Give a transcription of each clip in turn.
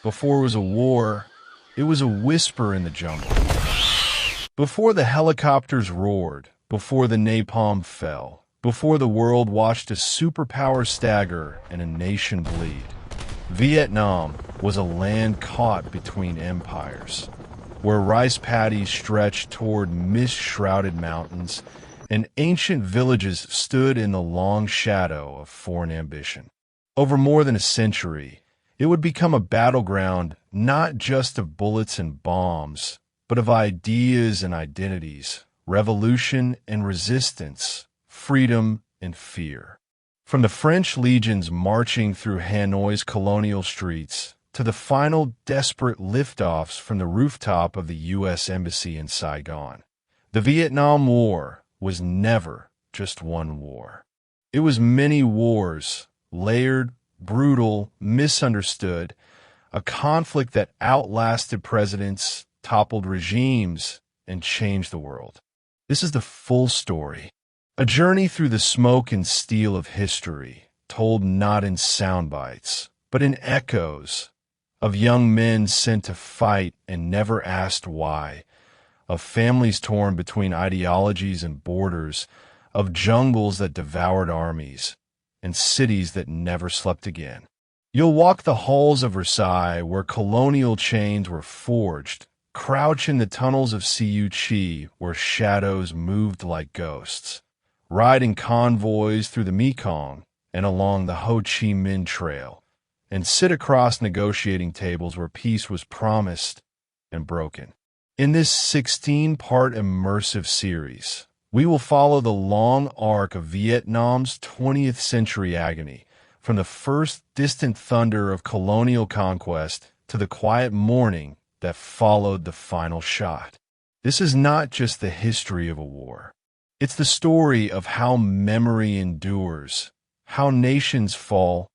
Before it was a war, it was a whisper in the jungle. Before the helicopters roared, before the napalm fell, before the world watched a superpower stagger and a nation bleed, Vietnam was a land caught between empires, where rice paddies stretched toward mist-shrouded mountains and ancient villages stood in the long shadow of foreign ambition. Over more than a century, it would become a battleground not just of bullets and bombs, but of ideas and identities, revolution and resistance, freedom and fear. From the French legions marching through Hanoi's colonial streets to the final desperate liftoffs from the rooftop of the U.S. Embassy in Saigon, the Vietnam War was never just one war. It was many wars, layered, brutal, misunderstood, a conflict that outlasted presidents, toppled regimes, and changed the world. This is the full story, a journey through the smoke and steel of history, told not in sound bites, but in echoes, of young men sent to fight and never asked why, of families torn between ideologies and borders, of jungles that devoured armies, and cities that never slept again. You'll walk the halls of Versailles where colonial chains were forged, crouch in the tunnels of Siu Chi where shadows moved like ghosts, ride in convoys through the Mekong and along the Ho Chi Minh Trail, and sit across negotiating tables where peace was promised and broken. In this 16-part immersive series, we will follow the long arc of Vietnam's 20th century agony, from the first distant thunder of colonial conquest to the quiet mourning that followed the final shot. This is not just the history of a war. It's the story of how memory endures, how nations fall,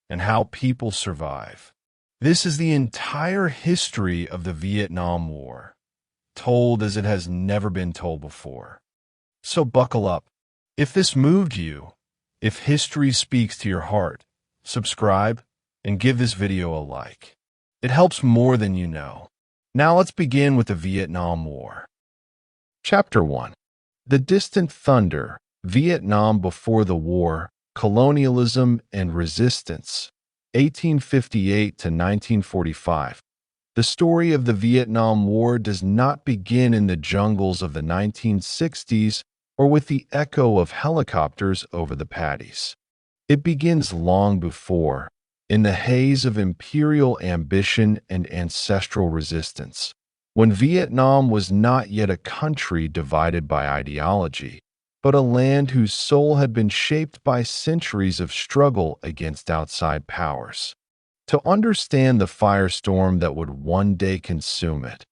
and how people survive. This is the entire history of the Vietnam War, told as it has never been told before. So buckle up. If this moved you, if history speaks to your heart, subscribe and give this video a like. It helps more than you know. Now let's begin with the Vietnam War. Chapter 1. The Distant Thunder, Vietnam Before the War, Colonialism and Resistance, 1858 to 1945. The story of the Vietnam War does not begin in the jungles of the 1960s or with the echo of helicopters over the paddies. It begins long before, in the haze of imperial ambition and ancestral resistance, when Vietnam was not yet a country divided by ideology, but a land whose soul had been shaped by centuries of struggle against outside powers. To understand the firestorm that would one day consume it,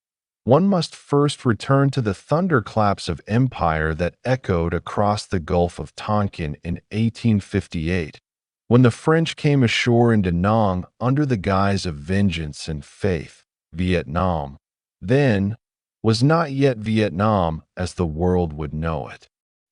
one must first return to the thunderclaps of empire that echoed across the Gulf of Tonkin in 1858, when the French came ashore in Da Nang under the guise of vengeance and faith. Vietnam, then, was not yet Vietnam as the world would know it.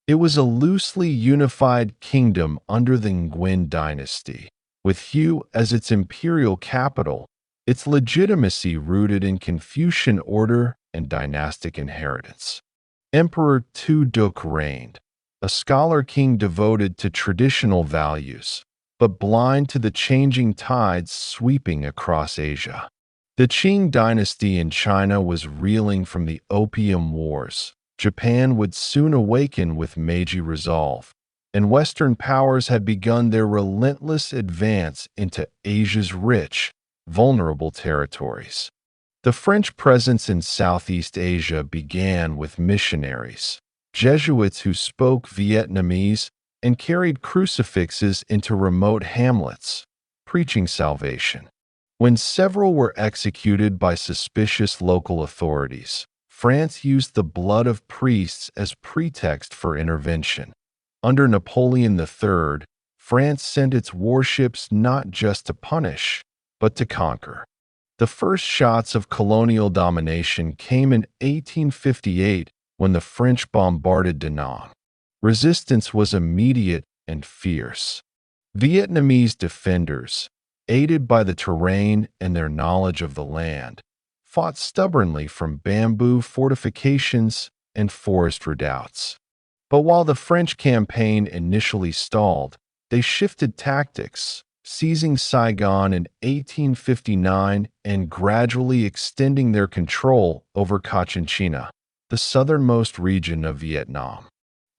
It was a loosely unified kingdom under the Nguyen dynasty, with Hue as its imperial capital, its legitimacy rooted in Confucian order and dynastic inheritance. Emperor Tu Duc reigned, a scholar king devoted to traditional values, but blind to the changing tides sweeping across Asia. The Qing dynasty in China was reeling from the Opium Wars. Japan would soon awaken with Meiji resolve, and Western powers had begun their relentless advance into Asia's rich, vulnerable territories. The French presence in Southeast Asia began with missionaries, Jesuits who spoke Vietnamese and carried crucifixes into remote hamlets, preaching salvation. When several were executed by suspicious local authorities, France used the blood of priests as pretext for intervention. Under Napoleon III, France sent its warships not just to punish, but to conquer. The first shots of colonial domination came in 1858 when the French bombarded Da Nang. Resistance was immediate and fierce. Vietnamese defenders, aided by the terrain and their knowledge of the land, fought stubbornly from bamboo fortifications and forest redoubts. But while the French campaign initially stalled, they shifted tactics, seizing Saigon in 1859 and gradually extending their control over Cochinchina, the southernmost region of Vietnam.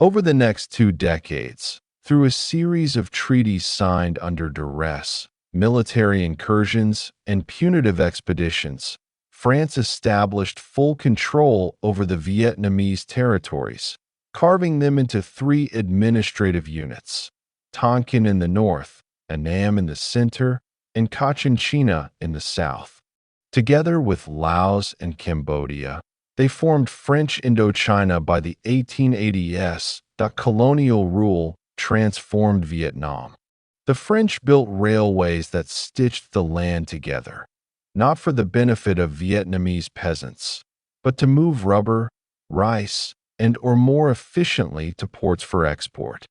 Over the next 2 decades, through a series of treaties signed under duress, military incursions, and punitive expeditions, France established full control over the Vietnamese territories, carving them into 3 administrative units: Tonkin in the north, Annam in the center, and Cochinchina in the south. Together with Laos and Cambodia, they formed French Indochina by the 1880s. Colonial rule transformed Vietnam. The French built railways that stitched the land together, not for the benefit of Vietnamese peasants, but to move rubber, rice, and/or more efficiently to ports for export.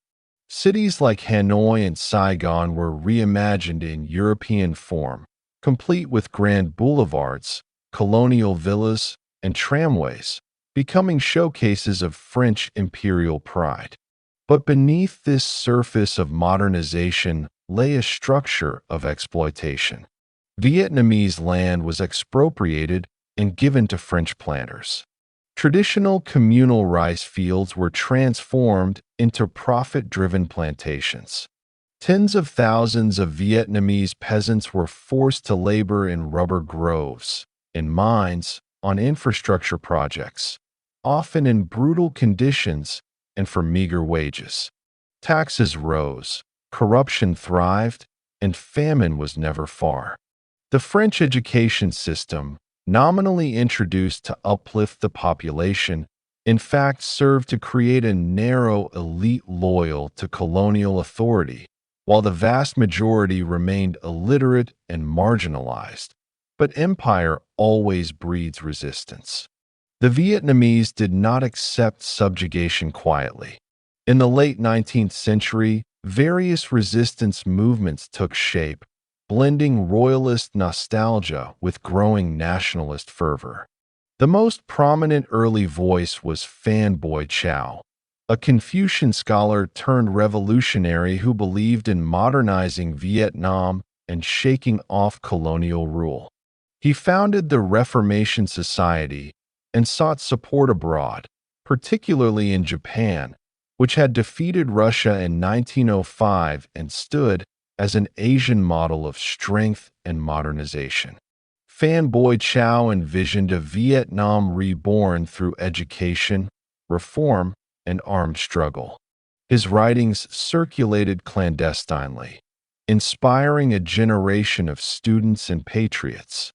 Cities like Hanoi and Saigon were reimagined in European form, complete with grand boulevards, colonial villas, and tramways, becoming showcases of French imperial pride. But beneath this surface of modernization lay a structure of exploitation. Vietnamese land was expropriated and given to French planters. Traditional communal rice fields were transformed into profit-driven plantations. Tens of thousands of Vietnamese peasants were forced to labor in rubber groves, in mines, on infrastructure projects, often in brutal conditions and for meager wages. Taxes rose, corruption thrived, and famine was never far. The French education system, nominally introduced to uplift the population, in fact served to create a narrow elite loyal to colonial authority, while the vast majority remained illiterate and marginalized. But empire always breeds resistance. The Vietnamese did not accept subjugation quietly. In the late 19th century, various resistance movements took shape, blending royalist nostalgia with growing nationalist fervor. The most prominent early voice was Phan Boi Chau, a Confucian scholar turned revolutionary who believed in modernizing Vietnam and shaking off colonial rule. He founded the Reformation Society and sought support abroad, particularly in Japan, which had defeated Russia in 1905 and stood as an Asian model of strength and modernization. Phan Boi Chau envisioned a Vietnam reborn through education, reform, and armed struggle. His writings circulated clandestinely, inspiring a generation of students and patriots.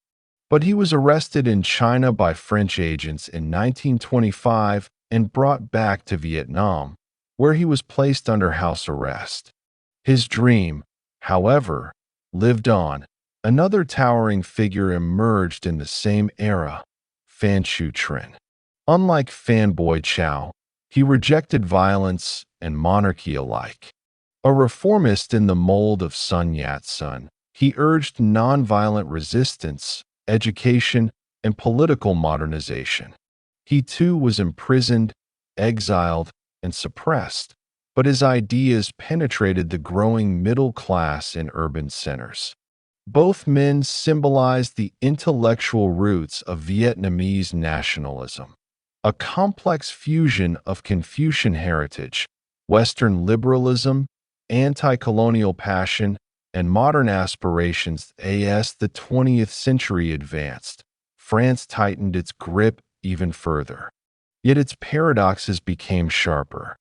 But he was arrested in China by French agents in 1925 and brought back to Vietnam, where he was placed under house arrest. His dream, however, lived on. Another towering figure emerged in the same era, Phan Chu Trinh. Unlike Phan Boi Chau, he rejected violence and monarchy alike. A reformist in the mold of Sun Yat-sen, he urged nonviolent resistance, education, and political modernization. He too was imprisoned, exiled, and suppressed, but his ideas penetrated the growing middle class in urban centers. Both men symbolized the intellectual roots of Vietnamese nationalism, a complex fusion of Confucian heritage, Western liberalism, anti-colonial passion, and modern aspirations. As the 20th century advanced, France tightened its grip even further. Yet its paradoxes became sharper.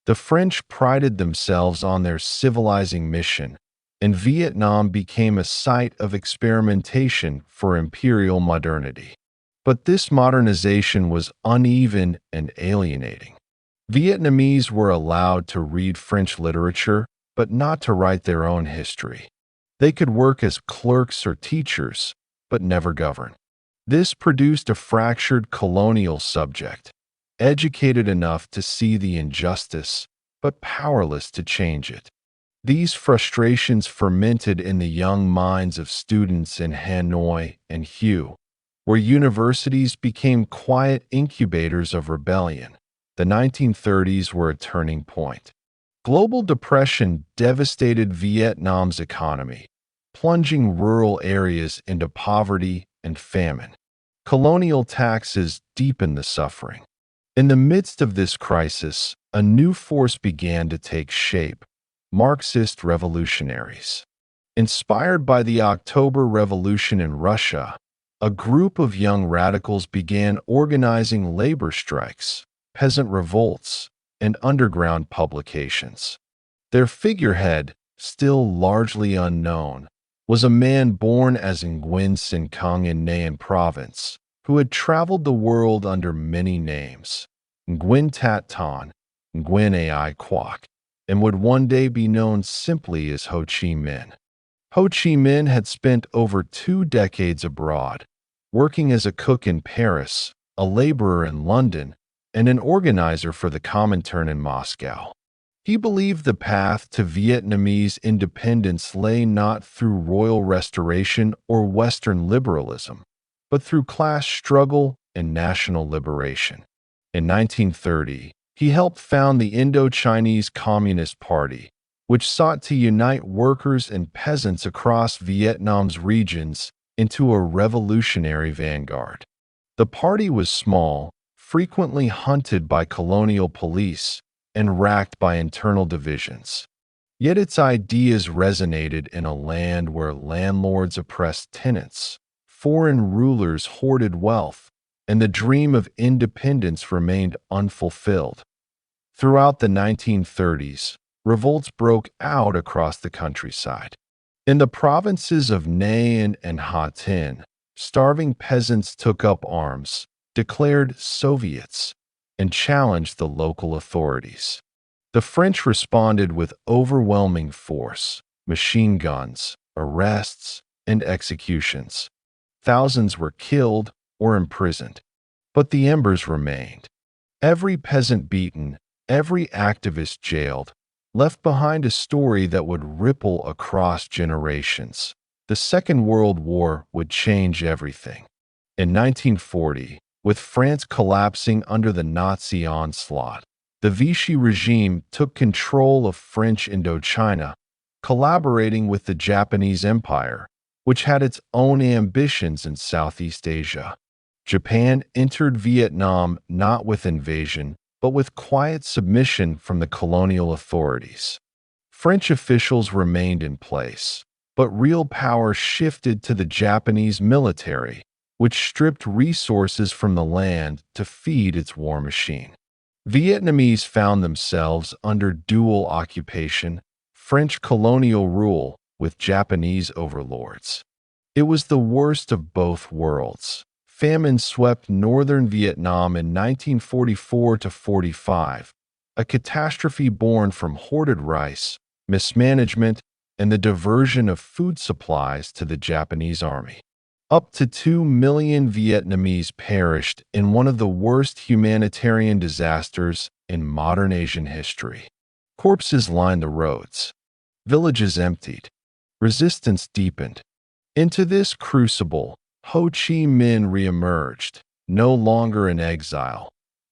The French prided themselves on their civilizing mission, and Vietnam became a site of experimentation for imperial modernity. But this modernization was uneven and alienating. Vietnamese were allowed to read French literature, but not to write their own history. They could work as clerks or teachers, but never govern. This produced a fractured colonial subject, educated enough to see the injustice, but powerless to change it. These frustrations fermented in the young minds of students in Hanoi and Hue, where universities became quiet incubators of rebellion. The 1930s were a turning point. Global depression devastated Vietnam's economy, plunging rural areas into poverty and famine. Colonial taxes deepened the suffering. In the midst of this crisis, a new force began to take shape: Marxist revolutionaries. Inspired by the October Revolution in Russia, a group of young radicals began organizing labor strikes, peasant revolts, and underground publications. Their figurehead, still largely unknown, was a man born as Nguyen Sin Cong in Nhan Province, who had traveled the world under many names: Nguyen Tat Ton, Nguyen Ai Quoc, and would one day be known simply as Ho Chi Minh. Ho Chi Minh had spent over 2 decades abroad, working as a cook in Paris, a laborer in London, and an organizer for the Comintern in Moscow. He believed the path to Vietnamese independence lay not through royal restoration or Western liberalism, but through class struggle and national liberation. In 1930, he helped found the Indo-Chinese Communist Party, which sought to unite workers and peasants across Vietnam's regions into a revolutionary vanguard. The party was small, frequently hunted by colonial police, and racked by internal divisions. Yet its ideas resonated in a land where landlords oppressed tenants, foreign rulers hoarded wealth, and the dream of independence remained unfulfilled. Throughout the 1930s, revolts broke out across the countryside. In the provinces of Nhan and Ha Tinh, starving peasants took up arms, declared Soviets, and challenged the local authorities. The French responded with overwhelming force: machine guns, arrests, and executions. Thousands were killed or imprisoned. But the embers remained. Every peasant beaten, every activist jailed, left behind a story that would ripple across generations. The Second World War would change everything. In 1940, with France collapsing under the Nazi onslaught, the Vichy regime took control of French Indochina, collaborating with the Japanese Empire, which had its own ambitions in Southeast Asia. Japan entered Vietnam not with invasion, but with quiet submission from the colonial authorities. French officials remained in place, but real power shifted to the Japanese military, which stripped resources from the land to feed its war machine. Vietnamese found themselves under dual occupation, French colonial rule with Japanese overlords. It was the worst of both worlds. Famine swept northern Vietnam in 1944 to 45, a catastrophe born from hoarded rice, mismanagement, and the diversion of food supplies to the Japanese army. Up to 2 million Vietnamese perished in one of the worst humanitarian disasters in modern Asian history. Corpses lined the roads. Villages emptied. Resistance deepened. Into this crucible, Ho Chi Minh reemerged, no longer in exile,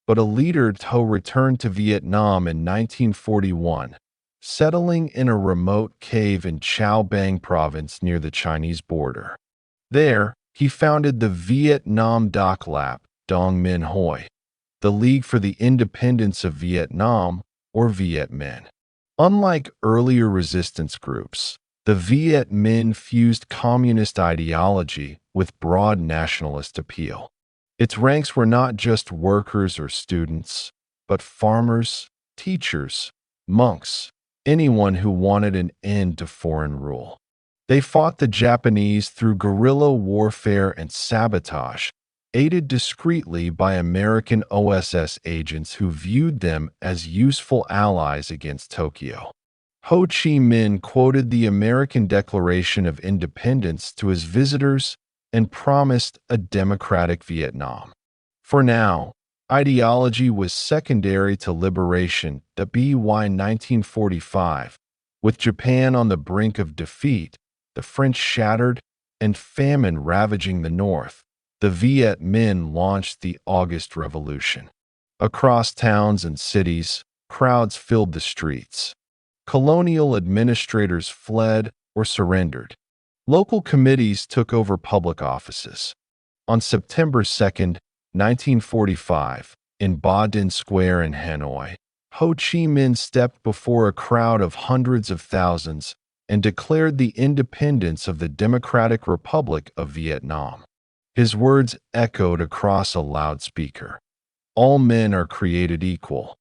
but a leader who returned to Vietnam in 1941, settling in a remote cave in Cao Bang province near the Chinese border. There, he founded the Vietnam Doc Lap Dong Minh Hoi, the League for the Independence of Vietnam, or Viet Minh. Unlike earlier resistance groups, the Viet Minh fused communist ideology with broad nationalist appeal. Its ranks were not just workers or students, but farmers, teachers, monks, anyone who wanted an end to foreign rule. They fought the Japanese through guerrilla warfare and sabotage, aided discreetly by American OSS agents who viewed them as useful allies against Tokyo. Ho Chi Minh quoted the American Declaration of Independence to his visitors and promised a democratic Vietnam. For now, ideology was secondary to liberation. The by 1945, With Japan on the brink of defeat, the French shattered, and famine ravaging the north, the Viet Minh launched the August Revolution. Across towns and cities, crowds filled the streets. Colonial administrators fled or surrendered. Local committees took over public offices. On September 2, 1945, in Ba Dinh Square in Hanoi, Ho Chi Minh stepped before a crowd of hundreds of thousands and declared the independence of the Democratic Republic of Vietnam. His words echoed across a loudspeaker. All men are created equal.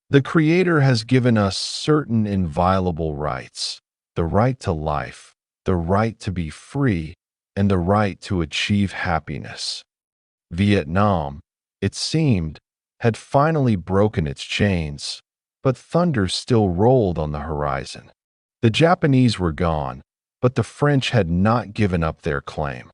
The Creator has given us certain inviolable rights: the right to life, the right to be free, and the right to achieve happiness. Vietnam, it seemed, had finally broken its chains, but thunder still rolled on the horizon. The Japanese were gone, but the French had not given up their claim.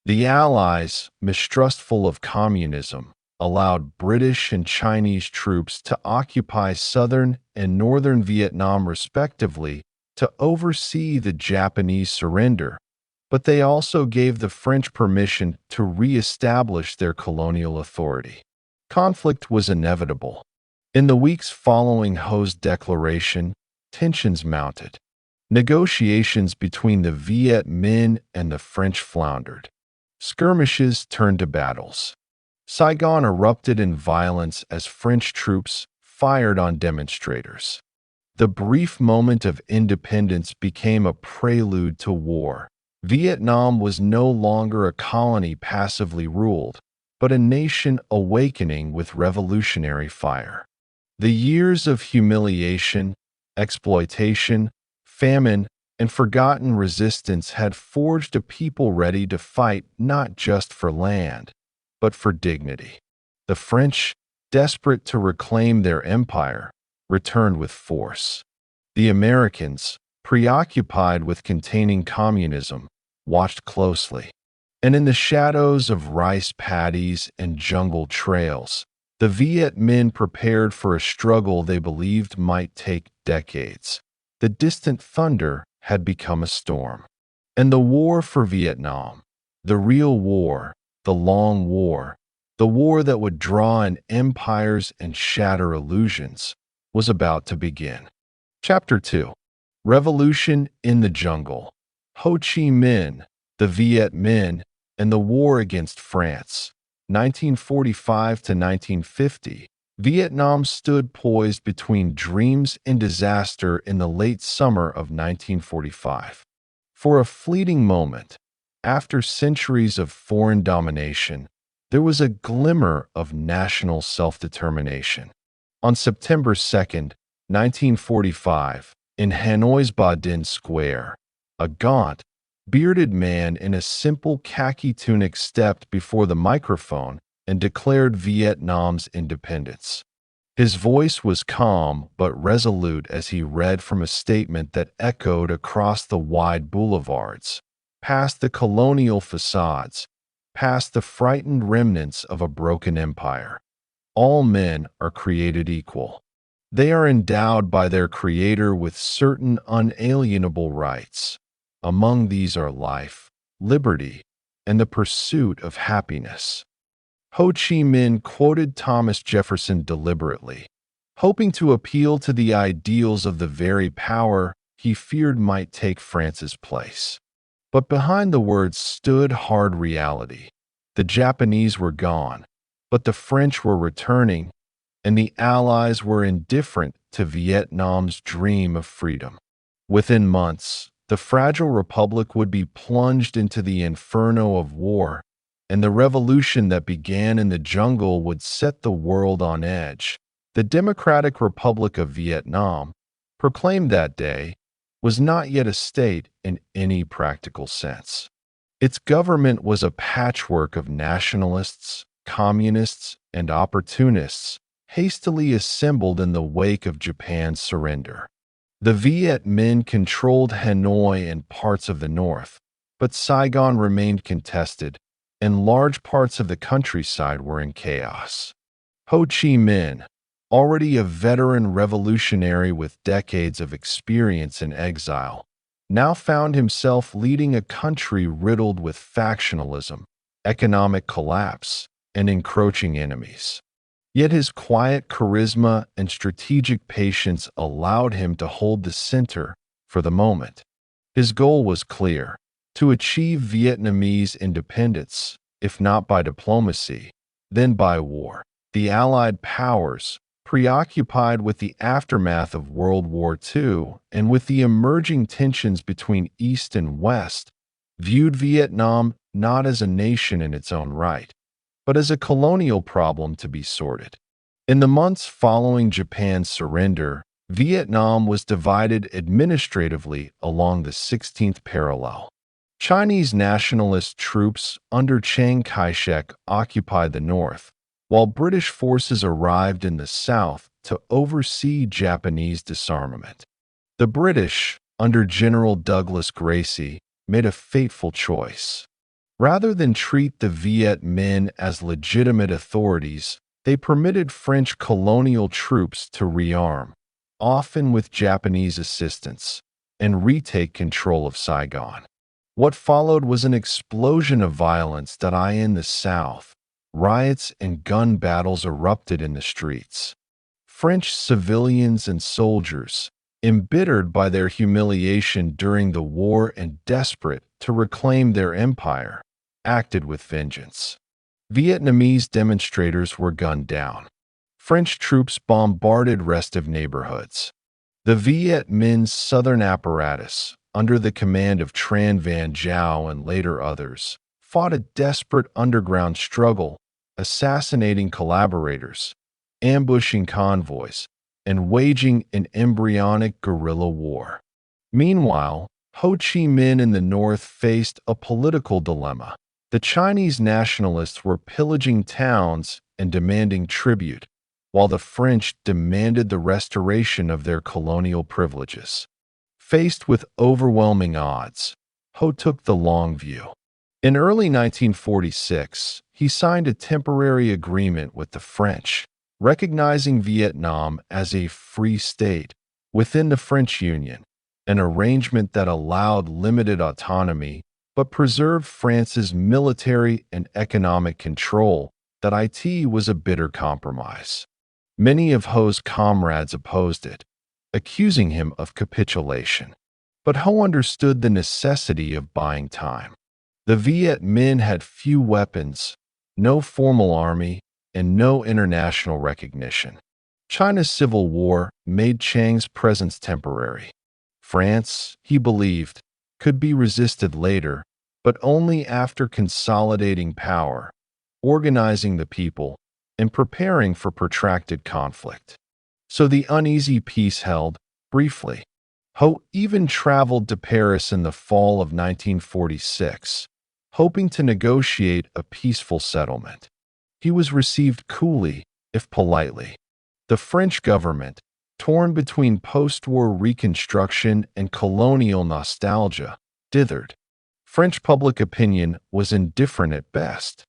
The Allies, mistrustful of communism, allowed British and Chinese troops to occupy southern and northern Vietnam respectively to oversee the Japanese surrender, but they also gave the French permission to re-establish their colonial authority. Conflict was inevitable. In the weeks following Ho's declaration, tensions mounted. Negotiations between the Viet Minh and the French floundered. Skirmishes turned to battles. Saigon erupted in violence as French troops fired on demonstrators. The brief moment of independence became a prelude to war. Vietnam was no longer a colony passively ruled, but a nation awakening with revolutionary fire. The years of humiliation, exploitation, famine, and forgotten resistance had forged a people ready to fight not just for land, but for dignity. The French, desperate to reclaim their empire, returned with force. The Americans, preoccupied with containing communism, watched closely. And in the shadows of rice paddies and jungle trails, the Viet Minh prepared for a struggle they believed might take decades. The distant thunder had become a storm. And the war for Vietnam, the real war, the long war, the war that would draw in empires and shatter illusions, was about to begin. Chapter 2. Revolution in the Jungle. Ho Chi Minh, the Viet Minh, and the War Against France. 1945 to 1950. Vietnam stood poised between dreams and disaster in the late summer of 1945. For a fleeting moment, after centuries of foreign domination, there was a glimmer of national self-determination. On September 2, 1945, in Hanoi's Ba Dinh Square, a gaunt, bearded man in a simple khaki tunic stepped before the microphone and declared Vietnam's independence. His voice was calm but resolute as he read from a statement that echoed across the wide boulevards, past the colonial facades, past the frightened remnants of a broken empire. All men are created equal. They are endowed by their Creator with certain unalienable rights. Among these are life, liberty, and the pursuit of happiness. Ho Chi Minh quoted Thomas Jefferson deliberately, hoping to appeal to the ideals of the very power he feared might take France's place. But behind the words stood hard reality. The Japanese were gone, but the French were returning, and the Allies were indifferent to Vietnam's dream of freedom. Within months, the fragile republic would be plunged into the inferno of war, and the revolution that began in the jungle would set the world on edge. The Democratic Republic of Vietnam, proclaimed that day, was not yet a state in any practical sense. Its government was a patchwork of nationalists, communists, and opportunists, hastily assembled in the wake of Japan's surrender. The Viet Minh controlled Hanoi and parts of the north, but Saigon remained contested, and large parts of the countryside were in chaos. Ho Chi Minh, already a veteran revolutionary with decades of experience in exile, now found himself leading a country riddled with factionalism, economic collapse, and encroaching enemies. Yet his quiet charisma and strategic patience allowed him to hold the center for the moment. His goal was clear: to achieve Vietnamese independence, if not by diplomacy, then by war. The Allied powers, preoccupied with the aftermath of World War II and with the emerging tensions between East and West, viewed Vietnam not as a nation in its own right, but as a colonial problem to be sorted. In the months following Japan's surrender, Vietnam was divided administratively along the 16th parallel. Chinese nationalist troops under Chiang Kai-shek occupied the north, while British forces arrived in the south to oversee Japanese disarmament. The British, under General Douglas Gracey, made a fateful choice. Rather than treat the Viet Minh as legitimate authorities, they permitted French colonial troops to rearm, often with Japanese assistance, and retake control of Saigon. What followed was an explosion of violence in the south. Riots and gun battles erupted in the streets. French civilians and soldiers, embittered by their humiliation during the war and desperate to reclaim their empire, acted with vengeance. Vietnamese demonstrators were gunned down. French troops bombarded restive neighborhoods. The Viet Minh's southern apparatus, under the command of Tran Van Giao and later others, fought a desperate underground struggle, assassinating collaborators, ambushing convoys, and waging an embryonic guerrilla war. Meanwhile, Ho Chi Minh in the north faced a political dilemma. The Chinese nationalists were pillaging towns and demanding tribute, while the French demanded the restoration of their colonial privileges. Faced with overwhelming odds, Ho took the long view. In early 1946, he signed a temporary agreement with the French, recognizing Vietnam as a free state within the French Union, an arrangement that allowed limited autonomy but preserved France's military and economic control. That it was a bitter compromise. Many of Ho's comrades opposed it, accusing him of capitulation. But Ho understood the necessity of buying time. The Viet Minh had few weapons, no formal army, and no international recognition. China's civil war made Chiang's presence temporary. France, he believed, could be resisted later, but only after consolidating power, organizing the people, and preparing for protracted conflict. So the uneasy peace held briefly. Ho even traveled to Paris in the fall of 1946, hoping to negotiate a peaceful settlement. He was received coolly, if politely. The French government, torn between post-war reconstruction and colonial nostalgia, dithered. French public opinion was indifferent at best.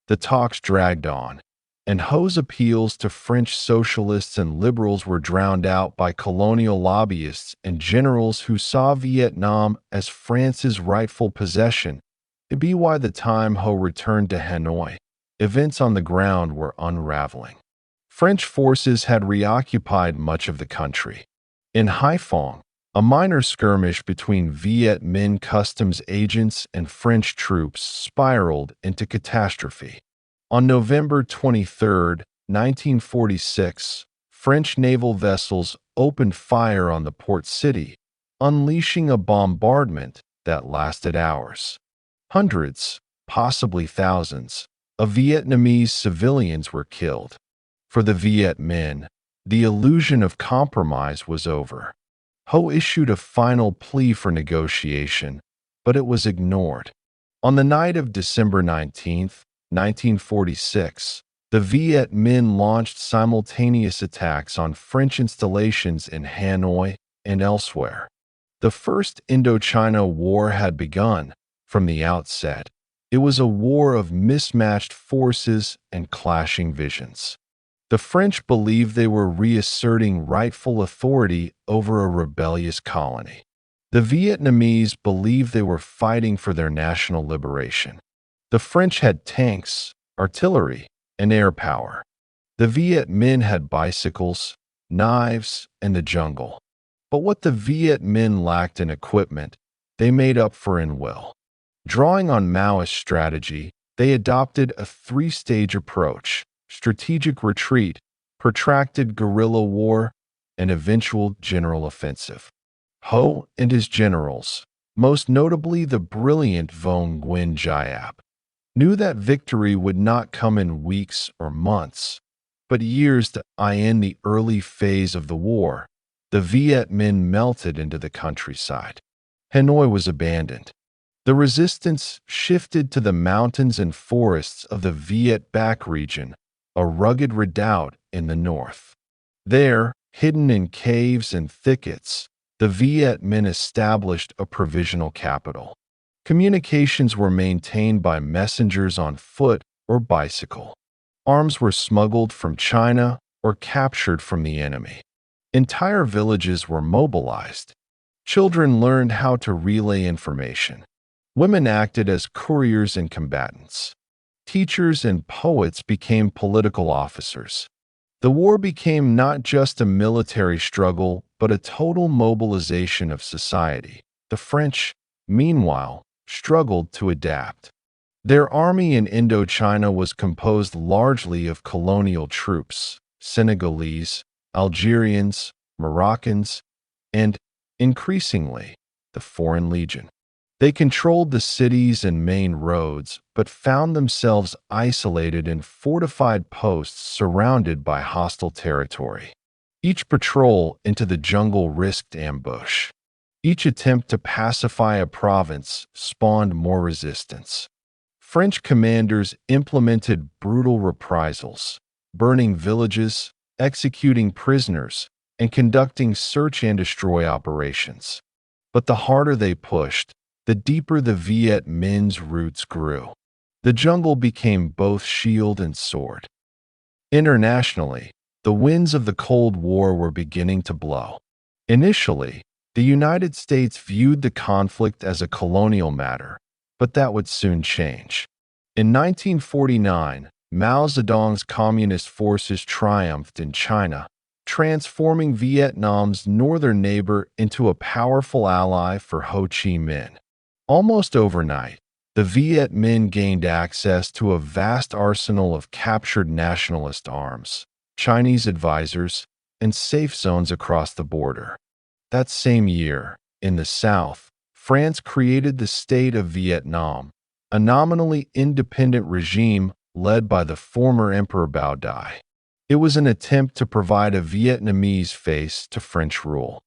The talks dragged on, and Ho's appeals to French socialists and liberals were drowned out by colonial lobbyists and generals who saw Vietnam as France's rightful possession. It'd be why the time Ho returned to Hanoi, events on the ground were unraveling. French forces had reoccupied much of the country. In Haiphong, a minor skirmish between Viet Minh customs agents and French troops spiraled into catastrophe. On November 23, 1946, French naval vessels opened fire on the port city, unleashing a bombardment that lasted hours. Hundreds, possibly thousands, of Vietnamese civilians were killed. For the Viet Minh, the illusion of compromise was over. Ho issued a final plea for negotiation, but it was ignored. On the night of December 19, 1946, the Viet Minh launched simultaneous attacks on French installations in Hanoi and elsewhere. The First Indochina War had begun. From the outset, it was a war of mismatched forces and clashing visions. The French believed they were reasserting rightful authority over a rebellious colony. The Vietnamese believed they were fighting for their national liberation. The French had tanks, artillery, and air power. The Viet Minh had bicycles, knives, and the jungle. But what the Viet Minh lacked in equipment, they made up for in will. Drawing on Maoist strategy, they adopted a three-stage approach: strategic retreat, protracted guerrilla war, and eventual general offensive. Ho and his generals, most notably the brilliant Vong Nguyen Giap, knew that victory would not come in weeks or months, but years. In the early phase of the war, the Viet Minh melted into the countryside. Hanoi was abandoned. The resistance shifted to the mountains and forests of the Viet Bac region, a rugged redoubt in the north. There, hidden in caves and thickets, the Viet Minh established a provisional capital. Communications were maintained by messengers on foot or bicycle. Arms were smuggled from China or captured from the enemy. Entire villages were mobilized. Children learned how to relay information. Women acted as couriers and combatants. Teachers and poets became political officers. The war became not just a military struggle, but a total mobilization of society. The French, meanwhile, struggled to adapt. Their army in Indochina was composed largely of colonial troops: Senegalese, Algerians, Moroccans, and, increasingly, the Foreign Legion. They controlled the cities and main roads, but found themselves isolated in fortified posts surrounded by hostile territory. Each patrol into the jungle risked ambush. Each attempt to pacify a province spawned more resistance. French commanders implemented brutal reprisals, burning villages, executing prisoners, and conducting search and destroy operations. But the harder they pushed, the deeper the Viet Minh's roots grew. The jungle became both shield and sword. Internationally, the winds of the Cold War were beginning to blow. Initially, the United States viewed the conflict as a colonial matter, but that would soon change. In 1949, Mao Zedong's communist forces triumphed in China, transforming Vietnam's northern neighbor into a powerful ally for Ho Chi Minh. Almost overnight, the Viet Minh gained access to a vast arsenal of captured nationalist arms, Chinese advisors, and safe zones across the border. That same year, in the south, France created the State of Vietnam, a nominally independent regime led by the former Emperor Bao Dai. It was an attempt to provide a Vietnamese face to French rule.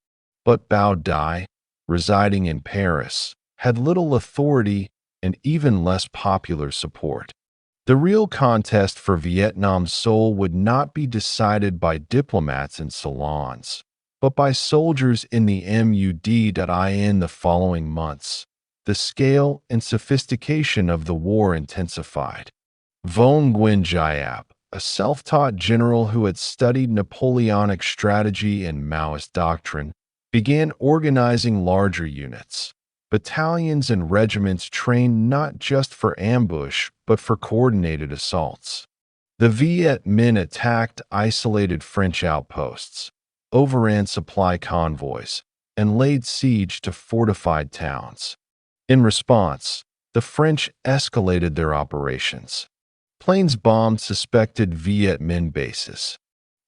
But Bao Dai, residing in Paris, had little authority and even less popular support. The real contest for Vietnam's soul would not be decided by diplomats in salons, but by soldiers in the MUD.in the following months. The scale and sophistication of the war intensified. Vong Nguyen Giap, a self-taught general who had studied Napoleonic strategy and Maoist doctrine, began organizing larger units. Battalions and regiments trained not just for ambush, but for coordinated assaults. The Viet Minh attacked isolated French outposts, overran supply convoys, and laid siege to fortified towns. In response, the French escalated their operations. Planes bombed suspected Viet Minh bases.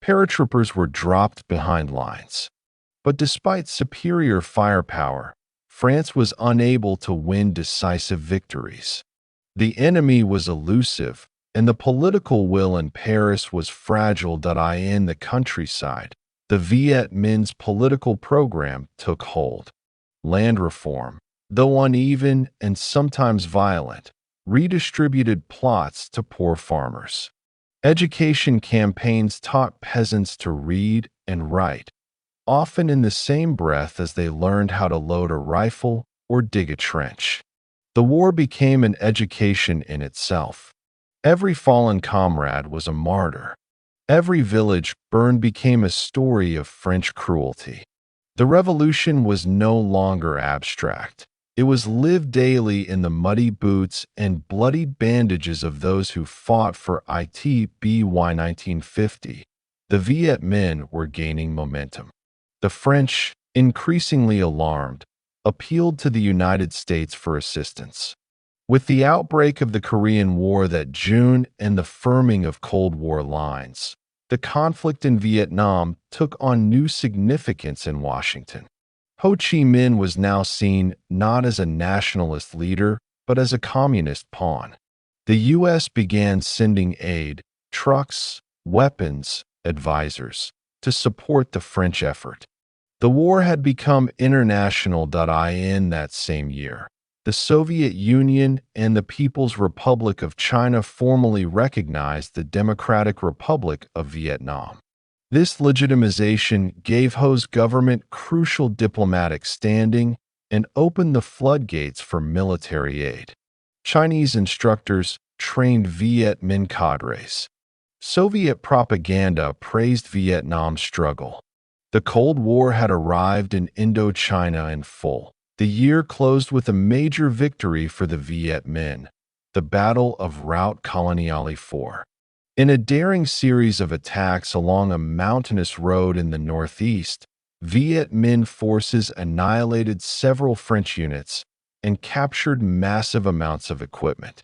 Paratroopers were dropped behind lines. But despite superior firepower, France was unable to win decisive victories. The enemy was elusive, and the political will in Paris was fragile. In the countryside, the Viet Minh's political program took hold. Land reform, though uneven and sometimes violent, redistributed plots to poor farmers. Education campaigns taught peasants to read and write, often in the same breath as they learned how to load a rifle or dig a trench. The war became an education in itself. Every fallen comrade was a martyr. Every village burned became a story of French cruelty. The revolution was no longer abstract. It was lived daily in the muddy boots and bloodied bandages of those who fought for it. By 1950, the Viet Minh were gaining momentum. The French, increasingly alarmed, appealed to the United States for assistance. With the outbreak of the Korean War that June and the firming of Cold War lines, the conflict in Vietnam took on new significance in Washington. Ho Chi Minh was now seen not as a nationalist leader, but as a communist pawn. The U.S. began sending aid, trucks, weapons, advisors, to support the French effort. The war had become international. In that same year, the Soviet Union and the People's Republic of China formally recognized the Democratic Republic of Vietnam. This legitimization gave Ho's government crucial diplomatic standing and opened the floodgates for military aid. Chinese instructors trained Viet Minh cadres. Soviet propaganda praised Vietnam's struggle. The Cold War had arrived in Indochina in full. The year closed with a major victory for the Viet Minh, the Battle of Route Colonial 4. In a daring series of attacks along a mountainous road in the northeast, Viet Minh forces annihilated several French units and captured massive amounts of equipment.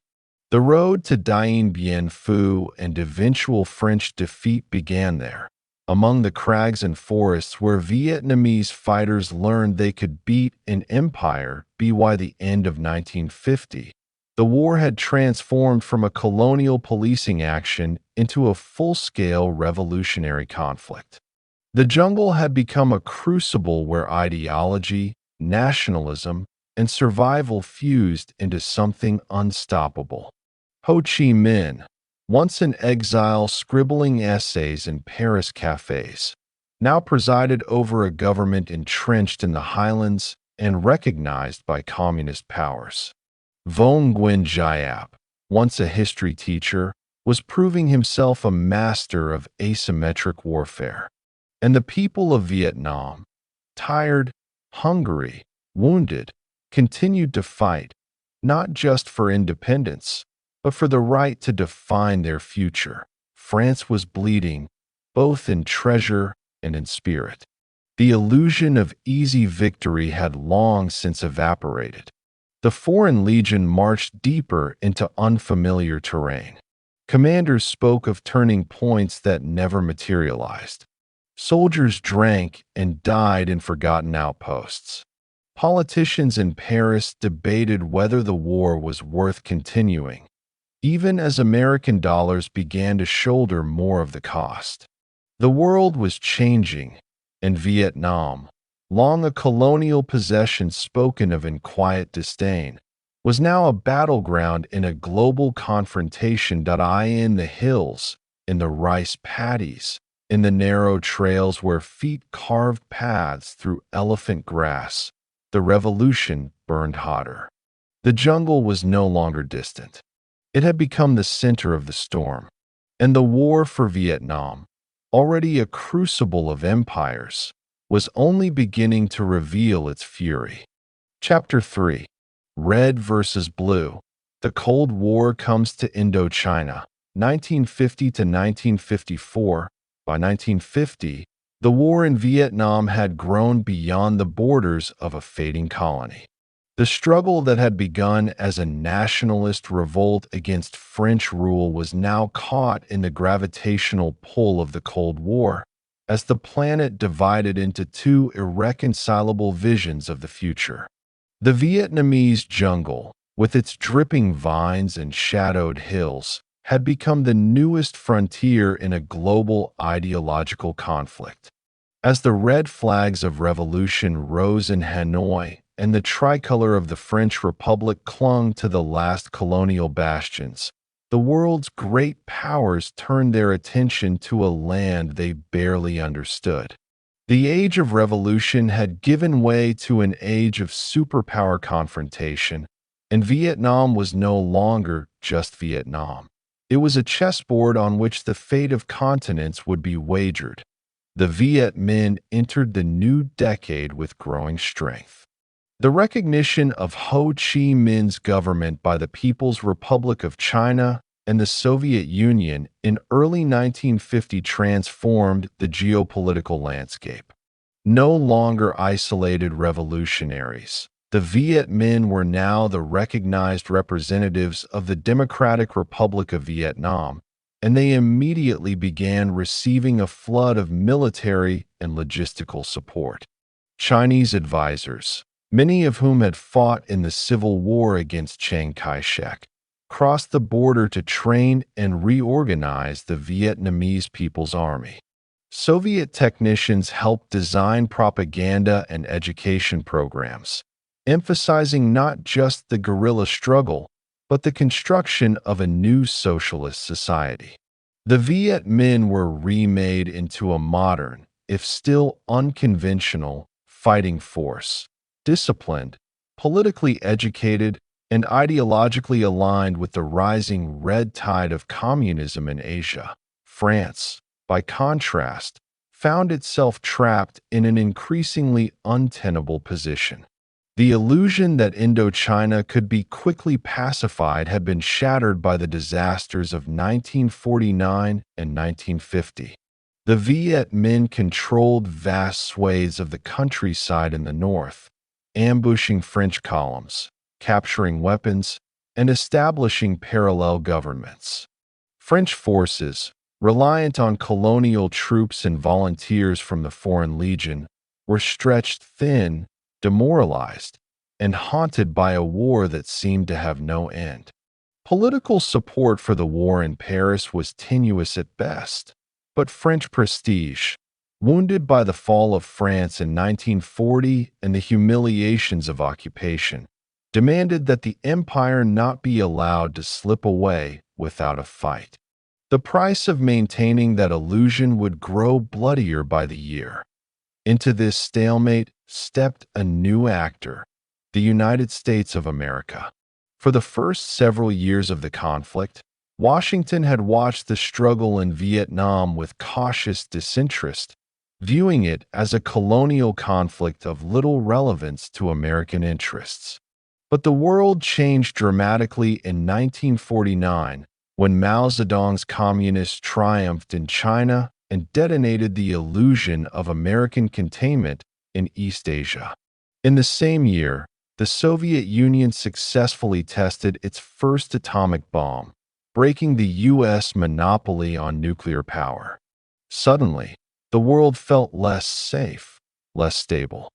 The road to Dien Bien Phu and eventual French defeat began there, among the crags and forests where Vietnamese fighters learned they could beat an empire. By the end of 1950, the war had transformed from a colonial policing action into a full-scale revolutionary conflict. The jungle had become a crucible where ideology, nationalism, and survival fused into something unstoppable. Ho Chi Minh, once in exile scribbling essays in Paris cafes, now presided over a government entrenched in the highlands and recognized by communist powers. Vong Nguyen Giap, once a history teacher, was proving himself a master of asymmetric warfare. And the people of Vietnam, tired, hungry, wounded, continued to fight, not just for independence, but for the right to define their future. France was bleeding, both in treasure and in spirit. The illusion of easy victory had long since evaporated. The Foreign Legion marched deeper into unfamiliar terrain. Commanders spoke of turning points that never materialized. Soldiers drank and died in forgotten outposts. Politicians in Paris debated whether the war was worth continuing, even as American dollars began to shoulder more of the cost. The world was changing, and Vietnam, long a colonial possession spoken of in quiet disdain, was now a battleground in a global confrontation. In the hills, in the rice paddies, in the narrow trails where feet carved paths through elephant grass, the revolution burned hotter. The jungle was no longer distant. It had become the center of the storm, and the war for Vietnam, already a crucible of empires, was only beginning to reveal its fury. Chapter 3. Red versus Blue. The Cold War comes to Indochina, 1950 to 1954. By 1950, the war in Vietnam had grown beyond the borders of a fading colony. The struggle that had begun as a nationalist revolt against French rule was now caught in the gravitational pull of the Cold War, as the planet divided into two irreconcilable visions of the future. The Vietnamese jungle, with its dripping vines and shadowed hills, had become the newest frontier in a global ideological conflict. As the red flags of revolution rose in Hanoi and the tricolor of the French Republic clung to the last colonial bastions, the world's great powers turned their attention to a land they barely understood. The age of revolution had given way to an age of superpower confrontation, and Vietnam was no longer just Vietnam. It was a chessboard on which the fate of continents would be wagered. The Viet Minh entered the new decade with growing strength. The recognition of Ho Chi Minh's government by the People's Republic of China and the Soviet Union in early 1950 transformed the geopolitical landscape. No longer isolated revolutionaries, the Viet Minh were now the recognized representatives of the Democratic Republic of Vietnam, and they immediately began receiving a flood of military and logistical support. Chinese advisors, many of whom had fought in the civil war against Chiang Kai-shek, crossed the border to train and reorganize the Vietnamese People's Army. Soviet technicians helped design propaganda and education programs, emphasizing not just the guerrilla struggle, but the construction of a new socialist society. The Viet Minh were remade into a modern, if still unconventional, fighting force, disciplined, politically educated, and ideologically aligned with the rising red tide of communism in Asia. France, by contrast, found itself trapped in an increasingly untenable position. The illusion that Indochina could be quickly pacified had been shattered by the disasters of 1949 and 1950. The Viet Minh controlled vast swathes of the countryside in the north, ambushing French columns, capturing weapons, and establishing parallel governments. French forces, reliant on colonial troops and volunteers from the Foreign Legion, were stretched thin, demoralized, and haunted by a war that seemed to have no end. Political support for the war in Paris was tenuous at best, but French prestige, wounded by the fall of France in 1940 and the humiliations of occupation, demanded that the empire not be allowed to slip away without a fight. The price of maintaining that illusion would grow bloodier by the year. Into this stalemate stepped a new actor, the United States of America. For the first several years of the conflict, Washington had watched the struggle in Vietnam with cautious disinterest, viewing it as a colonial conflict of little relevance to American interests. But the world changed dramatically in 1949 when Mao Zedong's communists triumphed in China and detonated the illusion of American containment in East Asia. In the same year, the Soviet Union successfully tested its first atomic bomb, breaking the U.S. monopoly on nuclear power. Suddenly, the world felt less safe, less stable.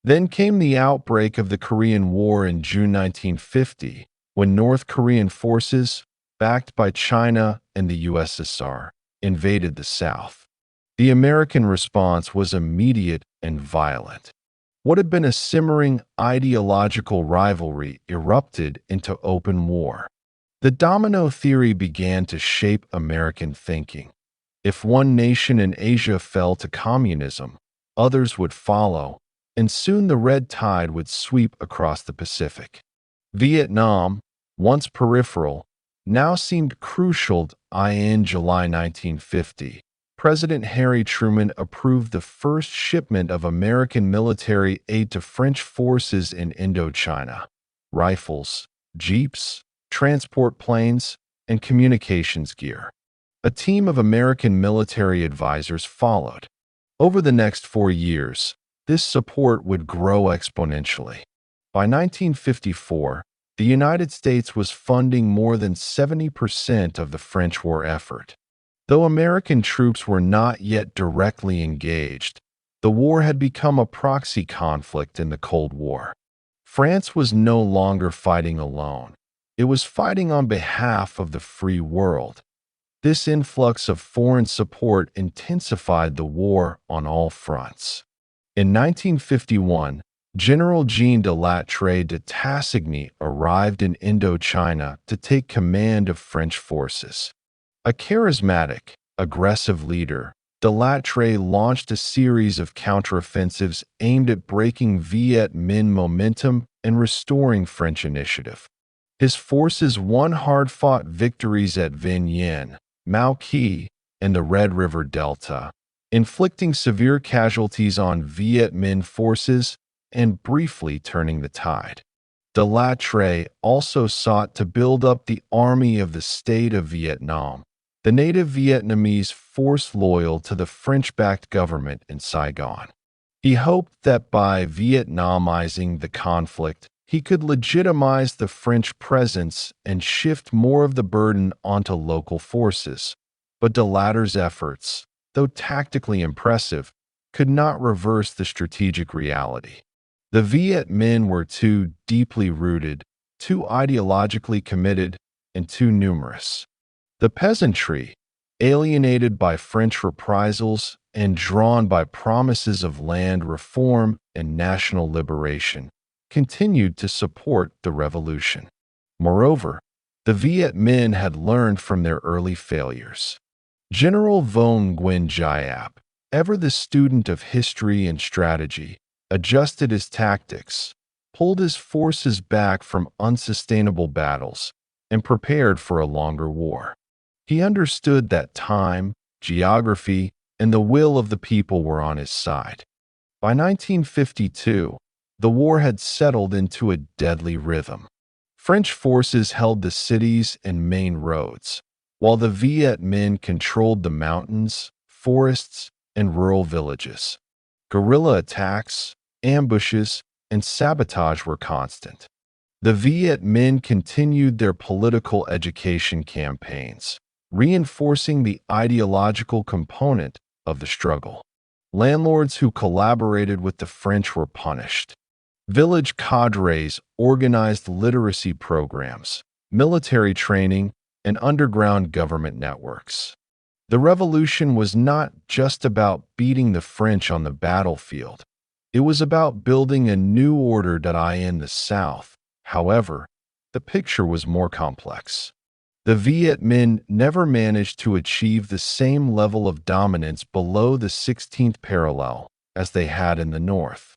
Then came the outbreak of the Korean War in June 1950, when North Korean forces, backed by China and the USSR, invaded the South. The American response was immediate and violent. What had been a simmering ideological rivalry erupted into open war. The domino theory began to shape American thinking. If one nation in Asia fell to communism, others would follow, and soon the red tide would sweep across the Pacific. Vietnam, once peripheral, now seemed crucial. In July 1950, President Harry Truman approved the first shipment of American military aid to French forces in Indochina: rifles, jeeps, transport planes, and communications gear. A team of American military advisors followed. Over the next 4 years, this support would grow exponentially. By 1954, the United States was funding more than 70% of the French war effort. Though American troops were not yet directly engaged, the war had become a proxy conflict in the Cold War. France was no longer fighting alone. It was fighting on behalf of the free world. This influx of foreign support intensified the war on all fronts. In 1951, General Jean de Lattre de Tassigny arrived in Indochina to take command of French forces. A charismatic, aggressive leader, de Lattre launched a series of counteroffensives aimed at breaking Viet Minh momentum and restoring French initiative. His forces won hard-fought victories at Viet, Mao Key, and the Red River Delta, inflicting severe casualties on Viet Minh forces and briefly turning the tide. De Lattre also sought to build up the army of the State of Vietnam, the native Vietnamese force loyal to the French-backed government in Saigon. He hoped that by Vietnamizing the conflict, he could legitimize the French presence and shift more of the burden onto local forces. But de Latre's efforts, though tactically impressive, could not reverse the strategic reality. The Viet Minh were too deeply rooted, too ideologically committed, and too numerous. The peasantry, alienated by French reprisals and drawn by promises of land reform and national liberation, continued to support the revolution. Moreover, the Viet Minh had learned from their early failures. General von Nguyen Giap, ever the student of history and strategy, adjusted his tactics, pulled his forces back from unsustainable battles, and prepared for a longer war. He understood that time, geography, and the will of the people were on his side. By 1952, the war had settled into a deadly rhythm. French forces held the cities and main roads, while the Viet Minh controlled the mountains, forests, and rural villages. Guerrilla attacks, ambushes, and sabotage were constant. The Viet Minh continued their political education campaigns, reinforcing the ideological component of the struggle. Landlords who collaborated with the French were punished. Village cadres organized literacy programs, military training, and underground government networks. The revolution was not just about beating the French on the battlefield. It was about building a new order in the South. However, the picture was more complex. The Viet Minh never managed to achieve the same level of dominance below the 16th parallel as they had in the north.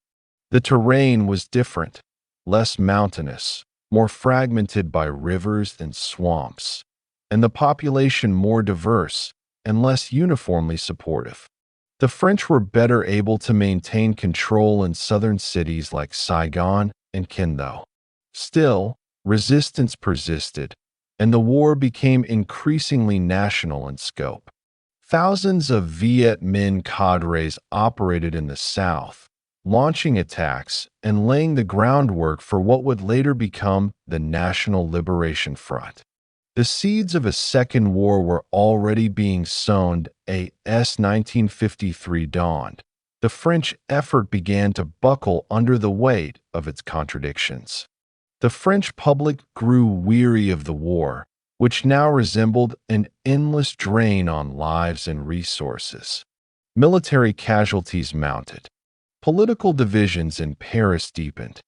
The terrain was different, less mountainous, more fragmented by rivers and swamps, and the population more diverse and less uniformly supportive. The French were better able to maintain control in southern cities like Saigon and Kinto. Still, resistance persisted, and the war became increasingly national in scope. Thousands of Viet Minh cadres operated in the south, launching attacks and laying the groundwork for what would later become the National Liberation Front. The seeds of a second war were already being sown as 1953 dawned. The French effort began to buckle under the weight of its contradictions. The French public grew weary of the war, which now resembled an endless drain on lives and resources. Military casualties mounted. Political divisions in Paris deepened.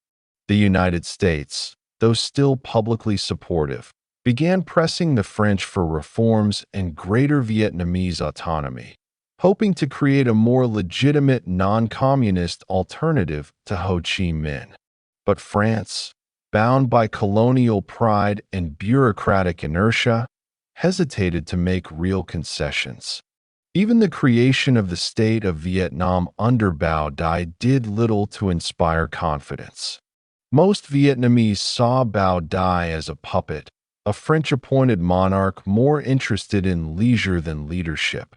The United States, though still publicly supportive, began pressing the French for reforms and greater Vietnamese autonomy, hoping to create a more legitimate non-communist alternative to Ho Chi Minh. But France, bound by colonial pride and bureaucratic inertia, hesitated to make real concessions. Even the creation of the State of Vietnam under Bao Dai did little to inspire confidence. Most Vietnamese saw Bao Dai as a puppet, a French-appointed monarch more interested in leisure than leadership.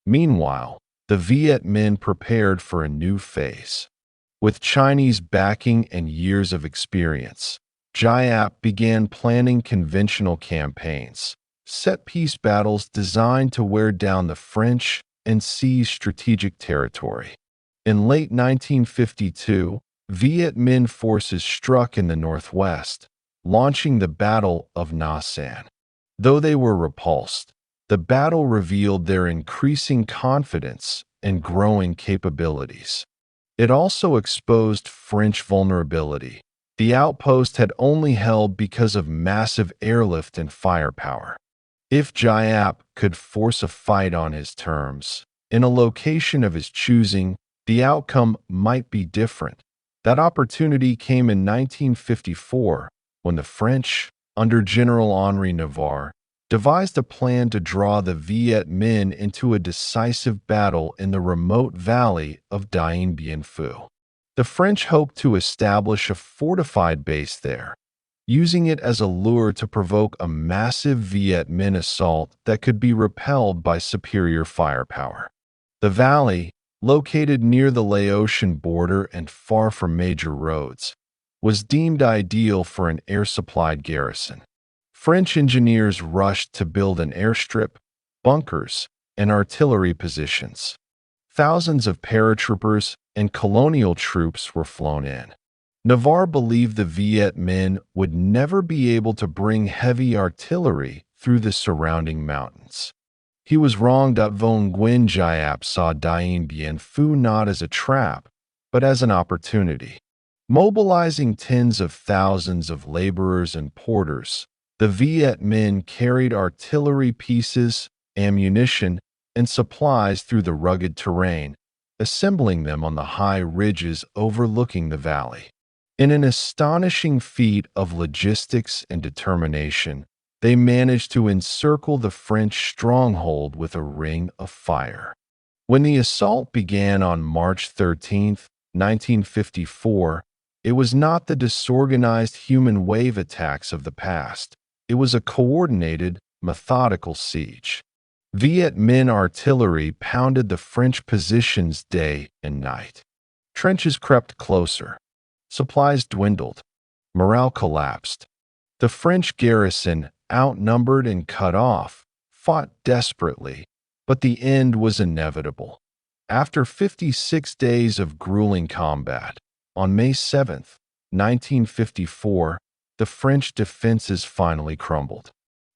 Meanwhile, the Viet Minh prepared for a new phase. With Chinese backing and years of experience, Giap began planning conventional campaigns, set-piece battles designed to wear down the French and seize strategic territory. In late 1952, Viet Minh forces struck in the northwest, launching the Battle of Nha San. Though they were repulsed, the battle revealed their increasing confidence and growing capabilities. It also exposed French vulnerability. The outpost had only held because of massive airlift and firepower. If Giap could force a fight on his terms, in a location of his choosing, the outcome might be different. That opportunity came in 1954, when the French, under General Henri Navarre, devised a plan to draw the Viet Minh into a decisive battle in the remote valley of Dien Bien Phu. The French hoped to establish a fortified base there, using it as a lure to provoke a massive Viet Minh assault that could be repelled by superior firepower. The valley, located near the Laotian border and far from major roads, was deemed ideal for an air-supplied garrison. French engineers rushed to build an airstrip, bunkers, and artillery positions. Thousands of paratroopers and colonial troops were flown in. Navarre believed the Viet Minh would never be able to bring heavy artillery through the surrounding mountains. He was wrong. Von Nguyen Giap saw Dien Bien Phu not as a trap, but as an opportunity. Mobilizing tens of thousands of laborers and porters, the Viet Minh carried artillery pieces, ammunition, and supplies through the rugged terrain, assembling them on the high ridges overlooking the valley. In an astonishing feat of logistics and determination, they managed to encircle the French stronghold with a ring of fire. When the assault began on March 13, 1954, it was not the disorganized human wave attacks of the past. It was a coordinated, methodical siege. Viet Minh artillery pounded the French positions day and night. Trenches crept closer. Supplies dwindled. Morale collapsed. The French garrison, outnumbered and cut off, fought desperately, but the end was inevitable. After 56 days of grueling combat, on May 7, 1954, the French defenses finally crumbled.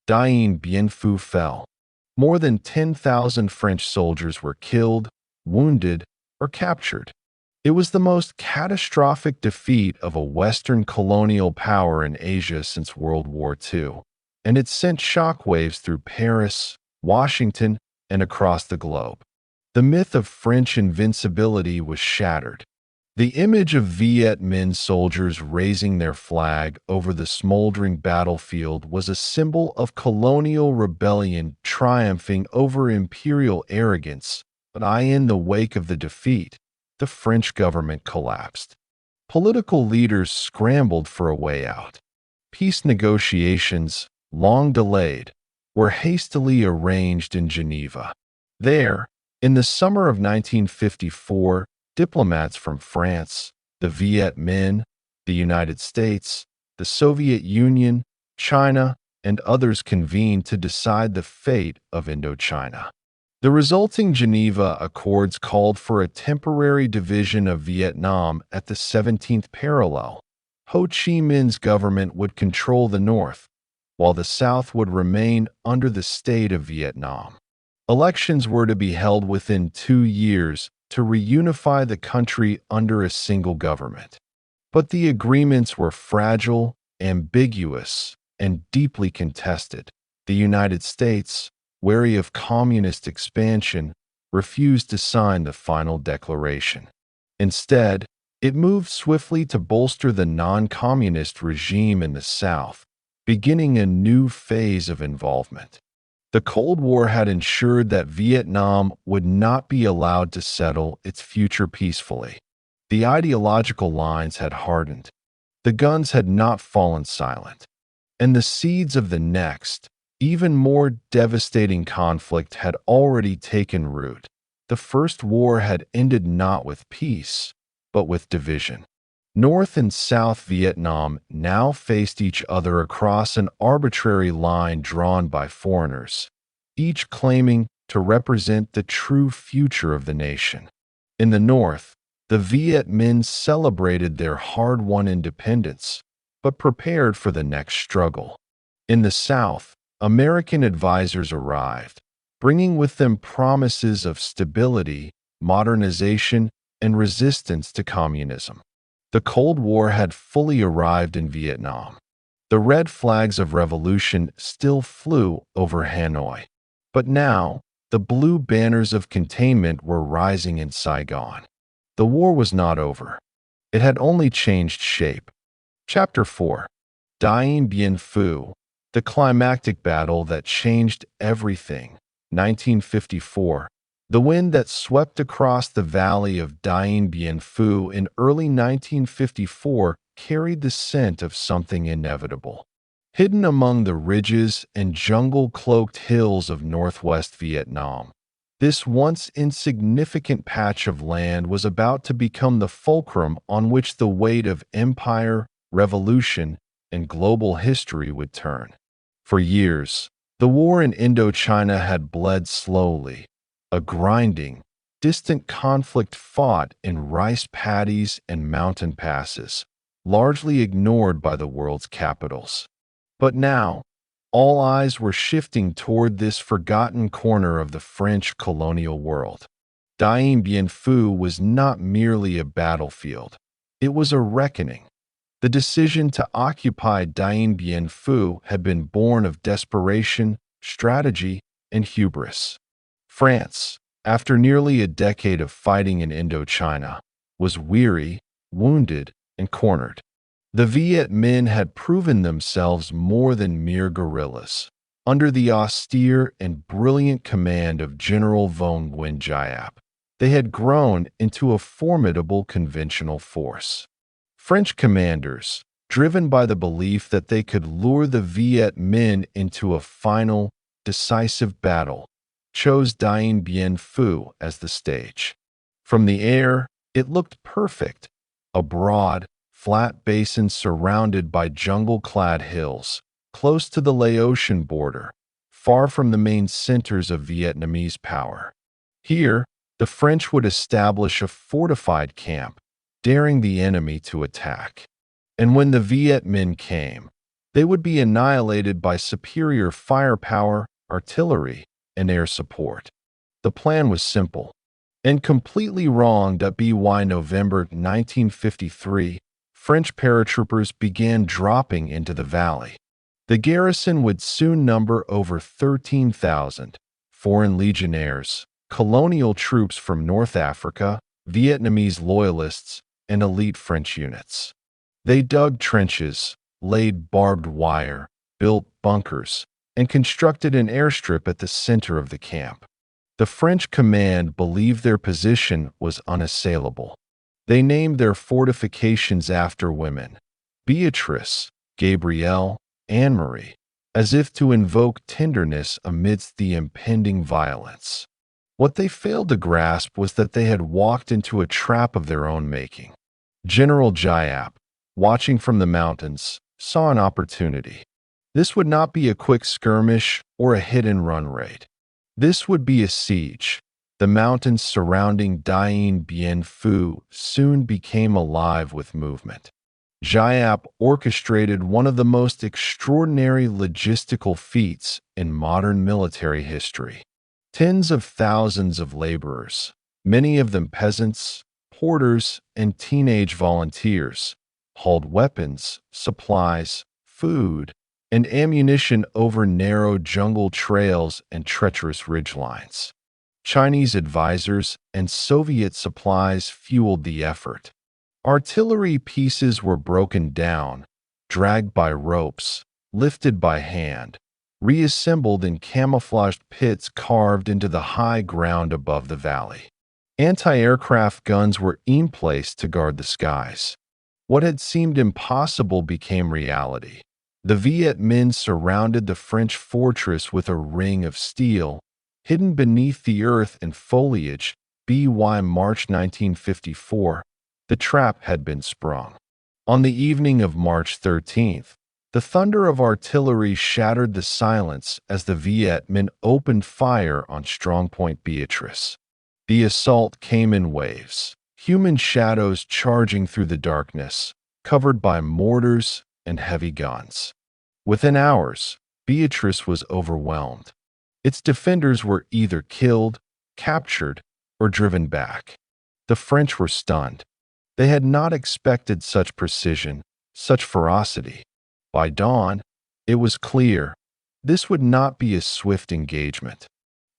Dien Bien Phu fell. More than 10,000 French soldiers were killed, wounded, or captured. It was the most catastrophic defeat of a Western colonial power in Asia since World War II, and it sent shockwaves through Paris, Washington, and across the globe. The myth of French invincibility was shattered. The image of Viet Minh soldiers raising their flag over the smoldering battlefield was a symbol of colonial rebellion triumphing over imperial arrogance, but in the wake of the defeat, the French government collapsed. Political leaders scrambled for a way out. Peace negotiations, long delayed, were hastily arranged in Geneva. There, in the summer of 1954, diplomats from France, the Viet Minh, the United States, the Soviet Union, China, and others convened to decide the fate of Indochina. The resulting Geneva Accords called for a temporary division of Vietnam at the 17th parallel. Ho Chi Minh's government would control the north, while the south would remain under the state of Vietnam. Elections were to be held within 2 years to reunify the country under a single government. But the agreements were fragile, ambiguous, and deeply contested. The United States, wary of communist expansion, refused to sign the final declaration. Instead, it moved swiftly to bolster the non-communist regime in the South, beginning a new phase of involvement. The Cold War had ensured that Vietnam would not be allowed to settle its future peacefully. The ideological lines had hardened. The guns had not fallen silent. And the seeds of the next, even more devastating conflict had already taken root. The First War had ended not with peace, but with division. North and South Vietnam now faced each other across an arbitrary line drawn by foreigners, each claiming to represent the true future of the nation. In the North, the Viet Minh celebrated their hard-won independence, but prepared for the next struggle. In the South, American advisors arrived, bringing with them promises of stability, modernization, and resistance to communism. The Cold War had fully arrived in Vietnam. The red flags of revolution still flew over Hanoi. But now, the blue banners of containment were rising in Saigon. The war was not over. It had only changed shape. Chapter 4. Dien Bien Phu, the climactic battle that changed everything. 1954. The wind that swept across the valley of Dien Bien Phu in early 1954 carried the scent of something inevitable. Hidden among the ridges and jungle-cloaked hills of northwest Vietnam, this once insignificant patch of land was about to become the fulcrum on which the weight of empire, revolution, and global history would turn. For years, the war in Indochina had bled slowly, a grinding, distant conflict fought in rice paddies and mountain passes, largely ignored by the world's capitals. But now, all eyes were shifting toward this forgotten corner of the French colonial world. Dien Bien Phu was not merely a battlefield. It was a reckoning. The decision to occupy Dien Bien Phu had been born of desperation, strategy, and hubris. France, after nearly a decade of fighting in Indochina, was weary, wounded, and cornered. The Viet Minh had proven themselves more than mere guerrillas. Under the austere and brilliant command of General von Nguyen Giap, they had grown into a formidable conventional force. French commanders, driven by the belief that they could lure the Viet Minh into a final, decisive battle, chose Dien Bien Phu as the stage. From the air, it looked perfect, a broad, flat basin surrounded by jungle-clad hills, close to the Laotian border, far from the main centers of Vietnamese power. Here, the French would establish a fortified camp, daring the enemy to attack. And when the Viet Minh came, they would be annihilated by superior firepower, artillery, and air support. The plan was simple and completely wrong. By November 1953, French paratroopers began dropping into the valley. The garrison would soon number over 13,000 foreign legionnaires, colonial troops from North Africa, Vietnamese loyalists, and elite French units. They dug trenches, laid barbed wire, built bunkers, and constructed an airstrip at the center of the camp. The French command believed their position was unassailable. They named their fortifications after women: Beatrice, Gabrielle, Anne-Marie, as if to invoke tenderness amidst the impending violence. What they failed to grasp was that they had walked into a trap of their own making. General Giap, watching from the mountains, saw an opportunity. This would not be a quick skirmish or a hit-and-run raid. This would be a siege. The mountains surrounding Dien Bien Phu soon became alive with movement. Giap orchestrated one of the most extraordinary logistical feats in modern military history. Tens of thousands of laborers, many of them peasants, porters, and teenage volunteers, hauled weapons, supplies, food, and ammunition over narrow jungle trails and treacherous ridgelines. Chinese advisors and Soviet supplies fueled the effort. Artillery pieces were broken down, dragged by ropes, lifted by hand, reassembled in camouflaged pits carved into the high ground above the valley. Anti-aircraft guns were in place to guard the skies. What had seemed impossible became reality. The Viet Minh surrounded the French fortress with a ring of steel, hidden beneath the earth and foliage. By March 1954, the trap had been sprung. On the evening of March 13th, the thunder of artillery shattered the silence as the Viet Minh opened fire on Strongpoint Beatrice. The assault came in waves, human shadows charging through the darkness, covered by mortars and heavy guns. Within hours, Beatrice was overwhelmed. Its defenders were either killed, captured, or driven back. The French were stunned. They had not expected such precision, such ferocity. By dawn, it was clear this would not be a swift engagement.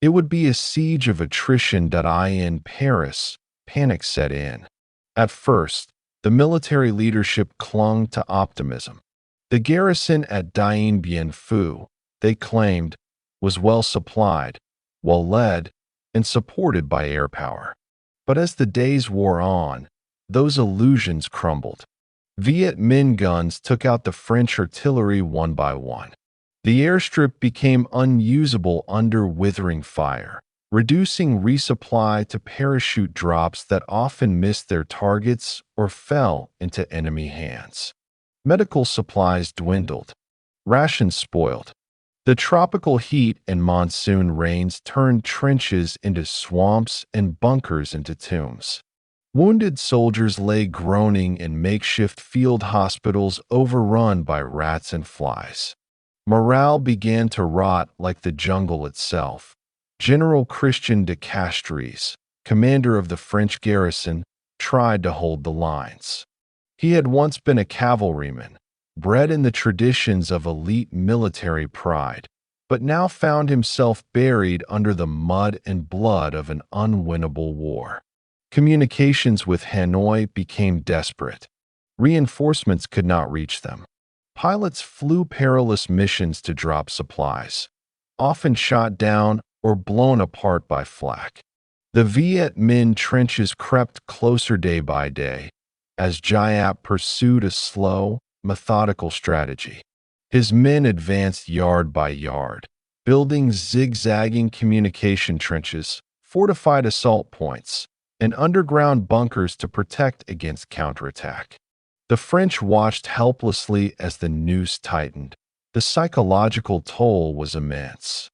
It would be a siege of attrition. In Paris, panic set in. At first, the military leadership clung to optimism. The garrison at Dien Bien Phu, they claimed, was well supplied, well led, and supported by air power. But as the days wore on, those illusions crumbled. Viet Minh guns took out the French artillery one by one. The airstrip became unusable under withering fire, reducing resupply to parachute drops that often missed their targets or fell into enemy hands. Medical supplies dwindled. Rations spoiled. The tropical heat and monsoon rains turned trenches into swamps and bunkers into tombs. Wounded soldiers lay groaning in makeshift field hospitals overrun by rats and flies. Morale began to rot like the jungle itself. General Christian de Castries, commander of the French garrison, tried to hold the lines. He had once been a cavalryman, bred in the traditions of elite military pride, but now found himself buried under the mud and blood of an unwinnable war. Communications with Hanoi became desperate. Reinforcements could not reach them. Pilots flew perilous missions to drop supplies, often shot down or blown apart by flak. The Viet Minh trenches crept closer day by day, as Giap pursued a slow, methodical strategy. His men advanced yard by yard, building zigzagging communication trenches, fortified assault points, and underground bunkers to protect against counterattack. The French watched helplessly as the noose tightened. The psychological toll was immense.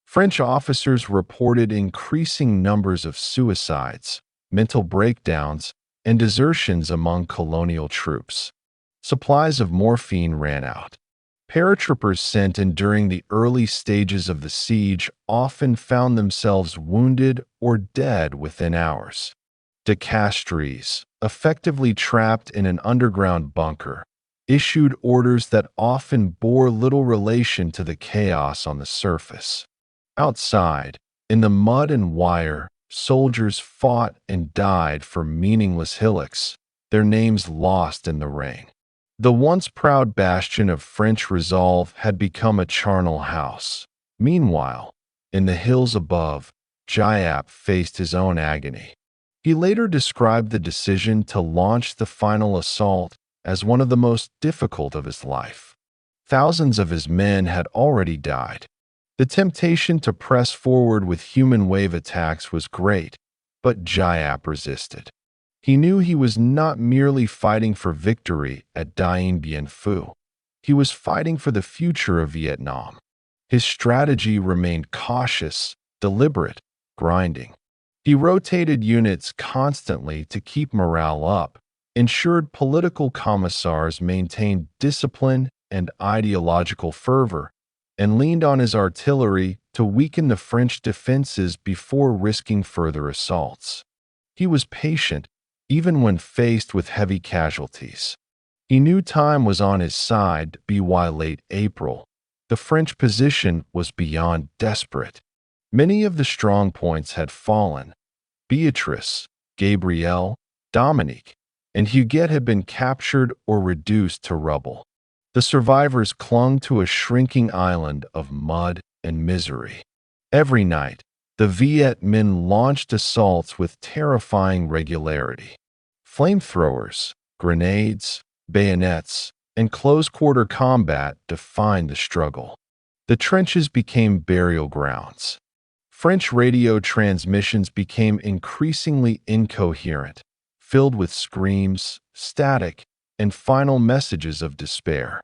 French officers reported increasing numbers of suicides, mental breakdowns, and desertions among colonial troops. Supplies of morphine ran out. Paratroopers sent in during the early stages of the siege often found themselves wounded or dead within hours. De Castries, effectively trapped in an underground bunker, issued orders that often bore little relation to the chaos on the surface. Outside, in the mud and wire, soldiers fought and died for meaningless hillocks, their names lost in the rain. The once proud bastion of French resolve had become a charnel house. Meanwhile, in the hills above, Giap faced his own agony. He later described the decision to launch the final assault as one of the most difficult of his life. Thousands of his men had already died. The temptation to press forward with human wave attacks was great, but Giap resisted. He knew he was not merely fighting for victory at Dien Bien Phu. He was fighting for the future of Vietnam. His strategy remained cautious, deliberate, grinding. He rotated units constantly to keep morale up, ensured political commissars maintained discipline and ideological fervor, and leaned on his artillery to weaken the French defenses before risking further assaults. He was patient, even when faced with heavy casualties. He knew time was on his side by late April. The French position was beyond desperate. Many of the strong points had fallen. Beatrice, Gabrielle, Dominique, and Huguet had been captured or reduced to rubble. The survivors clung to a shrinking island of mud and misery. Every night, the Viet Minh launched assaults with terrifying regularity. Flamethrowers, grenades, bayonets, and close-quarter combat defined the struggle. The trenches became burial grounds. French radio transmissions became increasingly incoherent, filled with screams, static, and final messages of despair.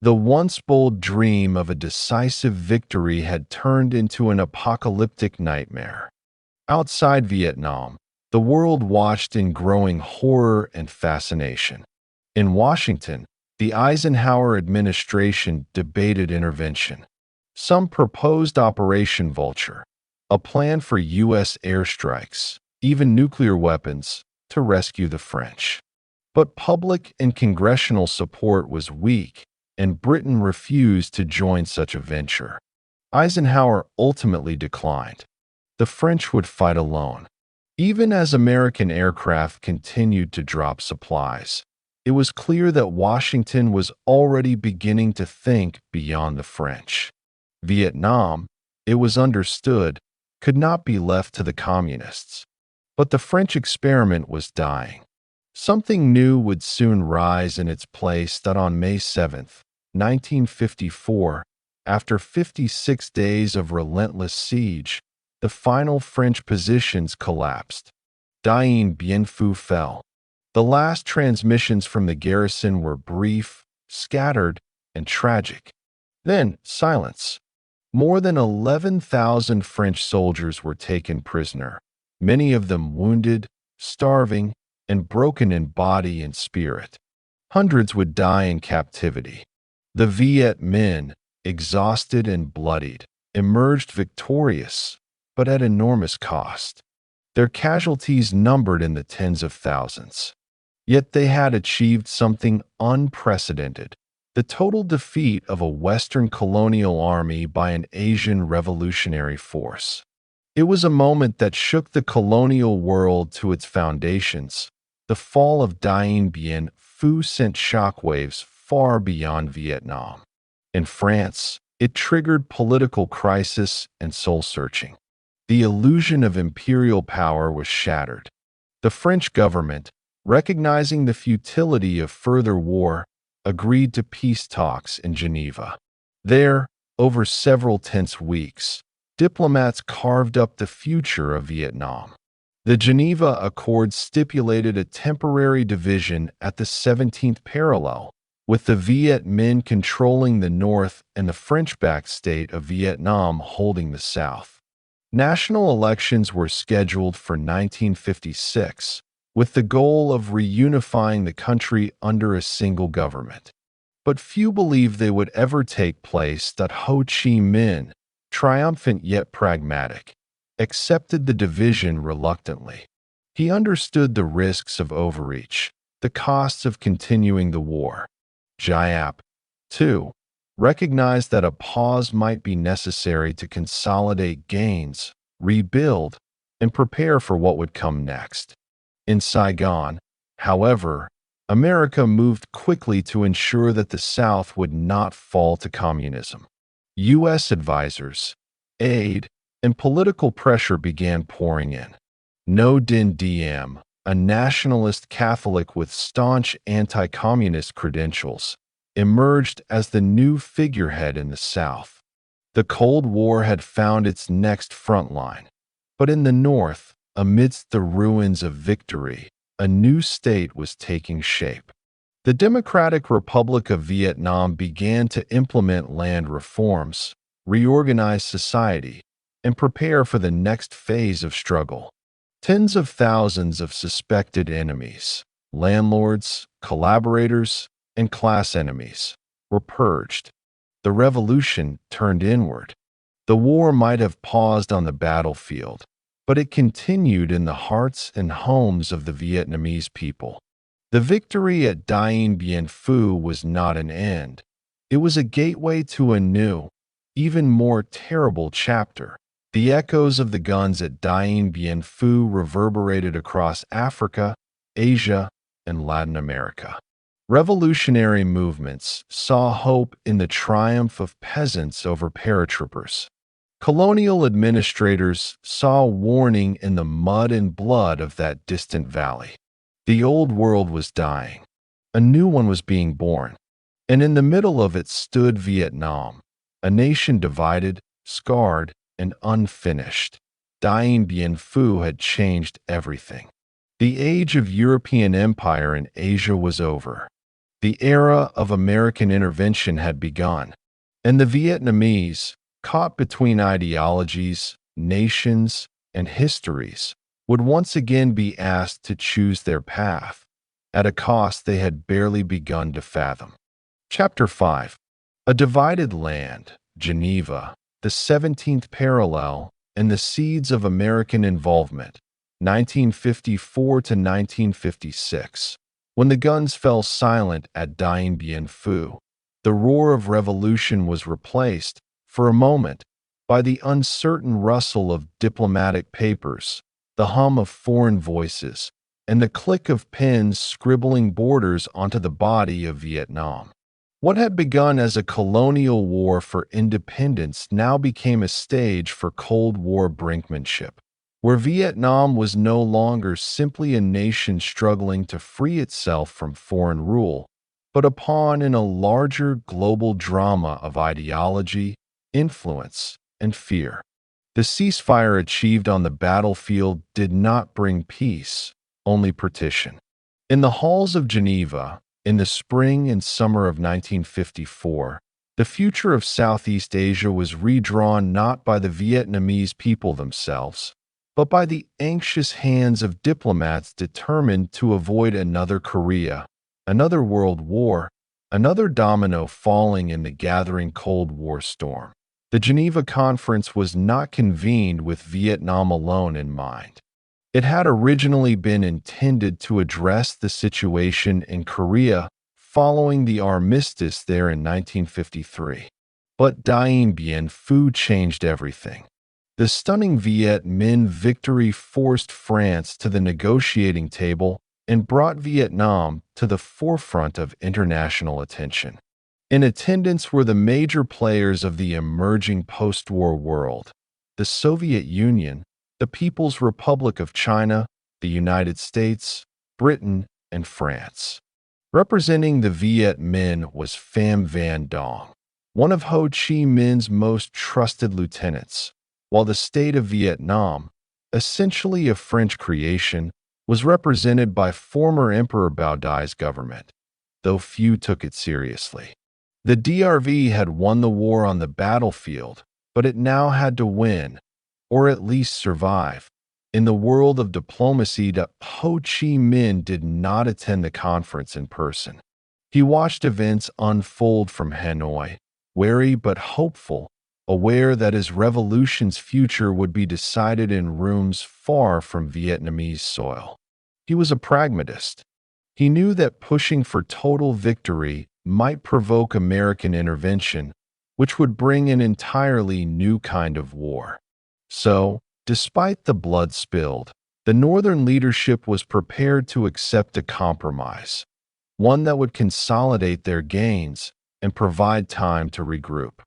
The once bold dream of a decisive victory had turned into an apocalyptic nightmare. Outside Vietnam, the world watched in growing horror and fascination. In Washington, the Eisenhower administration debated intervention. Some proposed Operation Vulture, a plan for U.S. airstrikes, even nuclear weapons, to rescue the French. But public and congressional support was weak, and Britain refused to join such a venture. Eisenhower ultimately declined. The French would fight alone. Even as American aircraft continued to drop supplies, it was clear that Washington was already beginning to think beyond the French. Vietnam, it was understood, could not be left to the communists. But the French experiment was dying. Something new would soon rise in its place that on May 7, 1954, after 56 days of relentless siege, the final French positions collapsed. Dien Bien Phu fell. The last transmissions from the garrison were brief, scattered, and tragic. Then, silence. More than 11,000 French soldiers were taken prisoner, many of them wounded, starving, and broken in body and spirit. Hundreds would die in captivity. The Viet Minh, exhausted and bloodied, emerged victorious, but at enormous cost. Their casualties numbered in the tens of thousands. Yet they had achieved something unprecedented: the total defeat of a Western colonial army by an Asian revolutionary force. It was a moment that shook the colonial world to its foundations. The fall of Dien Bien Phu sent shockwaves far beyond Vietnam. In France, it triggered political crisis and soul-searching. The illusion of imperial power was shattered. The French government, recognizing the futility of further war, agreed to peace talks in Geneva. There, over several tense weeks, diplomats carved up the future of Vietnam. The Geneva Accords stipulated a temporary division at the 17th parallel, with the Viet Minh controlling the north and the French-backed state of Vietnam holding the south. National elections were scheduled for 1956, with the goal of reunifying the country under a single government. But few believed they would ever take place. That Ho Chi Minh, triumphant yet pragmatic, accepted the division reluctantly. He understood the risks of overreach, the costs of continuing the war. Giap, too, recognized that a pause might be necessary to consolidate gains, rebuild, and prepare for what would come next. In Saigon, however, America moved quickly to ensure that the South would not fall to communism. U.S. advisors, aid, and political pressure began pouring in. No Diem, a nationalist Catholic with staunch anti-communist credentials, emerged as the new figurehead in the South. The Cold War had found its next front line, but in the North, amidst the ruins of victory, a new state was taking shape. The Democratic Republic of Vietnam began to implement land reforms, reorganize society, and prepare for the next phase of struggle. Tens of thousands of suspected enemies, landlords, collaborators, and class enemies, were purged. The revolution turned inward. The war might have paused on the battlefield, but it continued in the hearts and homes of the Vietnamese people. The victory at Dien Bien Phu was not an end. It was a gateway to a new, even more terrible chapter. The echoes of the guns at Dien Bien Phu reverberated across Africa, Asia, and Latin America. Revolutionary movements saw hope in the triumph of peasants over paratroopers. Colonial administrators saw warning in the mud and blood of that distant valley. The old world was dying. A new one was being born. And in the middle of it stood Vietnam, a nation divided, scarred, and unfinished. Dien Bien Phu had changed everything. The age of European empire in Asia was over. The era of American intervention had begun. And the Vietnamese, caught between ideologies, nations, and histories, would once again be asked to choose their path, at a cost they had barely begun to fathom. Chapter 5. A Divided Land, Geneva, the 17th Parallel, and the Seeds of American Involvement, 1954 to 1956. When the guns fell silent at Dien Bien Phu, the roar of revolution was replaced, for a moment, by the uncertain rustle of diplomatic papers, the hum of foreign voices, and the click of pens scribbling borders onto the body of Vietnam. What had begun as a colonial war for independence now became a stage for Cold War brinkmanship, where Vietnam was no longer simply a nation struggling to free itself from foreign rule, but a pawn in a larger global drama of ideology, influence, and fear. The ceasefire achieved on the battlefield did not bring peace, only partition. In the halls of Geneva, in the spring and summer of 1954, the future of Southeast Asia was redrawn not by the Vietnamese people themselves, but by the anxious hands of diplomats determined to avoid another Korea, another world war, another domino falling in the gathering Cold War storm. The Geneva Conference was not convened with Vietnam alone in mind. It had originally been intended to address the situation in Korea following the armistice there in 1953. But Dien Bien Phu changed everything. The stunning Viet Minh victory forced France to the negotiating table and brought Vietnam to the forefront of international attention. In attendance were the major players of the emerging post-war world: the Soviet Union, the People's Republic of China, the United States, Britain, and France. Representing the Viet Minh was Pham Van Dong, one of Ho Chi Minh's most trusted lieutenants, while the state of Vietnam, essentially a French creation, was represented by former Emperor Bao Dai's government, though few took it seriously. The DRV had won the war on the battlefield, but it now had to win, or at least survive. In the world of diplomacy, Ho Chi Minh did not attend the conference in person. He watched events unfold from Hanoi, wary but hopeful, aware that his revolution's future would be decided in rooms far from Vietnamese soil. He was a pragmatist. He knew that pushing for total victory might provoke American intervention, which would bring an entirely new kind of war. So, despite the blood spilled, the Northern leadership was prepared to accept a compromise, one that would consolidate their gains and provide time to regroup.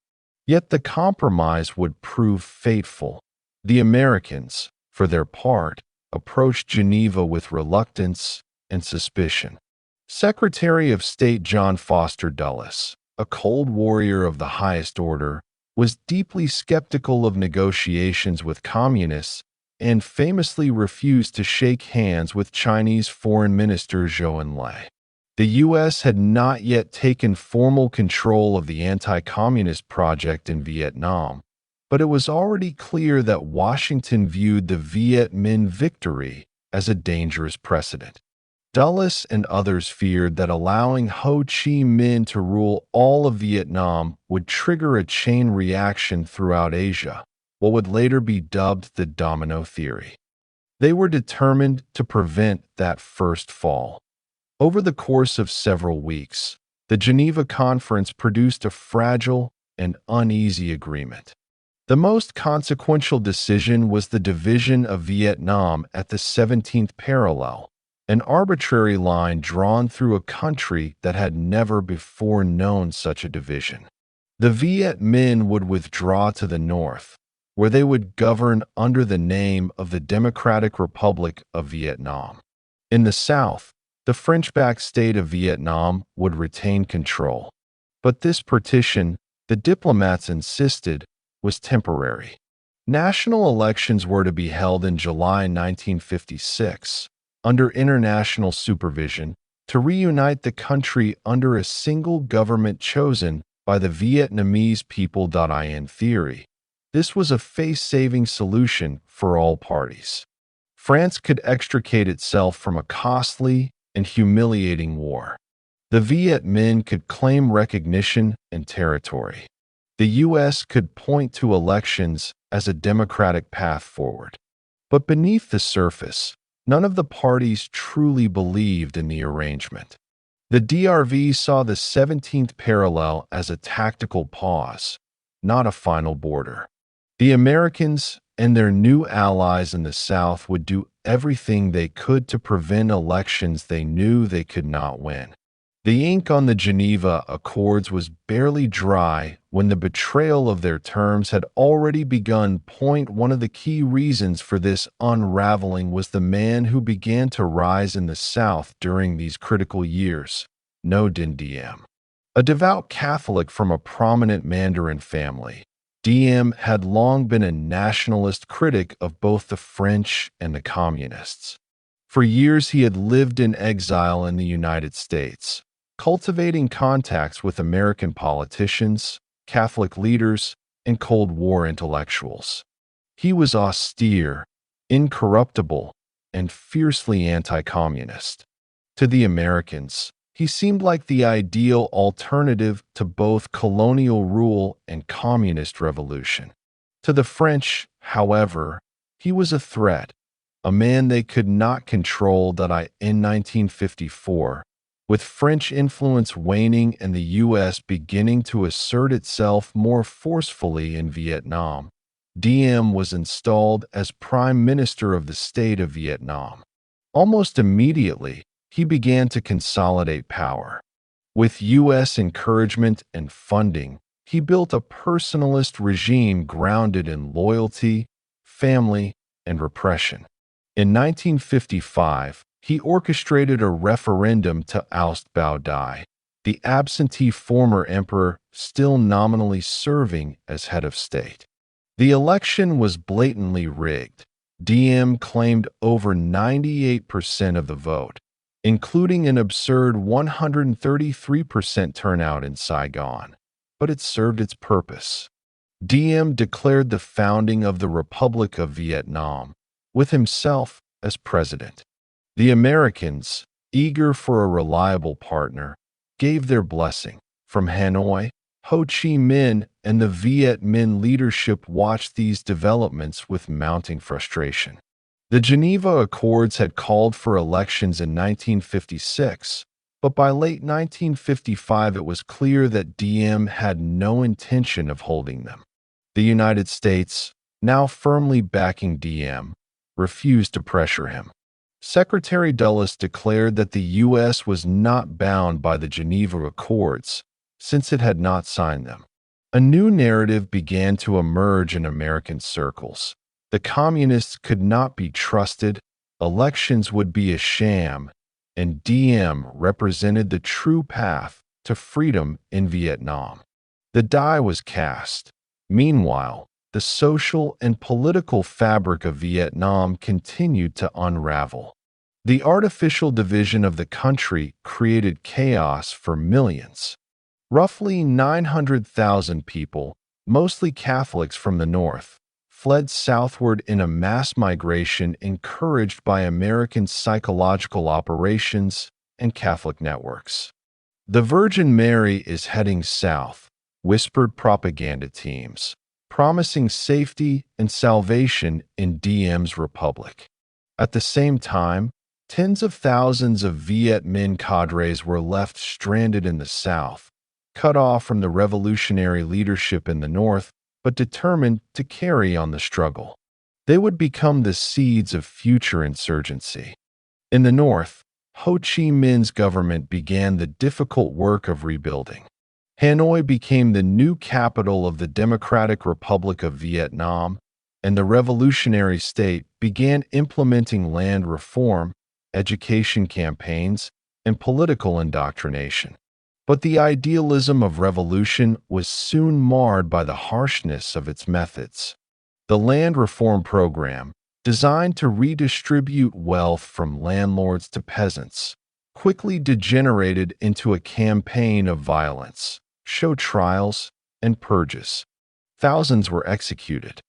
Yet the compromise would prove fateful. The Americans, for their part, approached Geneva with reluctance and suspicion. Secretary of State John Foster Dulles, a cold warrior of the highest order, was deeply skeptical of negotiations with communists and famously refused to shake hands with Chinese Foreign Minister Zhou Enlai. The U.S. had not yet taken formal control of the anti-communist project in Vietnam, but it was already clear that Washington viewed the Viet Minh victory as a dangerous precedent. Dulles and others feared that allowing Ho Chi Minh to rule all of Vietnam would trigger a chain reaction throughout Asia, what would later be dubbed the domino theory. They were determined to prevent that first fall. Over the course of several weeks, the Geneva Conference produced a fragile and uneasy agreement. The most consequential decision was the division of Vietnam at the 17th parallel, an arbitrary line drawn through a country that had never before known such a division. The Viet Minh would withdraw to the north, where they would govern under the name of the Democratic Republic of Vietnam. In the south, the French-backed state of Vietnam would retain control. But this partition, the diplomats insisted, was temporary. National elections were to be held in July 1956, under international supervision, to reunite the country under a single government chosen by the Vietnamese people. In theory, this was a face-saving solution for all parties. France could extricate itself from a costly and humiliating war. The Viet Minh could claim recognition and territory. The U.S. could point to elections as a democratic path forward. But beneath the surface, none of the parties truly believed in the arrangement. The DRV saw the 17th parallel as a tactical pause, not a final border. The Americans, and their new allies in the South would do everything they could to prevent elections they knew they could not win. The ink on the Geneva Accords was barely dry when the betrayal of their terms had already begun. One of the key reasons for this unraveling was the man who began to rise in the South during these critical years, Diem. A devout Catholic from a prominent Mandarin family, Diem had long been a nationalist critic of both the French and the communists. For years he had lived in exile in the United States, cultivating contacts with American politicians, Catholic leaders, and Cold War intellectuals. He was austere, incorruptible, and fiercely anti-communist. To the Americans, he seemed like the ideal alternative to both colonial rule and communist revolution. To the French, however, he was a threat, a man they could not control. In 1954, with French influence waning and the U.S. beginning to assert itself more forcefully in Vietnam, Diem was installed as Prime Minister of the state of Vietnam. Almost immediately, he began to consolidate power. With U.S. encouragement and funding, he built a personalist regime grounded in loyalty, family, and repression. In 1955, he orchestrated a referendum to oust Bao Dai, the absentee former emperor still nominally serving as head of state. The election was blatantly rigged. Diem claimed over 98% of the vote, including an absurd 133% turnout in Saigon, but it served its purpose. Diem declared the founding of the Republic of Vietnam, with himself as president. The Americans, eager for a reliable partner, gave their blessing. From Hanoi, Ho Chi Minh and the Viet Minh leadership watched these developments with mounting frustration. The Geneva Accords had called for elections in 1956, but by late 1955 it was clear that Diem had no intention of holding them. The United States, now firmly backing Diem, refused to pressure him. Secretary Dulles declared that the U.S. was not bound by the Geneva Accords, since it had not signed them. A new narrative began to emerge in American circles. The communists could not be trusted, elections would be a sham, and Diem represented the true path to freedom in Vietnam. The die was cast. Meanwhile, the social and political fabric of Vietnam continued to unravel. The artificial division of the country created chaos for millions. Roughly 900,000 people, mostly Catholics from the north, fled southward in a mass migration encouraged by American psychological operations and Catholic networks. The Virgin Mary is heading south, whispered propaganda teams, promising safety and salvation in Diem's republic. At the same time, tens of thousands of Viet Minh cadres were left stranded in the south, cut off from the revolutionary leadership in the north, but determined to carry on the struggle. They would become the seeds of future insurgency. In the north, Ho Chi Minh's government began the difficult work of rebuilding. Hanoi became the new capital of the Democratic Republic of Vietnam, and the revolutionary state began implementing land reform, education campaigns, and political indoctrination. But the idealism of revolution was soon marred by the harshness of its methods. The land reform program, designed to redistribute wealth from landlords to peasants, quickly degenerated into a campaign of violence, show trials, and purges. Thousands were executed.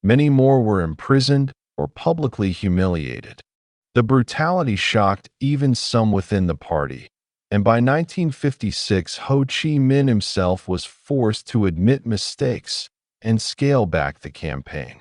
Many more were imprisoned or publicly humiliated. The brutality shocked even some within the party, and by 1956 Ho Chi Minh himself was forced to admit mistakes and scale back the campaign.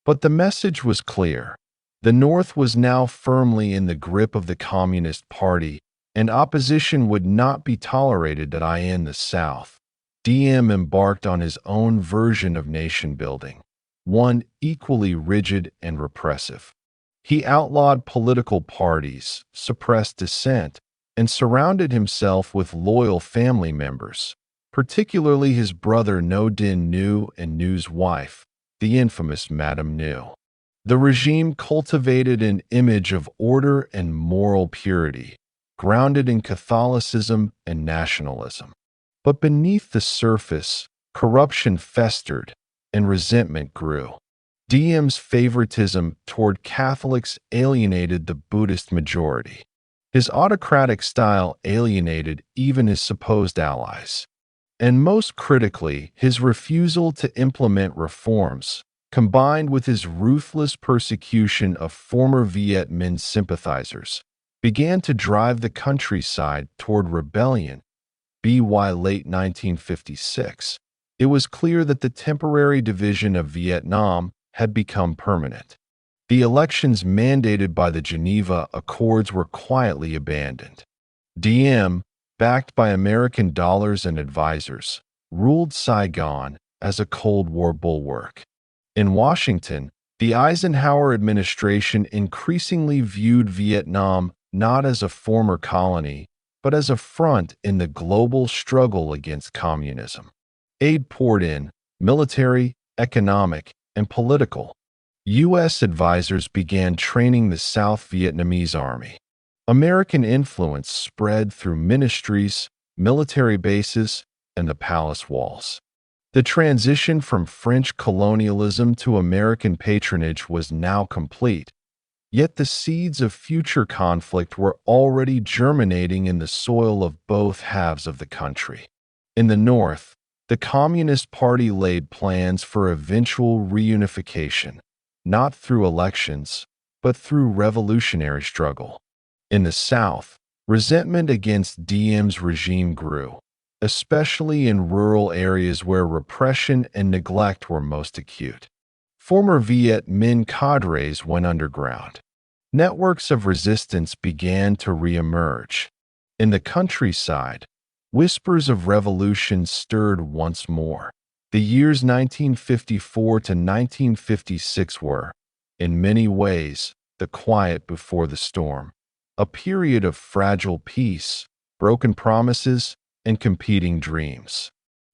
But the message was clear. The North was now firmly in the grip of the Communist Party, and opposition would not be tolerated in the South. Diem embarked on his own version of nation-building. one equally rigid and repressive. He outlawed political parties, suppressed dissent, and surrounded himself with loyal family members, particularly his brother No Dinh Nhu and Nhu's wife, the infamous Madame Nhu. The regime cultivated an image of order and moral purity, grounded in Catholicism and nationalism. But beneath the surface, corruption festered and resentment grew. Diem's favoritism toward Catholics alienated the Buddhist majority. His autocratic style alienated even his supposed allies. And most critically, his refusal to implement reforms, combined with his ruthless persecution of former Viet Minh sympathizers, began to drive the countryside toward rebellion. By late 1956, it was clear that the temporary division of Vietnam had become permanent. The elections mandated by the Geneva Accords were quietly abandoned. Diem, backed by American dollars and advisors, ruled Saigon as a Cold War bulwark. In Washington, the Eisenhower administration increasingly viewed Vietnam not as a former colony, but as a front in the global struggle against communism. Aid poured in, military, economic, and political. U.S. advisors began training the South Vietnamese Army. American influence spread through ministries, military bases, and the palace walls. The transition from French colonialism to American patronage was now complete, yet the seeds of future conflict were already germinating in the soil of both halves of the country. In the North, the Communist Party laid plans for eventual reunification, not through elections, but through revolutionary struggle. In the South, resentment against Diem's regime grew, especially in rural areas where repression and neglect were most acute. Former Viet Minh cadres went underground. Networks of resistance began to reemerge. In the countryside, whispers of revolution stirred once more. The years 1954 to 1956 were, in many ways, the quiet before the storm, a period of fragile peace, broken promises, and competing dreams.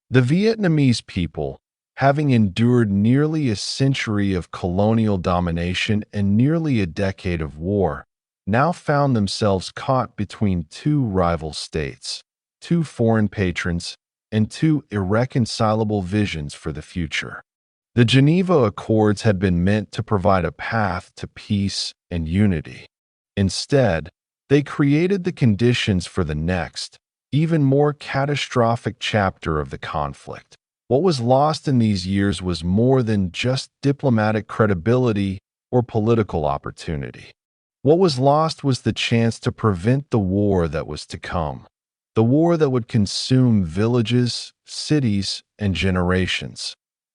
The Vietnamese people, having endured nearly a century of colonial domination and nearly a decade of war, now found themselves caught between two rival states, two foreign patrons, and two irreconcilable visions for the future. The Geneva Accords had been meant to provide a path to peace and unity. Instead, they created the conditions for the next, even more catastrophic chapter of the conflict. What was lost in these years was more than just diplomatic credibility or political opportunity. What was lost was the chance to prevent the war that was to come, the war that would consume villages, cities, and generations,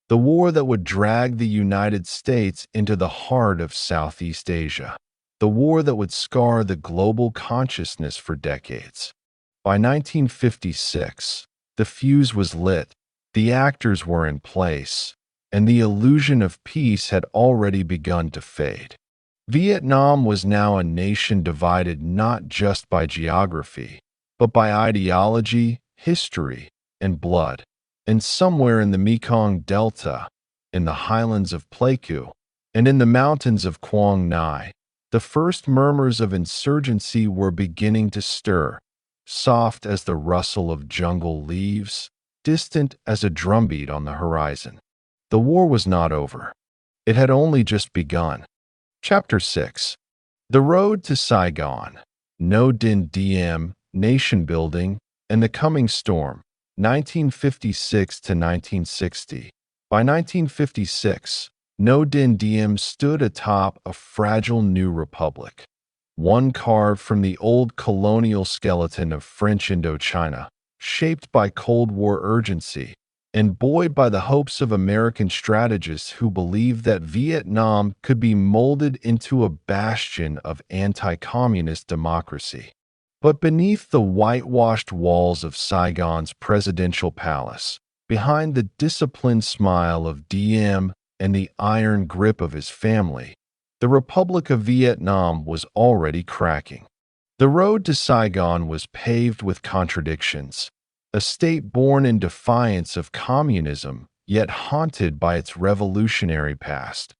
the war that would drag the United States into the heart of Southeast Asia, the war that would scar the global consciousness for decades. By 1956, the fuse was lit, the actors were in place, and the illusion of peace had already begun to fade. Vietnam was now a nation divided not just by geography, but by ideology, history, and blood. And somewhere in the Mekong Delta, in the highlands of Pleiku, and in the mountains of Quang Ngai, the first murmurs of insurgency were beginning to stir, soft as the rustle of jungle leaves, distant as a drumbeat on the horizon. The war was not over. It had only just begun. Chapter 6. The Road to Saigon, No Dinh Diem, Nation Building, and the Coming Storm, 1956 to 1960. By 1956, No Dinh Diem stood atop a fragile new republic, one carved from the old colonial skeleton of French Indochina, shaped by Cold War urgency, and buoyed by the hopes of American strategists who believed that Vietnam could be molded into a bastion of anti-communist democracy. But beneath the whitewashed walls of Saigon's presidential palace, behind the disciplined smile of Diem, and the iron grip of his family, the Republic of Vietnam was already cracking. The road to Saigon was paved with contradictions, a state born in defiance of communism, yet haunted by its revolutionary past,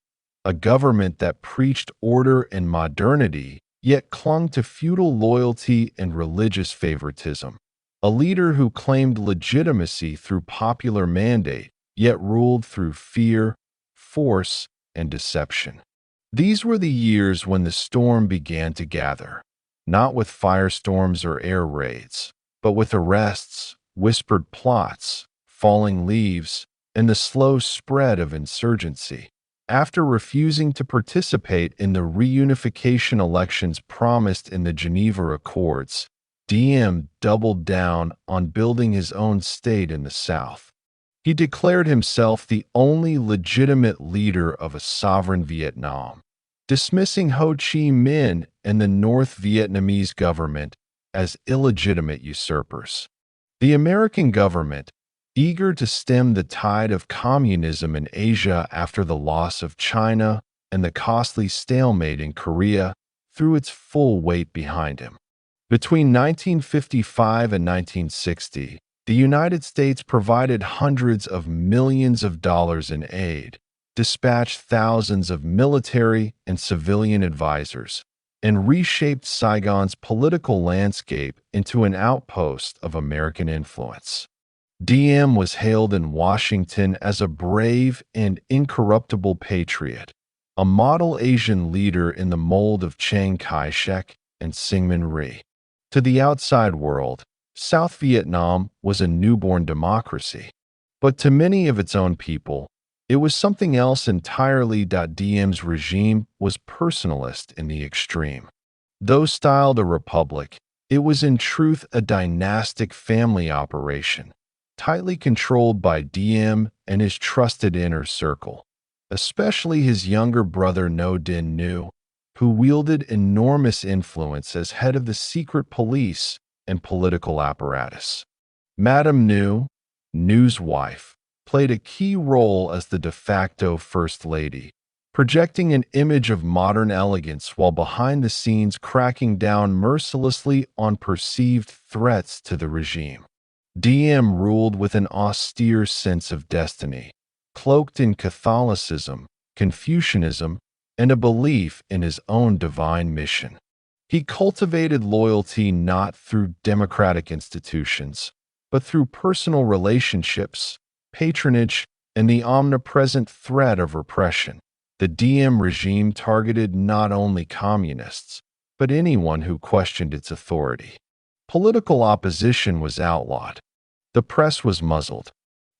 a government that preached order and modernity, yet clung to feudal loyalty and religious favoritism, a leader who claimed legitimacy through popular mandate, yet ruled through fear, force, and deception. These were the years when the storm began to gather, not with firestorms or air raids, but with arrests, whispered plots, falling leaves, and the slow spread of insurgency. After refusing to participate in the reunification elections promised in the Geneva Accords, Diem doubled down on building his own state in the South. He declared himself the only legitimate leader of a sovereign Vietnam, dismissing Ho Chi Minh and the North Vietnamese government as illegitimate usurpers. The American government, eager to stem the tide of communism in Asia after the loss of China and the costly stalemate in Korea, threw its full weight behind him. Between 1955 and 1960, the United States provided hundreds of millions of dollars in aid, dispatched thousands of military and civilian advisors, and reshaped Saigon's political landscape into an outpost of American influence. Diem was hailed in Washington as a brave and incorruptible patriot, a model Asian leader in the mold of Chiang Kai-shek and Syngman Rhee. To the outside world, South Vietnam was a newborn democracy, but to many of its own people, it was something else entirely. Diem's regime was personalist in the extreme. Though styled a republic, it was in truth a dynastic family operation, tightly controlled by Diem and his trusted inner circle, especially his younger brother Ngo Dinh Nhu, who wielded enormous influence as head of the secret police and political apparatus. Madame Nhu, Nhu's wife, played a key role as the de facto First Lady, projecting an image of modern elegance while behind the scenes cracking down mercilessly on perceived threats to the regime. Diem ruled with an austere sense of destiny, cloaked in Catholicism, Confucianism, and a belief in his own divine mission. He cultivated loyalty not through democratic institutions, but through personal relationships, patronage, and the omnipresent threat of repression. The Diem regime targeted not only communists, but anyone who questioned its authority. Political opposition was outlawed. The press was muzzled.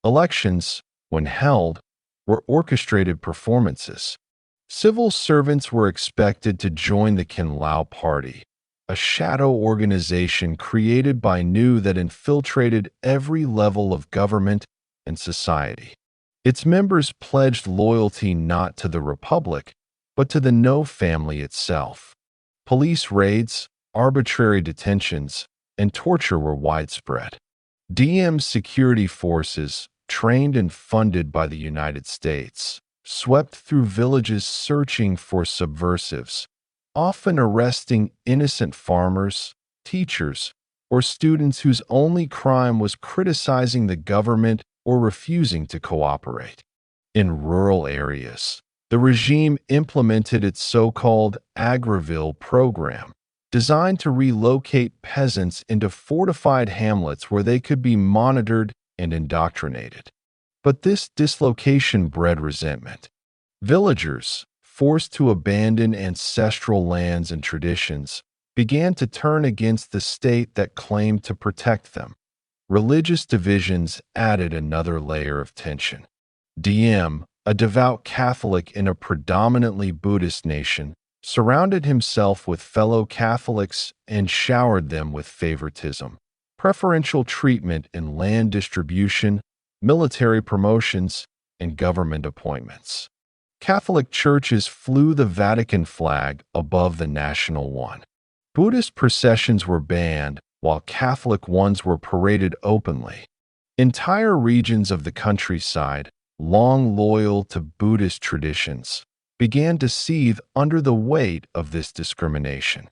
Elections, when held, were orchestrated performances. Civil servants were expected to join the Kin Lao Party, a shadow organization created by Nhu that infiltrated every level of government and society. Its members pledged loyalty not to the Republic, but to the Ngo family itself. Police raids, arbitrary detentions, and torture were widespread. Diem's security forces, trained and funded by the United States, swept through villages searching for subversives, often arresting innocent farmers, teachers, or students whose only crime was criticizing the government or refusing to cooperate. In rural areas, the regime implemented its so-called Agraville program, designed to relocate peasants into fortified hamlets where they could be monitored and indoctrinated. But this dislocation bred resentment. Villagers, forced to abandon ancestral lands and traditions, began to turn against the state that claimed to protect them. Religious divisions added another layer of tension. Diem, a devout Catholic in a predominantly Buddhist nation, surrounded himself with fellow Catholics and showered them with favoritism, preferential treatment in land distribution, military promotions, and government appointments. Catholic churches flew the Vatican flag above the national one. Buddhist processions were banned, while Catholic ones were paraded openly. Entire regions of the countryside, long loyal to Buddhist traditions, began to seethe under the weight of this discrimination.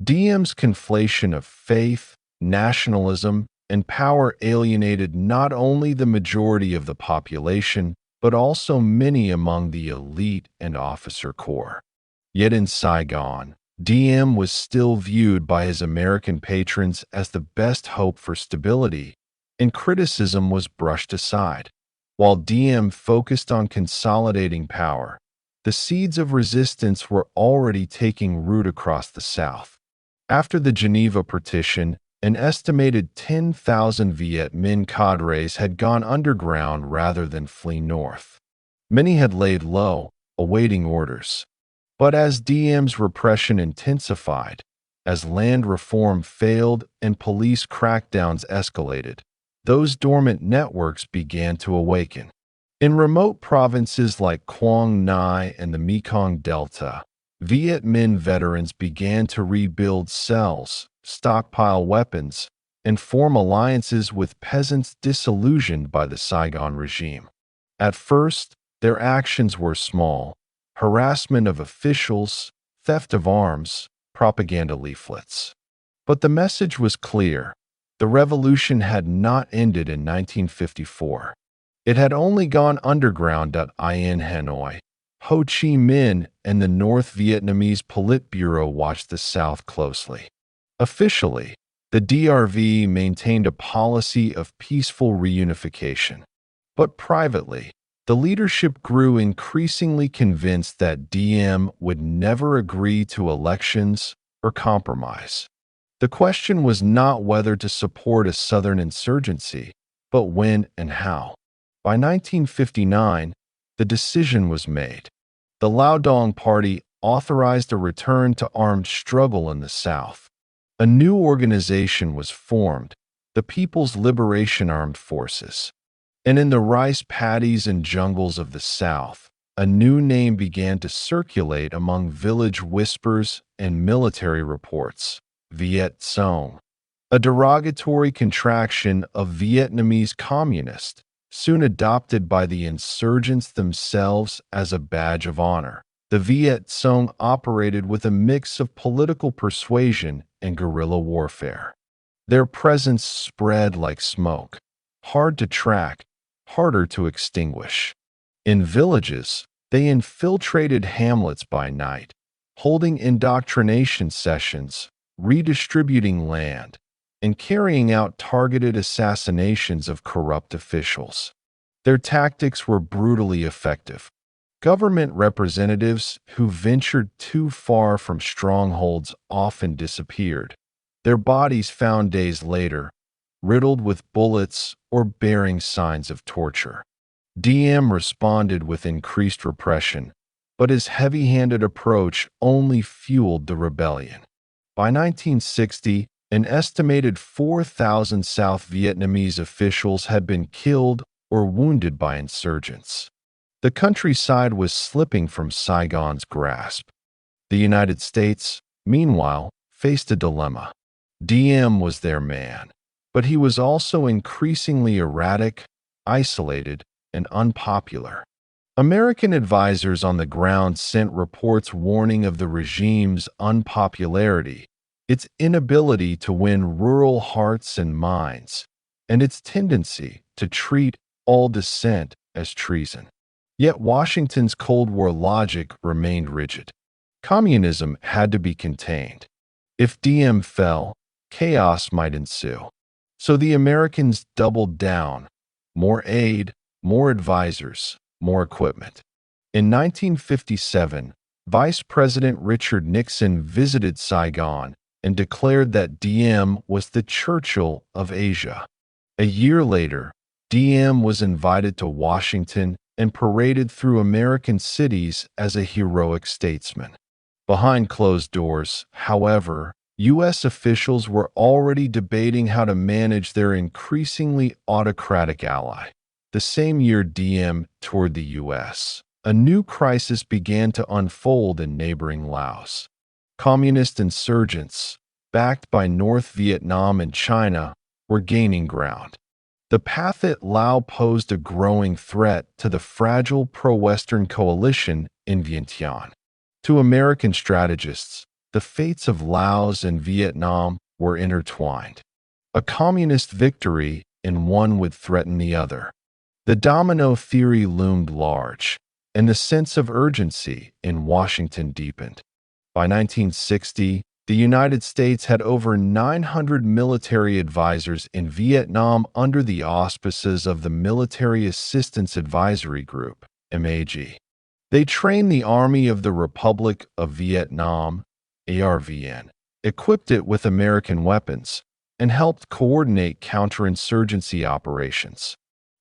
Diem's conflation of faith, nationalism, and power alienated not only the majority of the population, but also many among the elite and officer corps. Yet in Saigon, Diem was still viewed by his American patrons as the best hope for stability, and criticism was brushed aside. While Diem focused on consolidating power, the seeds of resistance were already taking root across the South. After the Geneva partition, an estimated 10,000 Viet Minh cadres had gone underground rather than flee north. Many had laid low, awaiting orders. But as Diem's repression intensified, as land reform failed and police crackdowns escalated, those dormant networks began to awaken. In remote provinces like Quang Nai and the Mekong Delta, Viet Minh veterans began to rebuild cells, stockpile weapons, and form alliances with peasants disillusioned by the Saigon regime. At first, their actions were small: harassment of officials, theft of arms, propaganda leaflets. But the message was clear. The revolution had not ended in 1954. It had only gone underground. In Hanoi, Ho Chi Minh and the North Vietnamese Politburo watched the South closely. Officially, the DRV maintained a policy of peaceful reunification. But privately, the leadership grew increasingly convinced that Diem would never agree to elections or compromise. The question was not whether to support a Southern insurgency, but when and how. By 1959, the decision was made. The Lao Dong Party authorized a return to armed struggle in the South. A new organization was formed, the People's Liberation Armed Forces. And in the rice paddies and jungles of the South, a new name began to circulate among village whispers and military reports: Viet Cong, a derogatory contraction of Vietnamese communist, soon adopted by the insurgents themselves as a badge of honor. The Viet Cong operated with a mix of political persuasion and guerrilla warfare. Their presence spread like smoke, hard to track, harder to extinguish. In villages, they infiltrated hamlets by night, holding indoctrination sessions, redistributing land, and carrying out targeted assassinations of corrupt officials. Their tactics were brutally effective. Government representatives who ventured too far from strongholds often disappeared, their bodies found days later, riddled with bullets or bearing signs of torture. Diem responded with increased repression, but his heavy-handed approach only fueled the rebellion. By 1960, an estimated 4,000 South Vietnamese officials had been killed or wounded by insurgents. The countryside was slipping from Saigon's grasp. The United States, meanwhile, faced a dilemma. Diem was their man, but he was also increasingly erratic, isolated, and unpopular. American advisors on the ground sent reports warning of the regime's unpopularity, its inability to win rural hearts and minds, and its tendency to treat all dissent as treason. Yet Washington's Cold War logic remained rigid. Communism had to be contained. If Diem fell, chaos might ensue. So the Americans doubled down: more aid, more advisors, more equipment. In 1957, Vice President Richard Nixon visited Saigon and declared that Diem was the Churchill of Asia. A year later, Diem was invited to Washington and paraded through American cities as a heroic statesman. Behind closed doors, however, U.S. officials were already debating how to manage their increasingly autocratic ally. The same year Diem toured the U.S., a new crisis began to unfold in neighboring Laos. Communist insurgents, backed by North Vietnam and China, were gaining ground. The Pathet Lao posed a growing threat to the fragile pro-Western coalition in Vientiane. To American strategists, the fates of Laos and Vietnam were intertwined. A communist victory in one would threaten the other. The domino theory loomed large, and the sense of urgency in Washington deepened. By 1960, the United States had over 900 military advisors in Vietnam under the auspices of the Military Assistance Advisory Group, MAG. They trained the Army of the Republic of Vietnam, ARVN, equipped it with American weapons, and helped coordinate counterinsurgency operations.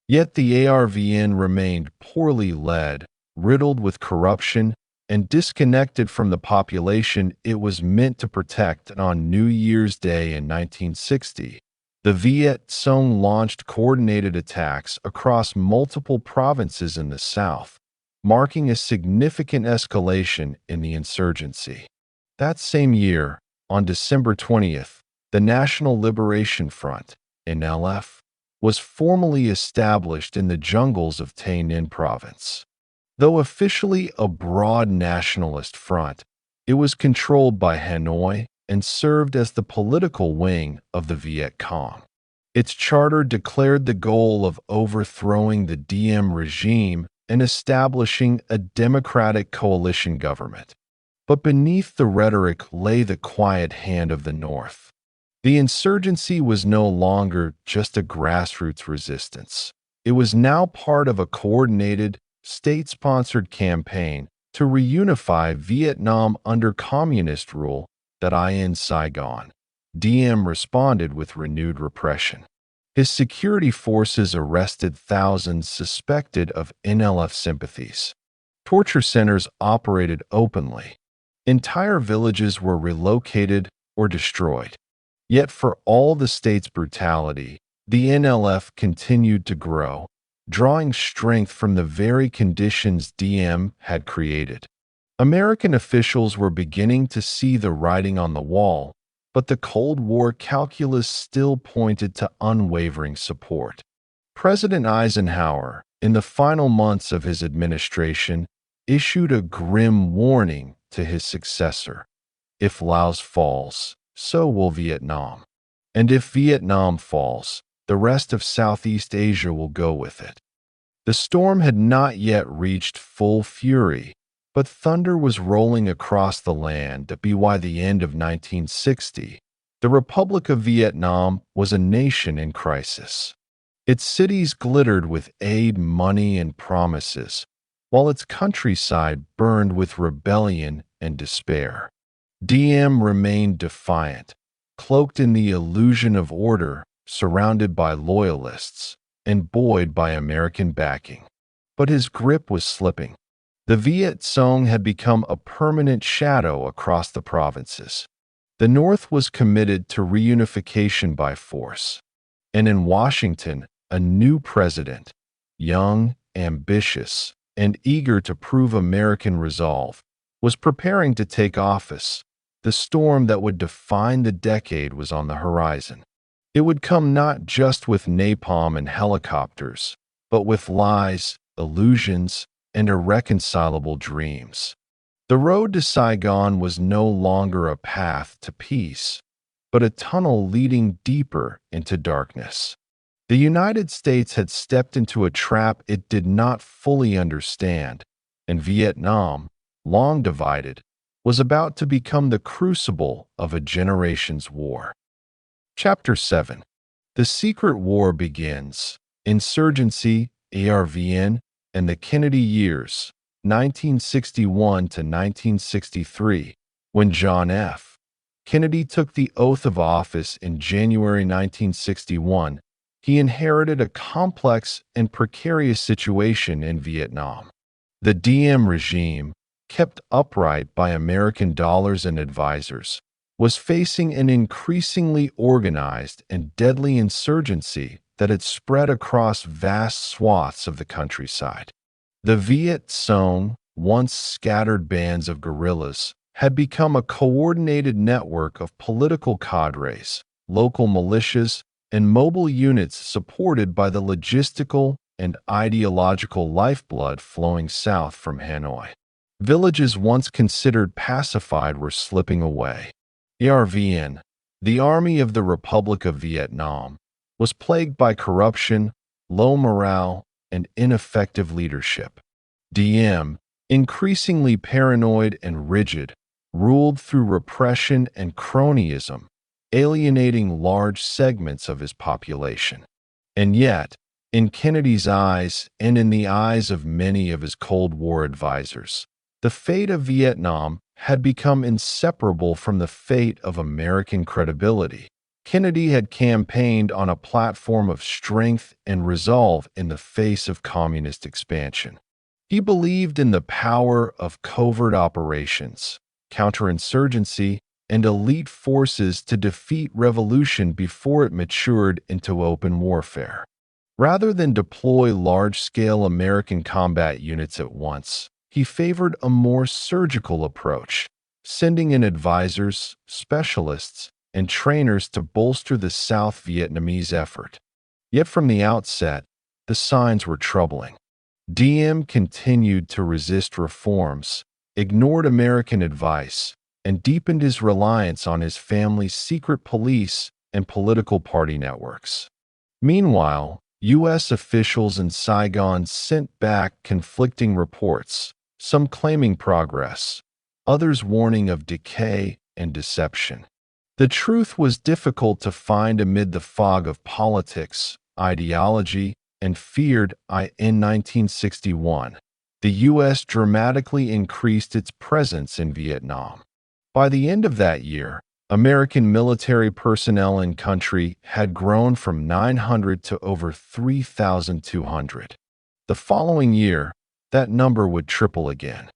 Yet the ARVN remained poorly led, riddled with corruption, and disconnected from the population it was meant to protect. And on New Year's Day in 1960, the Viet Cong launched coordinated attacks across multiple provinces in the south, marking a significant escalation in the insurgency. That same year, on December 20th, the National Liberation Front, NLF, was formally established in the jungles of Tay Ninh province. Though officially a broad nationalist front, it was controlled by Hanoi and served as the political wing of the Viet Cong. Its charter declared the goal of overthrowing the Diem regime and establishing a democratic coalition government. But beneath the rhetoric lay the quiet hand of the North. The insurgency was no longer just a grassroots resistance. It was now part of a coordinated, state-sponsored campaign to reunify Vietnam under communist rule. In Saigon, Diem responded with renewed repression. His security forces arrested thousands suspected of NLF sympathies. Torture centers operated openly. Entire villages were relocated or destroyed. Yet for all the state's brutality, the NLF continued to grow, drawing strength from the very conditions Diem had created. American officials were beginning to see the writing on the wall, but the Cold War calculus still pointed to unwavering support. President Eisenhower, in the final months of his administration, issued a grim warning to his successor. If Laos falls, so will Vietnam. And if Vietnam falls, the rest of Southeast Asia will go with it. The storm had not yet reached full fury, but thunder was rolling across the land. By the end of 1960, the Republic of Vietnam was a nation in crisis. Its cities glittered with aid, money, and promises, while its countryside burned with rebellion and despair. Diem remained defiant, cloaked in the illusion of order, surrounded by loyalists, and buoyed by American backing. But his grip was slipping. The Viet Cong had become a permanent shadow across the provinces. The North was committed to reunification by force. And in Washington, a new president, young, ambitious, and eager to prove American resolve, was preparing to take office. The storm that would define the decade was on the horizon. It would come not just with napalm and helicopters, but with lies, illusions, and irreconcilable dreams. The road to Saigon was no longer a path to peace, but a tunnel leading deeper into darkness. The United States had stepped into a trap it did not fully understand, and Vietnam, long divided, was about to become the crucible of a generation's war. Chapter 7. The Secret War begins. Insurgency, ARVN, and the Kennedy years, 1961 to 1963, when John F. Kennedy took the oath of office in January 1961, he inherited a complex and precarious situation in Vietnam. The Diem regime, kept upright by American dollars and advisors, was facing an increasingly organized and deadly insurgency that had spread across vast swaths of the countryside. The Viet Cong, once scattered bands of guerrillas, had become a coordinated network of political cadres, local militias, and mobile units supported by the logistical and ideological lifeblood flowing south from Hanoi. Villages once considered pacified were slipping away. ARVN, the Army of the Republic of Vietnam, was plagued by corruption, low morale, and ineffective leadership. Diem, increasingly paranoid and rigid, ruled through repression and cronyism, alienating large segments of his population. And yet, in Kennedy's eyes and in the eyes of many of his Cold War advisors, the fate of Vietnam had become inseparable from the fate of American credibility. Kennedy had campaigned on a platform of strength and resolve in the face of communist expansion. He believed in the power of covert operations, counterinsurgency, and elite forces to defeat revolution before it matured into open warfare. Rather than deploy large-scale American combat units at once, he favored a more surgical approach, sending in advisors, specialists, and trainers to bolster the South Vietnamese effort. Yet from the outset, the signs were troubling. Diem continued to resist reforms, ignored American advice, and deepened his reliance on his family's secret police and political party networks. Meanwhile, U.S. officials in Saigon sent back conflicting reports, some claiming progress, others warning of decay and deception. The truth was difficult to find amid the fog of politics, ideology, and feared. In 1961, the U.S. dramatically increased its presence in Vietnam. By the end of that year, American military personnel in country had grown from 900 to over 3,200. The following year, that number would triple again.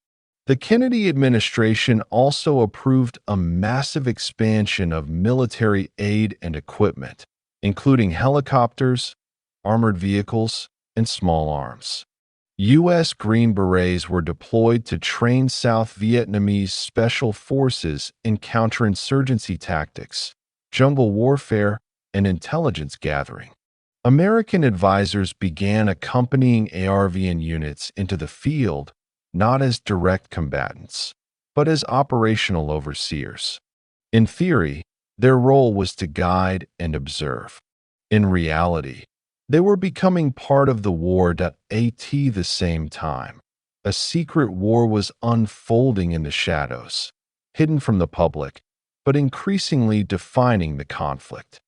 The Kennedy administration also approved a massive expansion of military aid and equipment, including helicopters, armored vehicles, and small arms. U.S. Green Berets were deployed to train South Vietnamese special forces in counterinsurgency tactics, jungle warfare, and intelligence gathering. American advisors began accompanying ARVN units into the field not as direct combatants, but as operational overseers. In theory, their role was to guide and observe. In reality, they were becoming part of the war at the same time. A secret war was unfolding in the shadows, hidden from the public, but increasingly defining the conflict.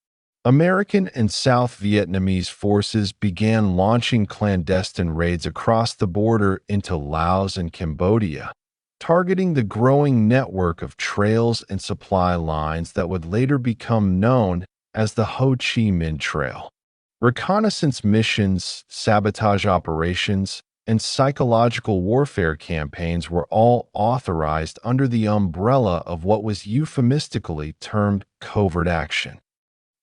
American and South Vietnamese forces began launching clandestine raids across the border into Laos and Cambodia, targeting the growing network of trails and supply lines that would later become known as the Ho Chi Minh Trail. Reconnaissance missions, sabotage operations, and psychological warfare campaigns were all authorized under the umbrella of what was euphemistically termed covert action.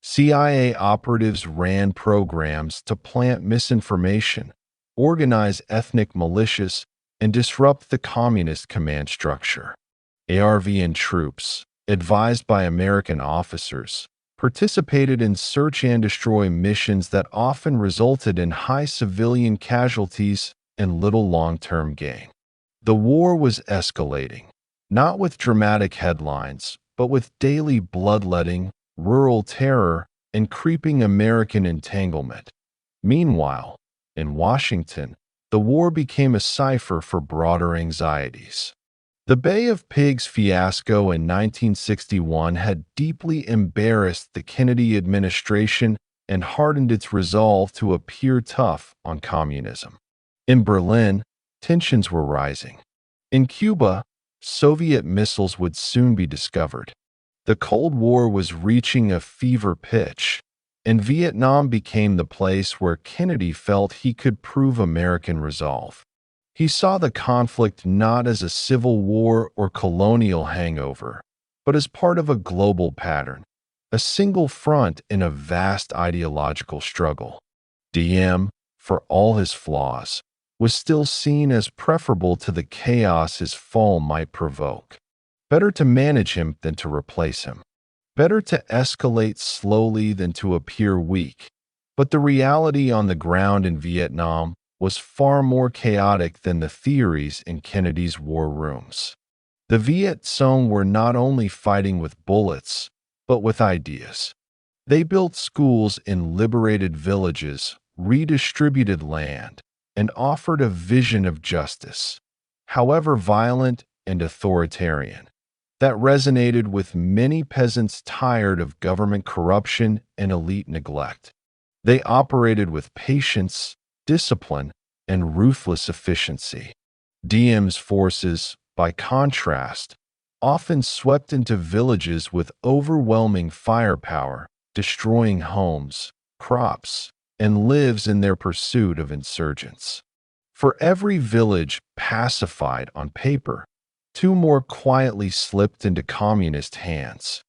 CIA operatives ran programs to plant misinformation, organize ethnic militias, and disrupt the communist command structure. ARVN troops, advised by American officers, participated in search and destroy missions that often resulted in high civilian casualties and little long-term gain. The war was escalating, not with dramatic headlines, but with daily bloodletting, rural terror, and creeping American entanglement. Meanwhile, in Washington, the war became a cipher for broader anxieties. The Bay of Pigs fiasco in 1961 had deeply embarrassed the Kennedy administration and hardened its resolve to appear tough on communism. In Berlin, tensions were rising. In Cuba, Soviet missiles would soon be discovered. The Cold War was reaching a fever pitch, and Vietnam became the place where Kennedy felt he could prove American resolve. He saw the conflict not as a civil war or colonial hangover, but as part of a global pattern, a single front in a vast ideological struggle. Diem, for all his flaws, was still seen as preferable to the chaos his fall might provoke. Better to manage him than to replace him. Better to escalate slowly than to appear weak. But the reality on the ground in Vietnam was far more chaotic than the theories in Kennedy's war rooms. The Viet Cong were not only fighting with bullets, but with ideas. They built schools in liberated villages, redistributed land, and offered a vision of justice, however violent and authoritarian, that resonated with many peasants tired of government corruption and elite neglect. They operated with patience, discipline, and ruthless efficiency. Diem's forces, by contrast, often swept into villages with overwhelming firepower, destroying homes, crops, and lives in their pursuit of insurgents. For every village pacified on paper, two more quietly slipped into communist hands.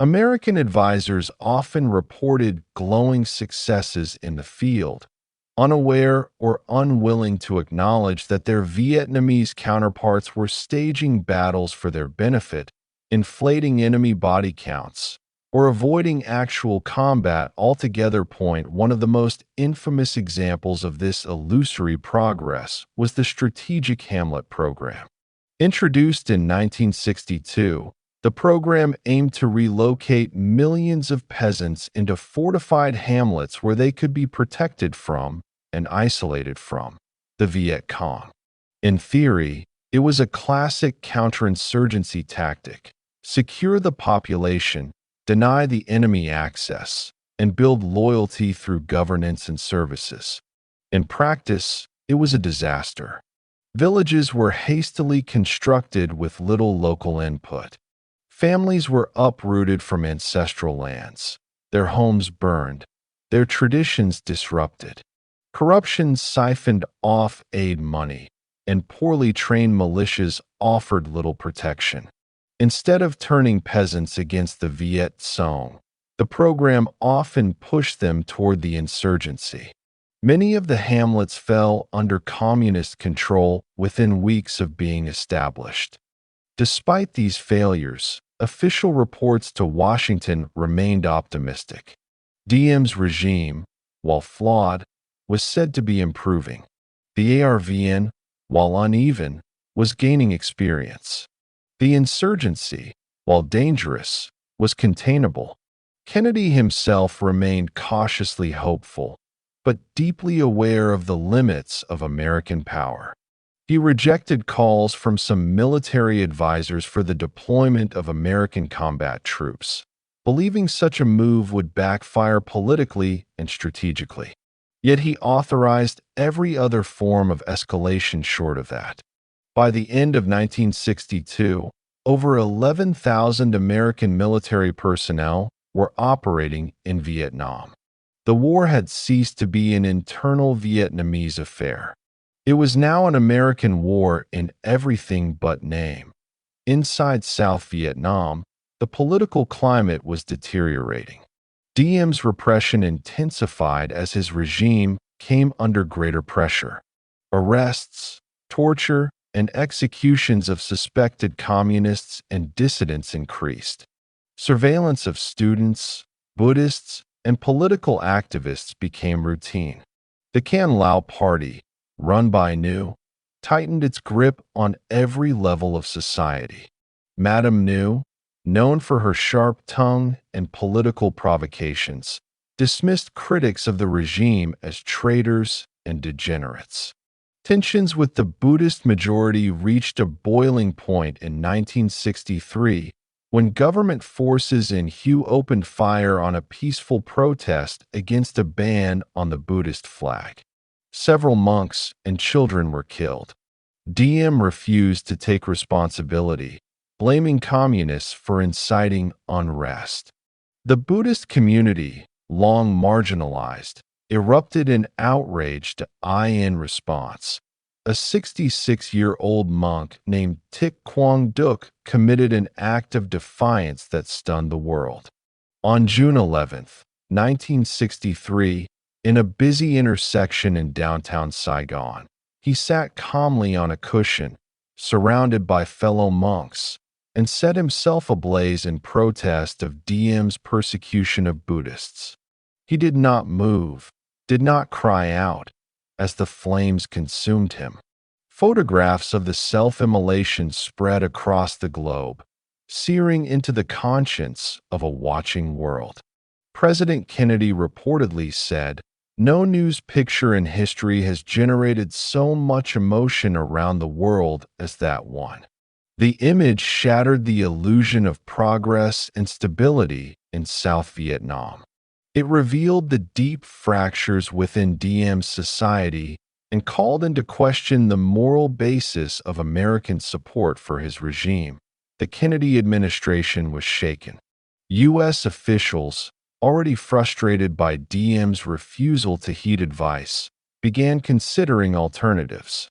American advisors often reported glowing successes in the field, unaware or unwilling to acknowledge that their Vietnamese counterparts were staging battles for their benefit, inflating enemy body counts, or avoiding actual combat altogether. One of the most infamous examples of this illusory progress was the Strategic Hamlet Program. Introduced in 1962, the program aimed to relocate millions of peasants into fortified hamlets where they could be protected from and isolated from the Viet Cong. In theory, it was a classic counterinsurgency tactic: secure the population, deny the enemy access, and build loyalty through governance and services. In practice, it was a disaster. Villages were hastily constructed with little local input. Families were uprooted from ancestral lands, their homes burned, their traditions disrupted. Corruption siphoned off aid money, and poorly trained militias offered little protection. Instead of turning peasants against the Viet Cong, the program often pushed them toward the insurgency. Many of the hamlets fell under communist control within weeks of being established. Despite these failures, official reports to Washington remained optimistic. Diem's regime, while flawed, was said to be improving. The ARVN, while uneven, was gaining experience. The insurgency, while dangerous, was containable. Kennedy himself remained cautiously hopeful, but deeply aware of the limits of American power. He rejected calls from some military advisors for the deployment of American combat troops, believing such a move would backfire politically and strategically. Yet he authorized every other form of escalation short of that. By the end of 1962, over 11,000 American military personnel were operating in Vietnam. The war had ceased to be an internal Vietnamese affair. It was now an American war in everything but name. Inside South Vietnam, the political climate was deteriorating. Diem's repression intensified as his regime came under greater pressure. Arrests, torture, and executions of suspected communists and dissidents increased. Surveillance of students, Buddhists, and political activists became routine. The Can Lao Party, run by New, tightened its grip on every level of society. Madame New, known for her sharp tongue and political provocations, dismissed critics of the regime as traitors and degenerates. Tensions with the Buddhist majority reached a boiling point in 1963 when government forces in Hue opened fire on a peaceful protest against a ban on the Buddhist flag. Several monks and children were killed. Diem refused to take responsibility, blaming communists for inciting unrest. The Buddhist community, long marginalized, erupted in outrage in response. A 66-year-old monk named Thich Quang Duc committed an act of defiance that stunned the world. On June 11, 1963, in a busy intersection in downtown Saigon, he sat calmly on a cushion, surrounded by fellow monks, and set himself ablaze in protest of Diem's persecution of Buddhists. He did not move, did not cry out, as the flames consumed him. Photographs of the self-immolation spread across the globe, searing into the conscience of a watching world. President Kennedy reportedly said, "No news picture in history has generated so much emotion around the world as that one." The image shattered the illusion of progress and stability in South Vietnam. It revealed the deep fractures within Diem's society and called into question the moral basis of American support for his regime. The Kennedy administration was shaken. U.S. officials, already frustrated by Diem's refusal to heed advice, began considering alternatives.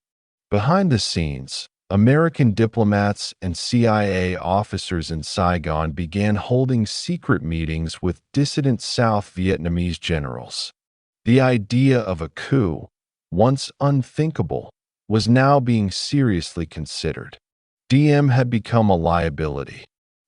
Behind the scenes, American diplomats and CIA officers in Saigon began holding secret meetings with dissident South Vietnamese generals. The idea of a coup, once unthinkable, was now being seriously considered. Diem had become a liability.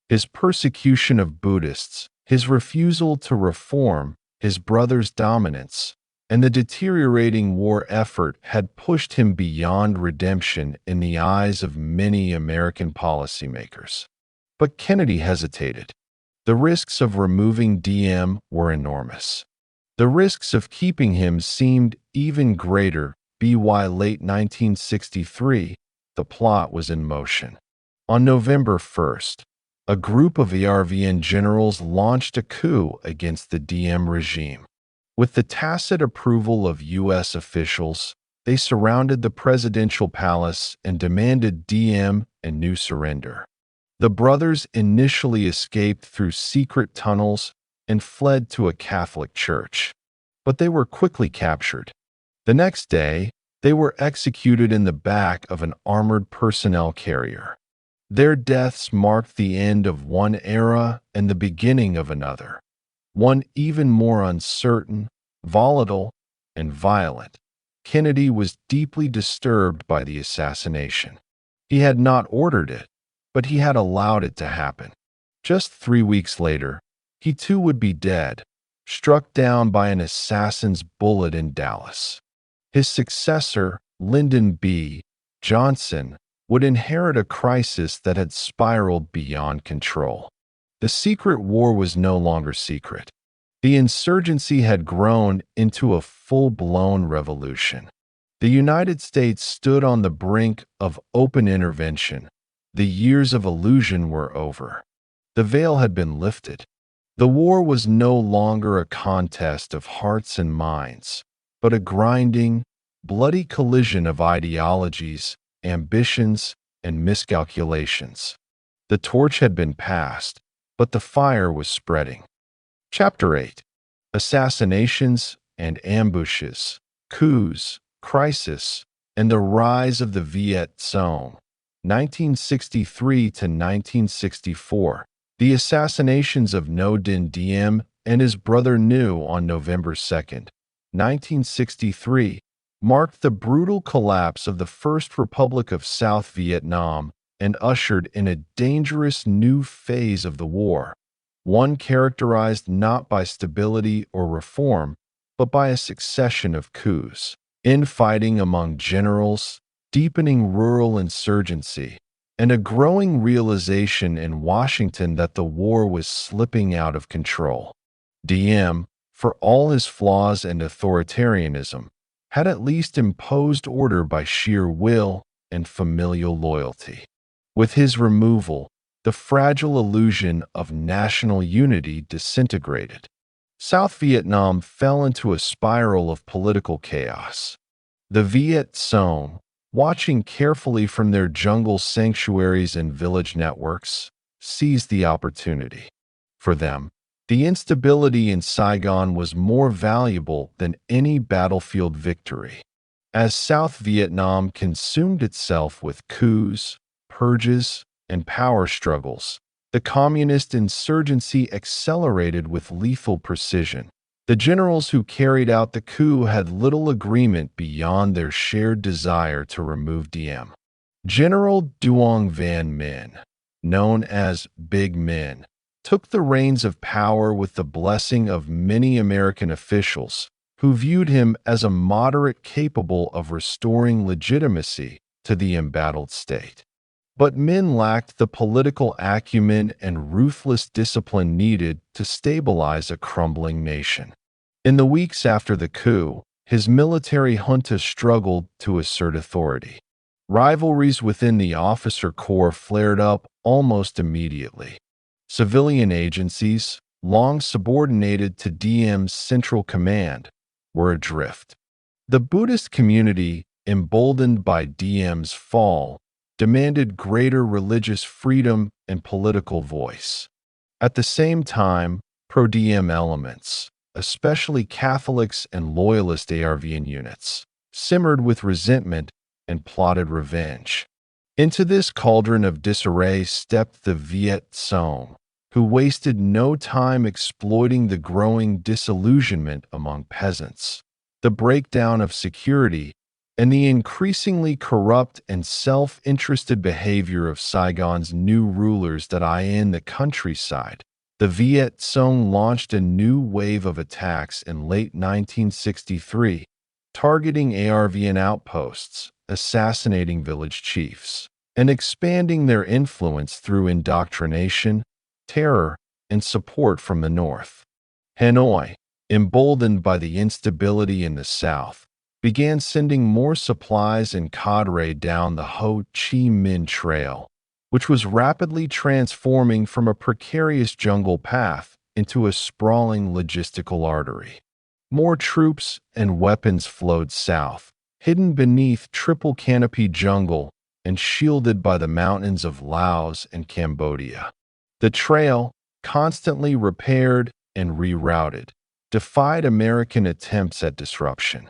His persecution of Buddhists, his refusal to reform, his brother's dominance, and the deteriorating war effort had pushed him beyond redemption in the eyes of many American policymakers. But Kennedy hesitated. The risks of removing Diem were enormous. The risks of keeping him seemed even greater. By late 1963, the plot was in motion. On November 1st, a group of ERVN generals launched a coup against the Diem regime. With the tacit approval of U.S. officials, they surrounded the presidential palace and demanded Diem and new surrender. The brothers initially escaped through secret tunnels and fled to a Catholic church, but they were quickly captured. The next day, they were executed in the back of an armored personnel carrier. Their deaths marked the end of one era and the beginning of another, one even more uncertain, volatile, and violent. Kennedy was deeply disturbed by the assassination. He had not ordered it, but he had allowed it to happen. Just 3 weeks later, he too would be dead, struck down by an assassin's bullet in Dallas. His successor, Lyndon B. Johnson, would inherit a crisis that had spiraled beyond control. The secret war was no longer secret. The insurgency had grown into a full-blown revolution. The United States stood on the brink of open intervention. The years of illusion were over. The veil had been lifted. The war was no longer a contest of hearts and minds, but a grinding, bloody collision of ideologies, ambitions, and miscalculations. The torch had been passed, but the fire was spreading. Chapter 8. Assassinations and ambushes, coups, crisis, and the rise of the Viet Cong, 1963 to 1964. The assassinations of Ngo Dinh Diem and his brother Nhu on November 2, 1963, marked the brutal collapse of the First Republic of South Vietnam and ushered in a dangerous new phase of the war, one characterized not by stability or reform, but by a succession of coups, infighting among generals, deepening rural insurgency, and a growing realization in Washington that the war was slipping out of control. Diem, for all his flaws and authoritarianism, had at least imposed order by sheer will and familial loyalty. With his removal, the fragile illusion of national unity disintegrated. South Vietnam fell into a spiral of political chaos. The Viet Cong, watching carefully from their jungle sanctuaries and village networks, seized the opportunity. For them, the instability in Saigon was more valuable than any battlefield victory. As South Vietnam consumed itself with coups, purges, and power struggles, the communist insurgency accelerated with lethal precision. The generals who carried out the coup had little agreement beyond their shared desire to remove Diem. General Duong Van Minh, known as Big Minh, took the reins of power with the blessing of many American officials who viewed him as a moderate capable of restoring legitimacy to the embattled state. But Minh lacked the political acumen and ruthless discipline needed to stabilize a crumbling nation. In the weeks after the coup, his military junta struggled to assert authority. Rivalries within the officer corps flared up almost immediately. Civilian agencies, long subordinated to Diem's central command, were adrift. The Buddhist community, emboldened by Diem's fall, demanded greater religious freedom and political voice. At the same time, pro-Diem elements, especially Catholics and loyalist ARVN units, simmered with resentment and plotted revenge. Into this cauldron of disarray stepped the Viet Cong, who wasted no time exploiting the growing disillusionment among peasants, the breakdown of security, and the increasingly corrupt and self-interested behavior of Saigon's new rulers that in the countryside. The Viet Cong launched a new wave of attacks in late 1963, targeting ARVN outposts, assassinating village chiefs, and expanding their influence through indoctrination, terror, and support from the north. Hanoi, emboldened by the instability in the south, began sending more supplies and cadre down the Ho Chi Minh Trail, which was rapidly transforming from a precarious jungle path into a sprawling logistical artery. More troops and weapons flowed south, hidden beneath triple canopy jungle and shielded by the mountains of Laos and Cambodia. The trail, constantly repaired and rerouted, defied American attempts at disruption.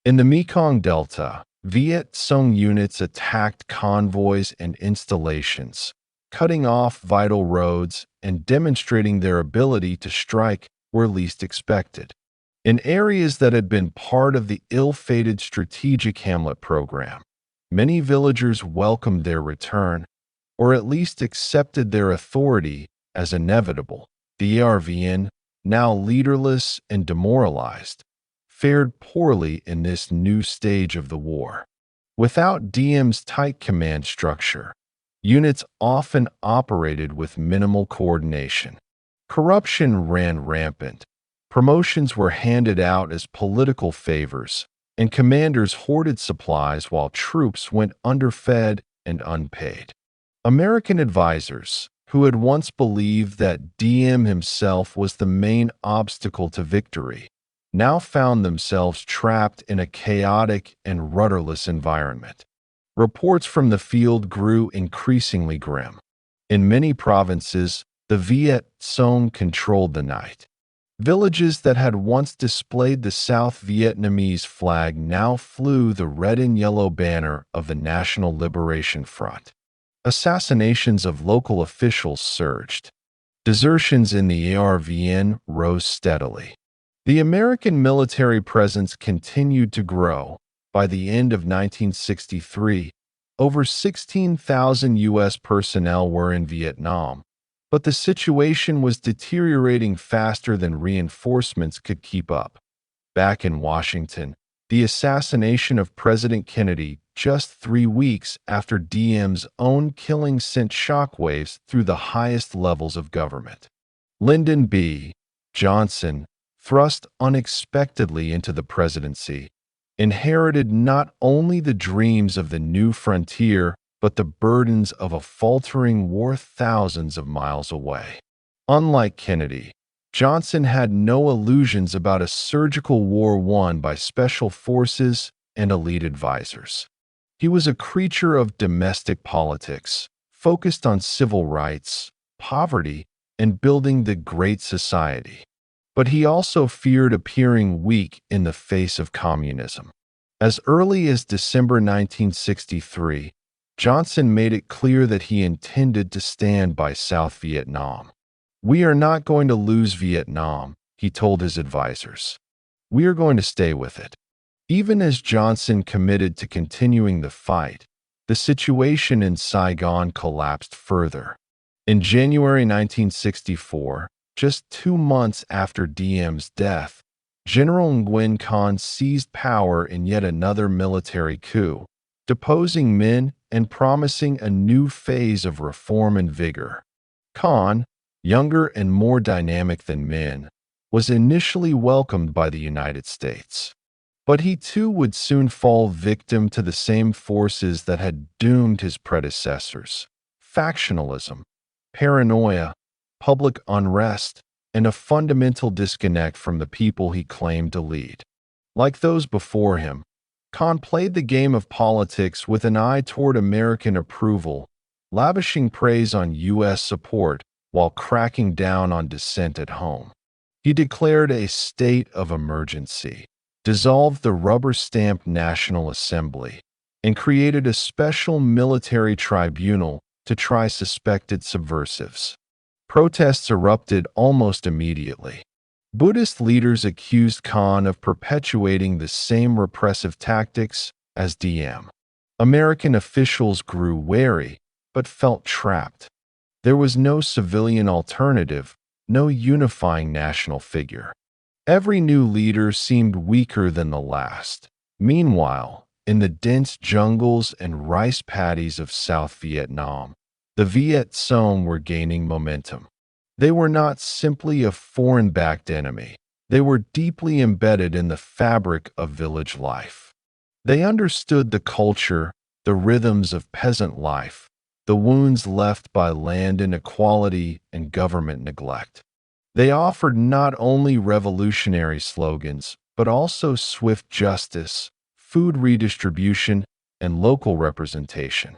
In the Mekong Delta, Viet Cong units attacked convoys and installations, cutting off vital roads and demonstrating their ability to strike where least expected. In areas that had been part of the ill-fated Strategic Hamlet program, many villagers welcomed their return, or at least accepted their authority as inevitable. The ARVN, now leaderless and demoralized, fared poorly in this new stage of the war. Without Diem's tight command structure, units often operated with minimal coordination. Corruption ran rampant, promotions were handed out as political favors, and commanders hoarded supplies while troops went underfed and unpaid. American advisors, who had once believed that Diem himself was the main obstacle to victory, now found themselves trapped in a chaotic and rudderless environment. Reports from the field grew increasingly grim. In many provinces, the Viet Cong controlled the night. Villages that had once displayed the South Vietnamese flag now flew the red and yellow banner of the National Liberation Front. Assassinations of local officials surged. Desertions in the ARVN rose steadily. The American military presence continued to grow. By the end of 1963, over 16,000 U.S. personnel were in Vietnam, but the situation was deteriorating faster than reinforcements could keep up. Back in Washington, the assassination of President Kennedy just 3 weeks after Diem's own killing sent shockwaves through the highest levels of government. Lyndon B. Johnson, thrust unexpectedly into the presidency, inherited not only the dreams of the new frontier, but the burdens of a faltering war thousands of miles away. Unlike Kennedy, Johnson had no illusions about a surgical war won by special forces and elite advisors. He was a creature of domestic politics, focused on civil rights, poverty, and building the Great Society. But he also feared appearing weak in the face of communism. As early as December 1963, Johnson made it clear that he intended to stand by South Vietnam. "We are not going to lose Vietnam," he told his advisors. "We are going to stay with it." Even as Johnson committed to continuing the fight, the situation in Saigon collapsed further. In January 1964, just 2 months after Diem's death, General Nguyen Khan seized power in yet another military coup, deposing Minh and promising a new phase of reform and vigor. Khan, younger and more dynamic than Minh, was initially welcomed by the United States. But he too would soon fall victim to the same forces that had doomed his predecessors: factionalism, paranoia, public unrest, and a fundamental disconnect from the people he claimed to lead. Like those before him, Khan played the game of politics with an eye toward American approval, lavishing praise on U.S. support while cracking down on dissent at home. He declared a state of emergency, dissolved the rubber-stamped National Assembly, and created a special military tribunal to try suspected subversives. Protests erupted almost immediately. Buddhist leaders accused Khan of perpetuating the same repressive tactics as Diem. American officials grew wary, but felt trapped. There was no civilian alternative, no unifying national figure. Every new leader seemed weaker than the last. Meanwhile, in the dense jungles and rice paddies of South Vietnam, the Viet Cong were gaining momentum. They were not simply a foreign-backed enemy. They were deeply embedded in the fabric of village life. They understood the culture, the rhythms of peasant life, the wounds left by land inequality and government neglect. They offered not only revolutionary slogans, but also swift justice, food redistribution, and local representation.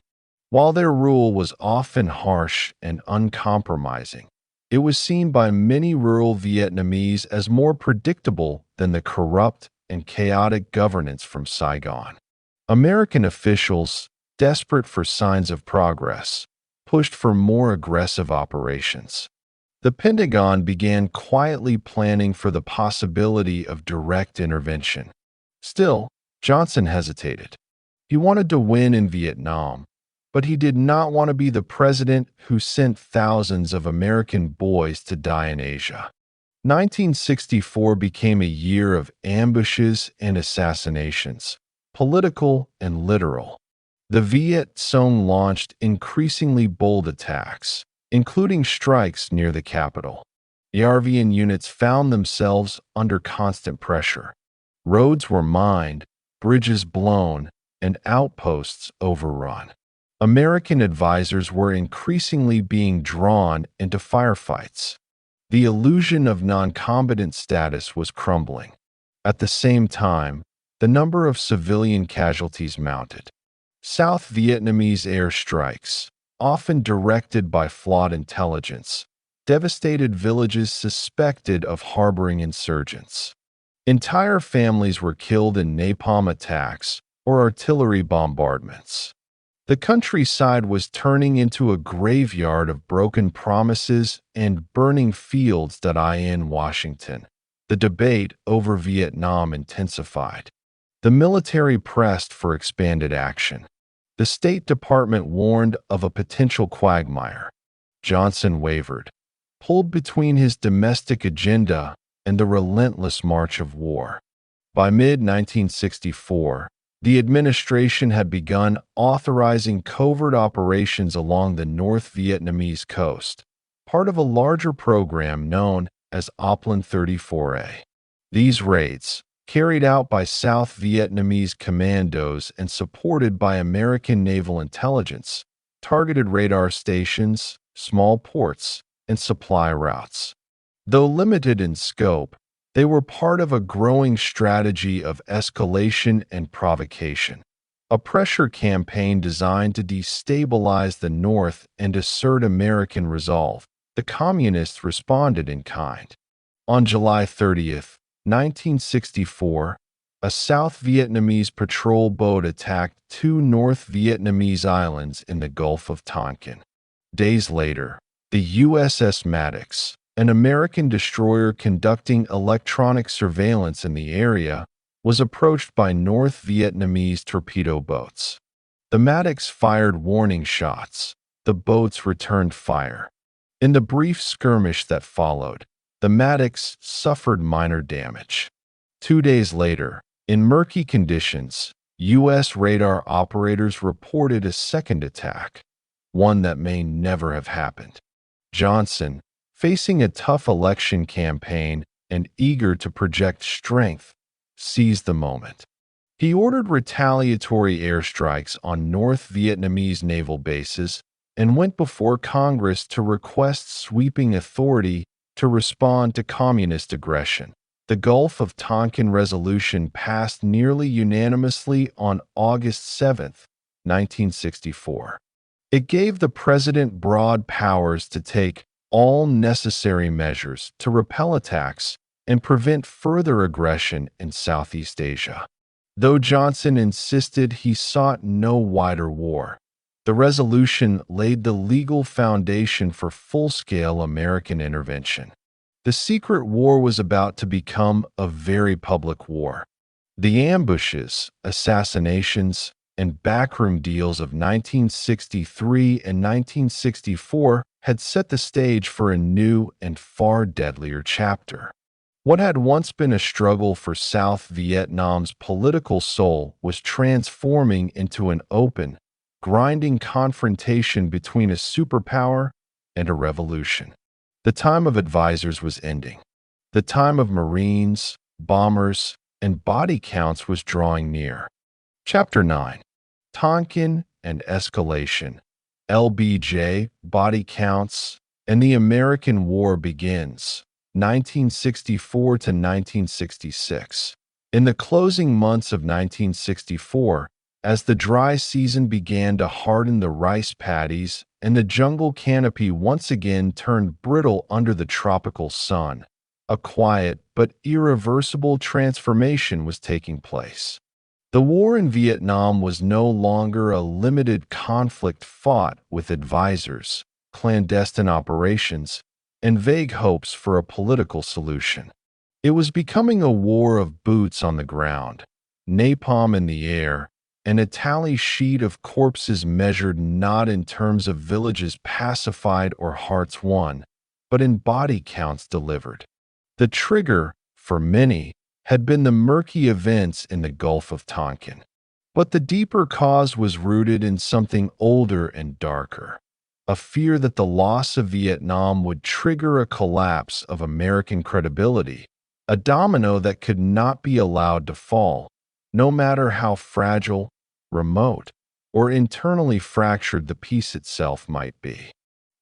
While their rule was often harsh and uncompromising, it was seen by many rural Vietnamese as more predictable than the corrupt and chaotic governance from Saigon. American officials, desperate for signs of progress, pushed for more aggressive operations. The Pentagon began quietly planning for the possibility of direct intervention. Still, Johnson hesitated. He wanted to win in Vietnam, but he did not want to be the president who sent thousands of American boys to die in Asia. 1964 became a year of ambushes and assassinations, political and literal. The Viet Cong launched increasingly bold attacks, including strikes near the capital. ARVN units found themselves under constant pressure. Roads were mined, bridges blown, and outposts overrun. American advisors were increasingly being drawn into firefights. The illusion of non-combatant status was crumbling. At the same time, the number of civilian casualties mounted. South Vietnamese airstrikes, often directed by flawed intelligence, devastated villages suspected of harboring insurgents. Entire families were killed in napalm attacks or artillery bombardments. The countryside was turning into a graveyard of broken promises and burning fields. In Washington, the debate over Vietnam intensified. The military pressed for expanded action. The State Department warned of a potential quagmire. Johnson wavered, pulled between his domestic agenda and the relentless march of war. By mid-1964, the administration had begun authorizing covert operations along the North Vietnamese coast, part of a larger program known as Oplan 34A. These raids, carried out by South Vietnamese commandos and supported by American naval intelligence, targeted radar stations, small ports, and supply routes. Though limited in scope, they were part of a growing strategy of escalation and provocation, a pressure campaign designed to destabilize the North and assert American resolve. The Communists responded in kind. On July 30th, 1964, a South Vietnamese patrol boat attacked two North Vietnamese islands in the Gulf of Tonkin. Days later, the USS Maddox, an American destroyer conducting electronic surveillance in the area, was approached by North Vietnamese torpedo boats. The Maddox fired warning shots. The boats returned fire. In the brief skirmish that followed, the Maddox suffered minor damage. 2 days later, in murky conditions, U.S. radar operators reported a second attack, one that may never have happened. Johnson, facing a tough election campaign and eager to project strength, seized the moment. He ordered retaliatory airstrikes on North Vietnamese naval bases and went before Congress to request sweeping authority to respond to communist aggression. The Gulf of Tonkin resolution passed nearly unanimously on August 7, 1964. It gave the president broad powers to take all necessary measures to repel attacks and prevent further aggression in Southeast Asia. Though Johnson insisted he sought no wider war, the resolution laid the legal foundation for full-scale American intervention. The secret war was about to become a very public war. The ambushes, assassinations, and backroom deals of 1963 and 1964 had set the stage for a new and far deadlier chapter. What had once been a struggle for South Vietnam's political soul was transforming into an open, grinding confrontation between a superpower and a revolution. The time of advisors was ending. The time of Marines, bombers, and body counts was drawing near. Chapter 9. Tonkin and Escalation. LBJ, Body Counts, and the American War begins, 1964 to 1966. In the closing months of 1964, as the dry season began to harden the rice paddies and the jungle canopy once again turned brittle under the tropical sun, a quiet but irreversible transformation was taking place. The war in Vietnam was no longer a limited conflict fought with advisors, clandestine operations, and vague hopes for a political solution. It was becoming a war of boots on the ground, napalm in the air, and a tally sheet of corpses measured not in terms of villages pacified or hearts won, but in body counts delivered. The trigger, for many, had been the murky events in the Gulf of Tonkin. But the deeper cause was rooted in something older and darker, a fear that the loss of Vietnam would trigger a collapse of American credibility, a domino that could not be allowed to fall, no matter how fragile, remote, or internally fractured the peace itself might be.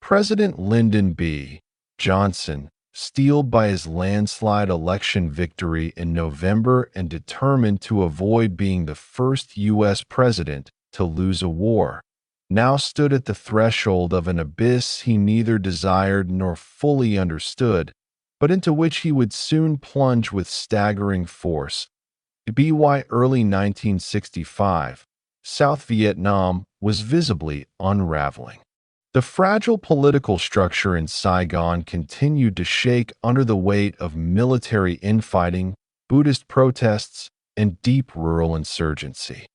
President Lyndon B. Johnson, steeled by his landslide election victory in November and determined to avoid being the first U.S. president to lose a war, now stood at the threshold of an abyss he neither desired nor fully understood, but into which he would soon plunge with staggering force. By early 1965, South Vietnam was visibly unraveling. The fragile political structure in Saigon continued to shake under the weight of military infighting, Buddhist protests, and deep rural insurgency.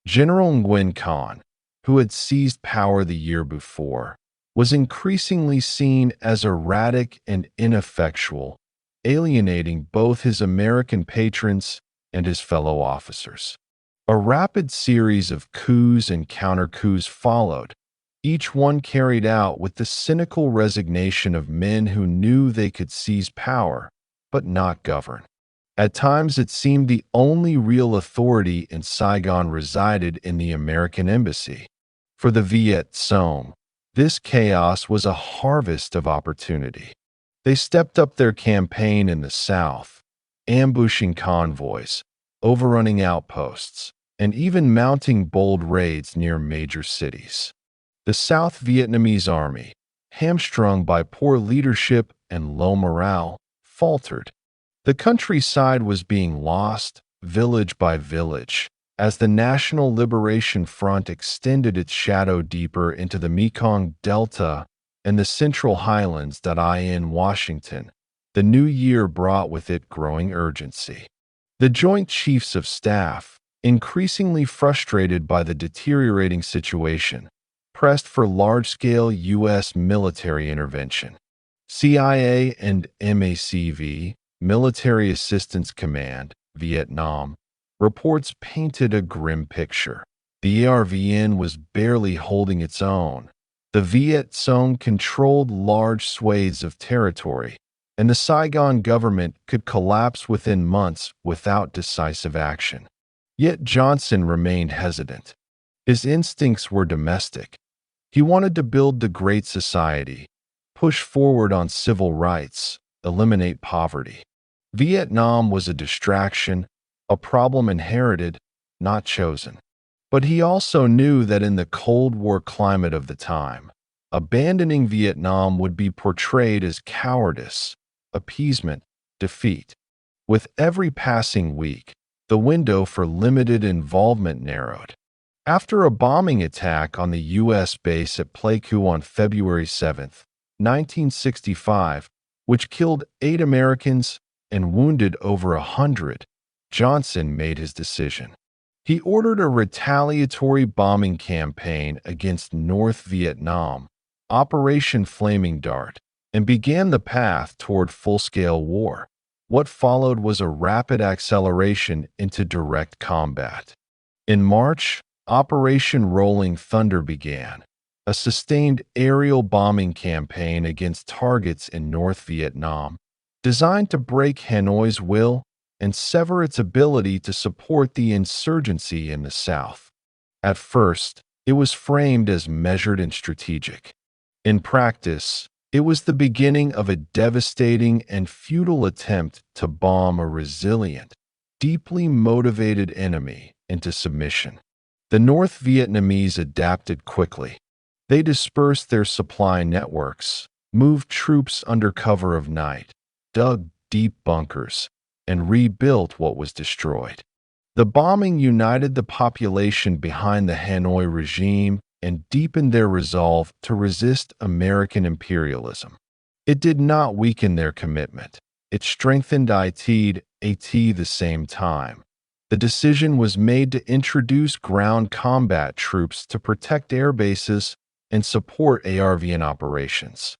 General Nguyen Khan, who had seized power the year before, was increasingly seen as erratic and ineffectual, alienating both his American patrons and his fellow officers. A rapid series of coups and counter-coups followed, each one carried out with the cynical resignation of men who knew they could seize power, but not govern. At times it seemed the only real authority in Saigon resided in the American embassy. For the Viet Cong, this chaos was a harvest of opportunity. They stepped up their campaign in the south, ambushing convoys, overrunning outposts, and even mounting bold raids near major cities. The South Vietnamese army, hamstrung by poor leadership and low morale, faltered. The countryside was being lost, village by village, as the National Liberation Front extended its shadow deeper into the Mekong Delta and the Central Highlands. In Washington, the new year brought with it growing urgency. The Joint Chiefs of Staff, increasingly frustrated by the deteriorating situation, pressed for large-scale U.S. military intervention. CIA and MACV, Military Assistance Command, Vietnam, reports painted a grim picture. The ARVN was barely holding its own. The Viet Cong controlled large swathes of territory, and the Saigon government could collapse within months without decisive action. Yet Johnson remained hesitant. His instincts were domestic. He wanted to build the Great Society, push forward on civil rights, eliminate poverty. Vietnam was a distraction, a problem inherited, not chosen. But he also knew that in the Cold War climate of the time, abandoning Vietnam would be portrayed as cowardice, appeasement, defeat. With every passing week, the window for limited involvement narrowed. After a bombing attack on the U.S. base at Pleiku on February 7, 1965, which killed 8 Americans and wounded over 100, Johnson made his decision. He ordered a retaliatory bombing campaign against North Vietnam, Operation Flaming Dart, and began the path toward full-scale war. What followed was a rapid acceleration into direct combat. In March, Operation Rolling Thunder began, a sustained aerial bombing campaign against targets in North Vietnam, designed to break Hanoi's will and sever its ability to support the insurgency in the South. At first, it was framed as measured and strategic. In practice, it was the beginning of a devastating and futile attempt to bomb a resilient, deeply motivated enemy into submission. The North Vietnamese adapted quickly. They dispersed their supply networks, moved troops under cover of night, dug deep bunkers, and rebuilt what was destroyed. The bombing united the population behind the Hanoi regime and deepened their resolve to resist American imperialism. It did not weaken their commitment. It strengthened at the same time. The decision was made to introduce ground combat troops to protect air bases and support ARVN operations.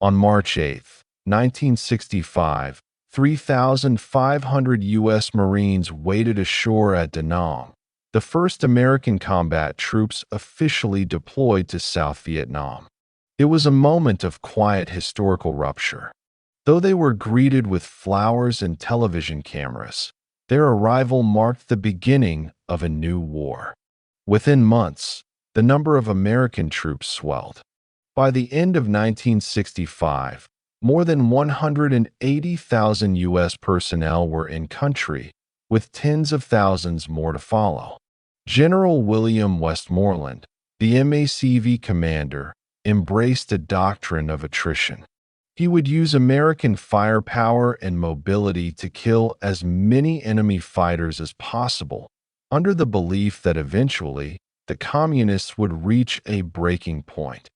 On March 8, 1965, 3,500 U.S. Marines waded ashore at Da Nang, the first American combat troops officially deployed to South Vietnam. It was a moment of quiet historical rupture. Though they were greeted with flowers and television cameras, their arrival marked the beginning of a new war. Within months, the number of American troops swelled. By the end of 1965, more than 180,000 U.S. personnel were in country, with tens of thousands more to follow. General William Westmoreland, the MACV commander, embraced a doctrine of attrition. He would use American firepower and mobility to kill as many enemy fighters as possible, under the belief that eventually the communists would reach a breaking point.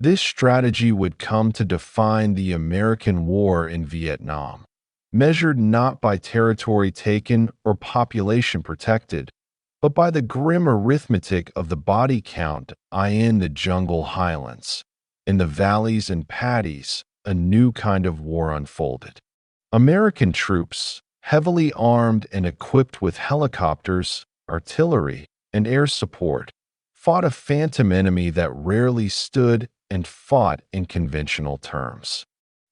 This strategy would come to define the American war in Vietnam, measured not by territory taken or population protected, but by the grim arithmetic of the body count in the jungle highlands. In the valleys and paddies, a new kind of war unfolded. American troops, heavily armed and equipped with helicopters, artillery, and air support, fought a phantom enemy that rarely stood and fought in conventional terms.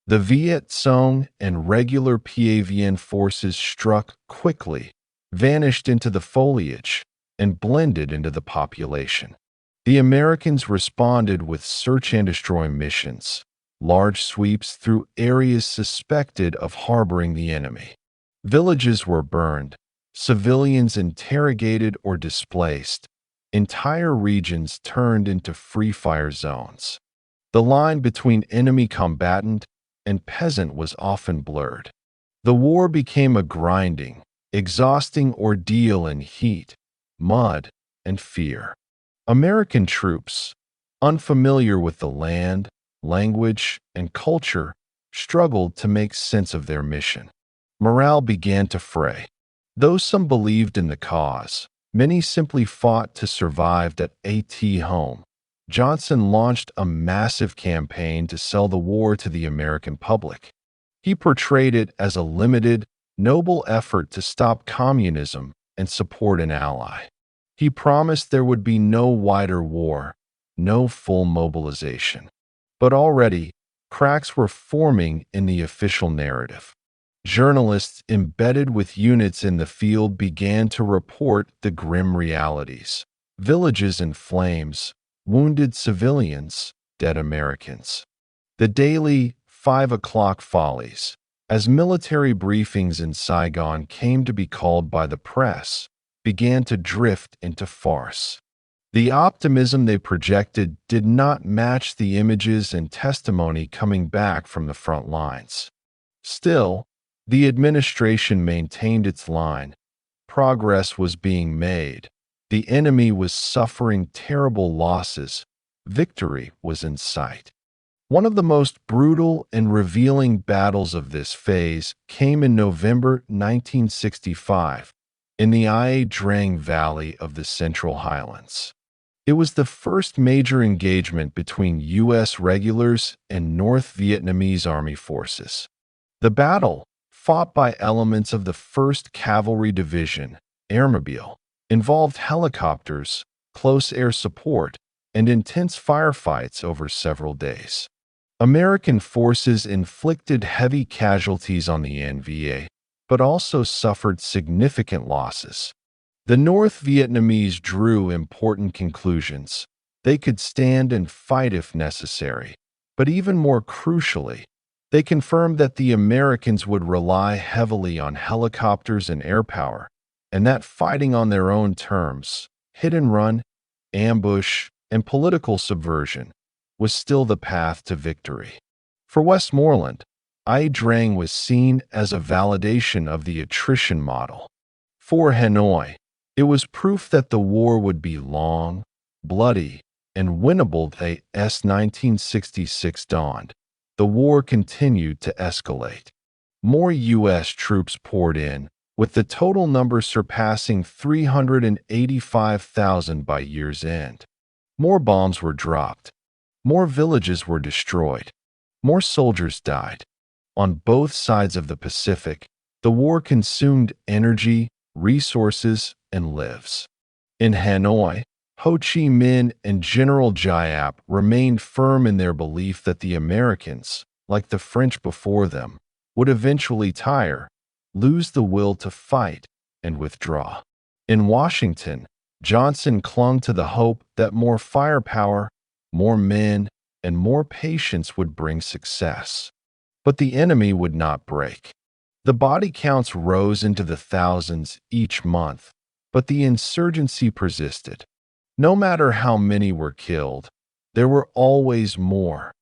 The Viet Cong and regular PAVN forces struck quickly, vanished into the foliage, and blended into the population. The Americans responded with search and destroy missions, large sweeps through areas suspected of harboring the enemy. Villages were burned, civilians interrogated or displaced, entire regions turned into free-fire zones. The line between enemy combatant and peasant was often blurred. The war became a grinding, exhausting ordeal in heat, mud, and fear. American troops, unfamiliar with the land, language, and culture, struggled to make sense of their mission. Morale began to fray. Though some believed in the cause, many simply fought to survive at home. Johnson launched a massive campaign to sell the war to the American public. He portrayed it as a limited, noble effort to stop communism and support an ally. He promised there would be no wider war, no full mobilization. But already, cracks were forming in the official narrative. Journalists embedded with units in the field began to report the grim realities. Villages in flames, wounded civilians, dead Americans. The daily 5 o'clock follies, as military briefings in Saigon came to be called by the press, began to drift into farce. The optimism they projected did not match the images and testimony coming back from the front lines. Still, the administration maintained its line. Progress was being made. The enemy was suffering terrible losses. Victory was in sight. One of the most brutal and revealing battles of this phase came in November 1965 in the Ia Drang Valley of the Central Highlands. It was the first major engagement between U.S. regulars and North Vietnamese Army forces. The battle, fought by elements of the 1st Cavalry Division, Airmobile, involved helicopters, close air support, and intense firefights over several days. American forces inflicted heavy casualties on the NVA, but also suffered significant losses. The North Vietnamese drew important conclusions. They could stand and fight if necessary, but even more crucially, they confirmed that the Americans would rely heavily on helicopters and air power, and that fighting on their own terms, hit and run, ambush, and political subversion, was still the path to victory. For Westmoreland, Ia Drang was seen as a validation of the attrition model. For Hanoi, it was proof that the war would be long, bloody, and winnable. As 1966 dawned, the war continued to escalate. More U.S. troops poured in, with the total number surpassing 385,000 by year's end. More bombs were dropped. More villages were destroyed. More soldiers died. On both sides of the Pacific, the war consumed energy, resources, and lives. In Hanoi, Ho Chi Minh and General Giap remained firm in their belief that the Americans, like the French before them, would eventually tire, lose the will to fight, and withdraw. In Washington, Johnson clung to the hope that more firepower, more men, and more patience would bring success. But the enemy would not break. The body counts rose into the thousands each month, but the insurgency persisted. No matter how many were killed, there were always more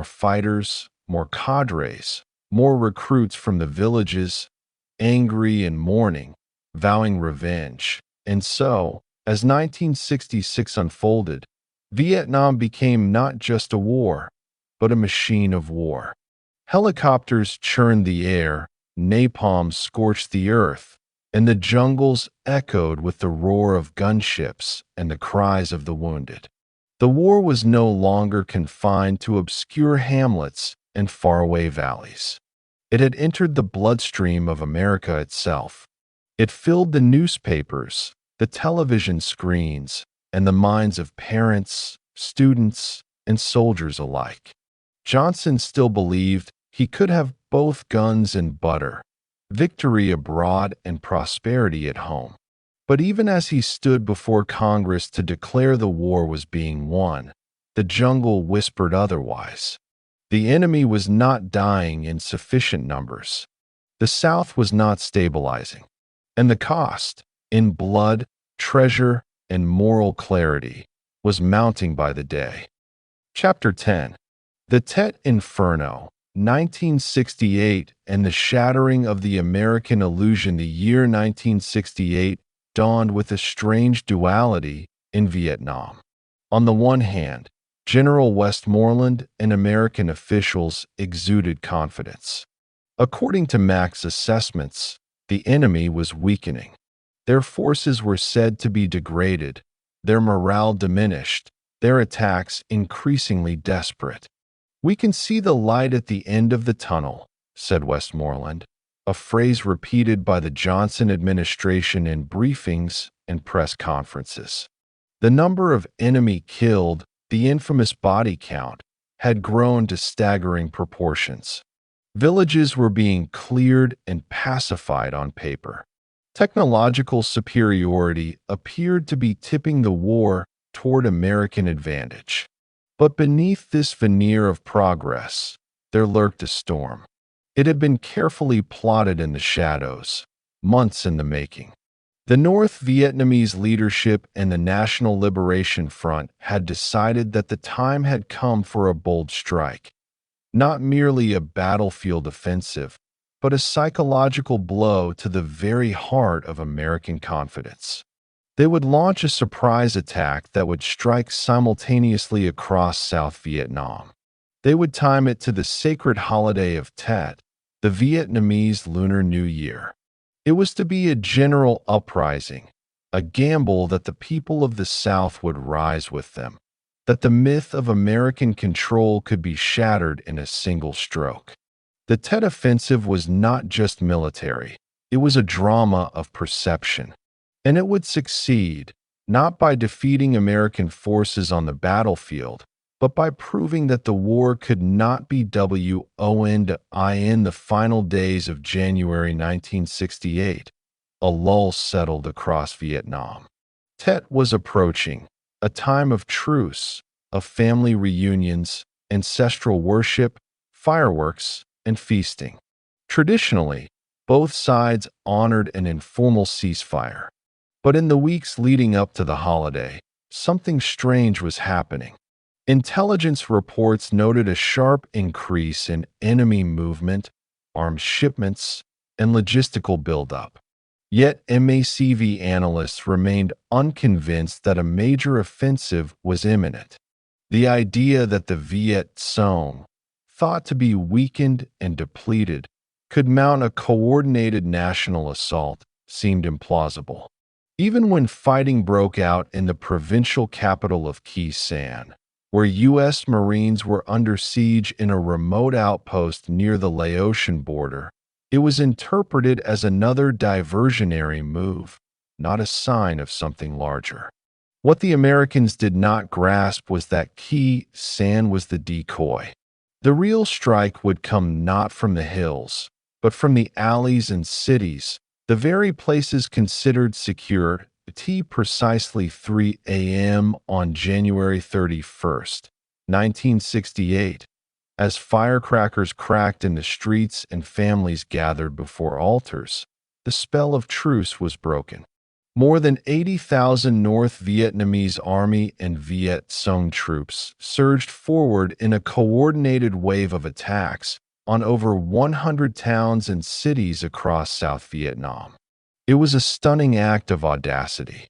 fighters, more cadres, more recruits from the villages, angry and mourning, vowing revenge. And so, as 1966 unfolded, Vietnam became not just a war, but a machine of war. Helicopters churned the air, napalm scorched the earth, and the jungles echoed with the roar of gunships and the cries of the wounded. The war was no longer confined to obscure hamlets and faraway valleys. It had entered the bloodstream of America itself. It filled the newspapers, the television screens, and the minds of parents, students, and soldiers alike. Johnson still believed he could have both guns and butter, victory abroad and prosperity at home. But even as he stood before Congress to declare the war was being won, the jungle whispered otherwise. The enemy was not dying in sufficient numbers. The South was not stabilizing. And the cost, in blood, treasure, and moral clarity, was mounting by the day. Chapter 10. The Tet Inferno, 1968, and the shattering of the American illusion. The year 1968 dawned with a strange duality in Vietnam. On the one hand, General Westmoreland and American officials exuded confidence. According to Mac's assessments, the enemy was weakening. Their forces were said to be degraded, their morale diminished, their attacks increasingly desperate. "We can see the light at the end of the tunnel," said Westmoreland, a phrase repeated by the Johnson administration in briefings and press conferences. The number of enemy killed, the infamous body count, had grown to staggering proportions. Villages were being cleared and pacified on paper. Technological superiority appeared to be tipping the war toward American advantage. But beneath this veneer of progress, there lurked a storm. It had been carefully plotted in the shadows, months in the making. The North Vietnamese leadership and the National Liberation Front had decided that the time had come for a bold strike. Not merely a battlefield offensive, but a psychological blow to the very heart of American confidence. They would launch a surprise attack that would strike simultaneously across South Vietnam. They would time it to the sacred holiday of Tet, the Vietnamese Lunar New Year. It was to be a general uprising, a gamble that the people of the South would rise with them, that the myth of American control could be shattered in a single stroke. The Tet Offensive was not just military, it was a drama of perception. And it would succeed, not by defeating American forces on the battlefield, but by proving that the war could not be won in the final days of January 1968. A lull settled across Vietnam. Tet was approaching, a time of truce, of family reunions, ancestral worship, fireworks, and feasting. Traditionally, both sides honored an informal ceasefire. But in the weeks leading up to the holiday, something strange was happening. Intelligence reports noted a sharp increase in enemy movement, arms shipments, and logistical buildup. Yet MACV analysts remained unconvinced that a major offensive was imminent. The idea that the Viet Cong, thought to be weakened and depleted, could mount a coordinated national assault seemed implausible. Even when fighting broke out in the provincial capital of Khe Sanh, where U.S. Marines were under siege in a remote outpost near the Laotian border, it was interpreted as another diversionary move, not a sign of something larger. What the Americans did not grasp was that Khe Sanh was the decoy. The real strike would come not from the hills, but from the alleys and cities, the very places considered secure, at precisely 3 a.m. on January 31st, 1968, as firecrackers cracked in the streets and families gathered before altars. The spell of truce was broken. More than 80,000 North Vietnamese Army and Viet Cong troops surged forward in a coordinated wave of attacks on over 100 towns and cities across South Vietnam. It was a stunning act of audacity.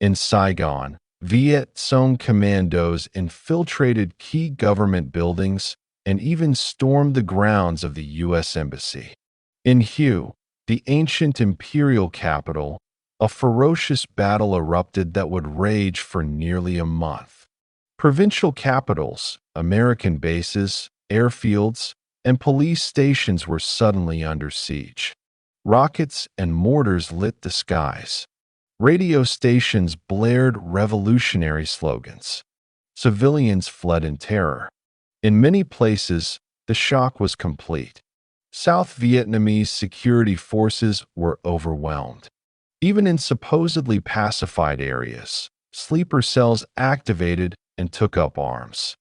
In Saigon, Viet Cong commandos infiltrated key government buildings and even stormed the grounds of the U.S. Embassy. In Hue, the ancient imperial capital, a ferocious battle erupted that would rage for nearly a month. Provincial capitals, American bases, airfields, and police stations were suddenly under siege. Rockets and mortars lit the skies. Radio stations blared revolutionary slogans. Civilians fled in terror. In many places, the shock was complete. South Vietnamese security forces were overwhelmed. Even in supposedly pacified areas, sleeper cells activated and took up arms.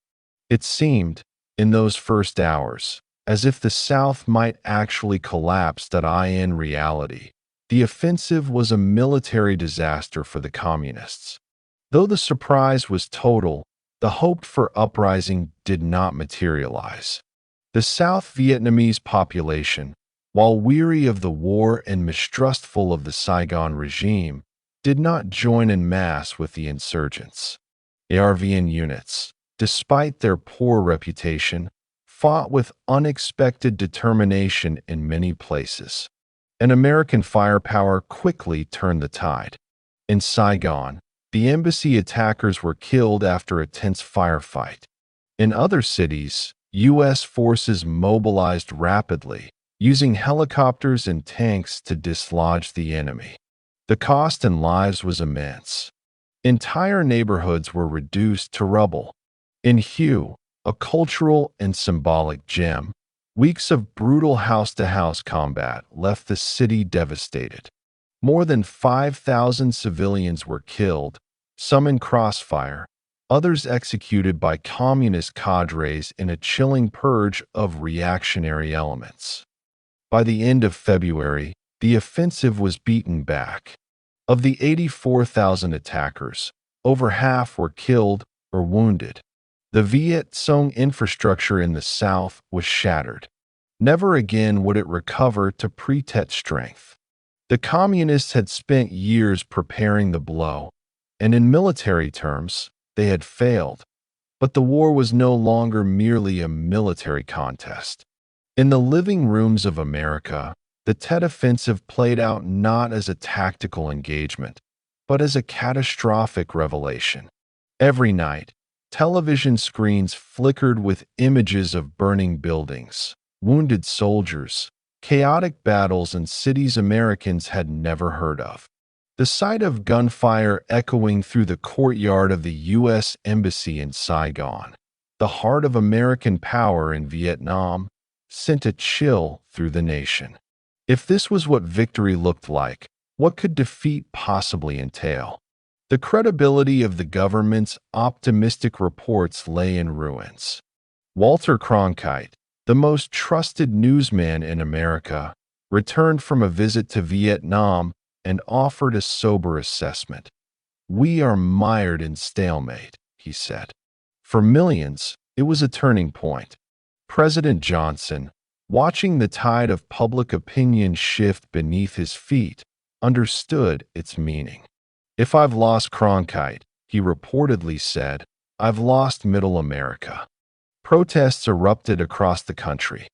It seemed, in those first hours, as if the South might actually collapse. In reality, the offensive was a military disaster for the communists. Though the surprise was total, the hoped-for uprising did not materialize. The South Vietnamese population, while weary of the war and mistrustful of the Saigon regime, did not join en masse with the insurgents. ARVN units, despite their poor reputation, fought with unexpected determination in many places. And American firepower quickly turned the tide. In Saigon, The embassy attackers were killed after a tense firefight. In other cities, U.S. forces mobilized rapidly, using helicopters and tanks to dislodge the enemy. The cost in lives was immense. Entire neighborhoods were reduced to rubble. In Hue, a cultural and symbolic gem, weeks of brutal house-to-house combat left the city devastated. More than 5,000 civilians were killed, some in crossfire, others executed by communist cadres in a chilling purge of reactionary elements. By the end of February, the offensive was beaten back. Of the 84,000 attackers, over half were killed or wounded. The Viet Cong infrastructure in the south was shattered. Never again would it recover to pre-Tet strength. The communists had spent years preparing the blow, and in military terms, they had failed. But the war was no longer merely a military contest. In the living rooms of America, the Tet Offensive played out not as a tactical engagement, but as a catastrophic revelation. Every night, television screens flickered with images of burning buildings, wounded soldiers, chaotic battles in cities Americans had never heard of. The sight of gunfire echoing through the courtyard of the U.S. Embassy in Saigon, the heart of American power in Vietnam, sent a chill through the nation. If this was what victory looked like, what could defeat possibly entail? The credibility of the government's optimistic reports lay in ruins. Walter Cronkite, the most trusted newsman in America, returned from a visit to Vietnam and offered a sober assessment. "We are mired in stalemate," he said. For millions, it was a turning point. President Johnson, watching the tide of public opinion shift beneath his feet, understood its meaning. "If I've lost Cronkite," he reportedly said, "I've lost Middle America." Protests erupted across the country.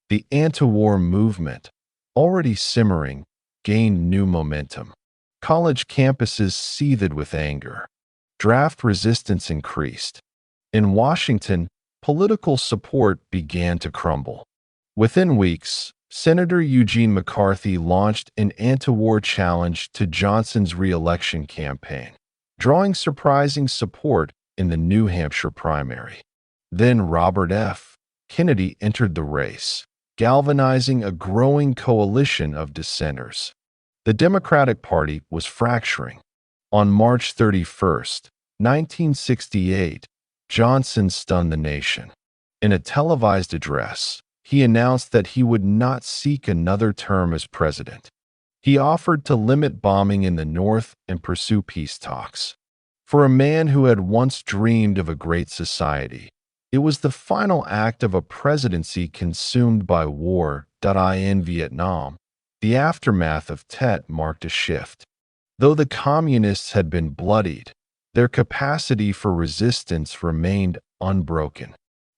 The anti-war movement, already simmering, gained new momentum. College campuses seethed with anger. Draft resistance increased. In Washington, political support began to crumble. Within weeks, Senator Eugene McCarthy launched an anti-war challenge to Johnson's re-election campaign, drawing surprising support in the New Hampshire primary. Then Robert F. Kennedy entered the race, galvanizing a growing coalition of dissenters. The Democratic Party was fracturing. On March 31, 1968, Johnson stunned the nation. In a televised address, he announced that he would not seek another term as president. He offered to limit bombing in the North and pursue peace talks. For a man who had once dreamed of a great society, it was the final act of a presidency consumed by war. In Vietnam, the aftermath of Tet marked a shift. Though the communists had been bloodied, their capacity for resistance remained unbroken.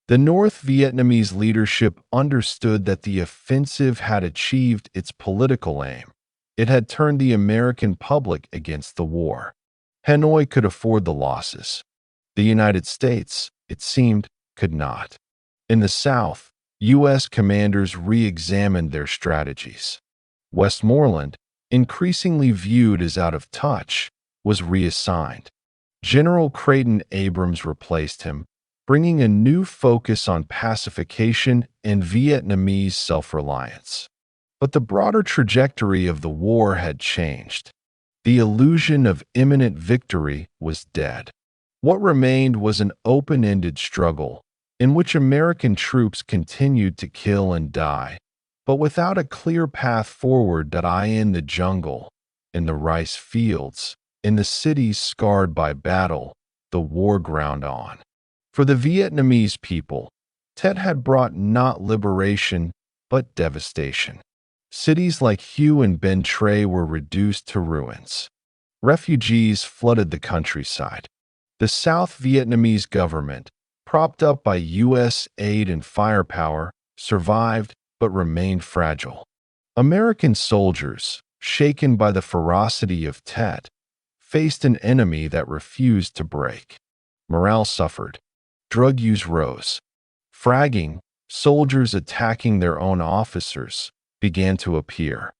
The North Vietnamese leadership understood that the offensive had achieved its political aim. It had turned the American public against the war. Hanoi could afford the losses. The United States, it seemed, could not. In the South, U.S. commanders re-examined their strategies. Westmoreland, increasingly viewed as out of touch, was reassigned. General Creighton Abrams replaced him, bringing a new focus on pacification and Vietnamese self-reliance. But the broader trajectory of the war had changed. The illusion of imminent victory was dead. What remained was an open-ended struggle in which American troops continued to kill and die, but without a clear path forward. In the jungle, in the rice fields, in the cities scarred by battle, the war ground on. For the Vietnamese people, Tet had brought not liberation, but devastation. Cities like Hue and Binh Tre were reduced to ruins. Refugees flooded the countryside. The South Vietnamese government, propped up by U.S. aid and firepower, survived but remained fragile. American soldiers, shaken by the ferocity of Tet, faced an enemy that refused to break. Morale suffered. Drug use rose. Fragging, soldiers attacking their own officers, began to appear.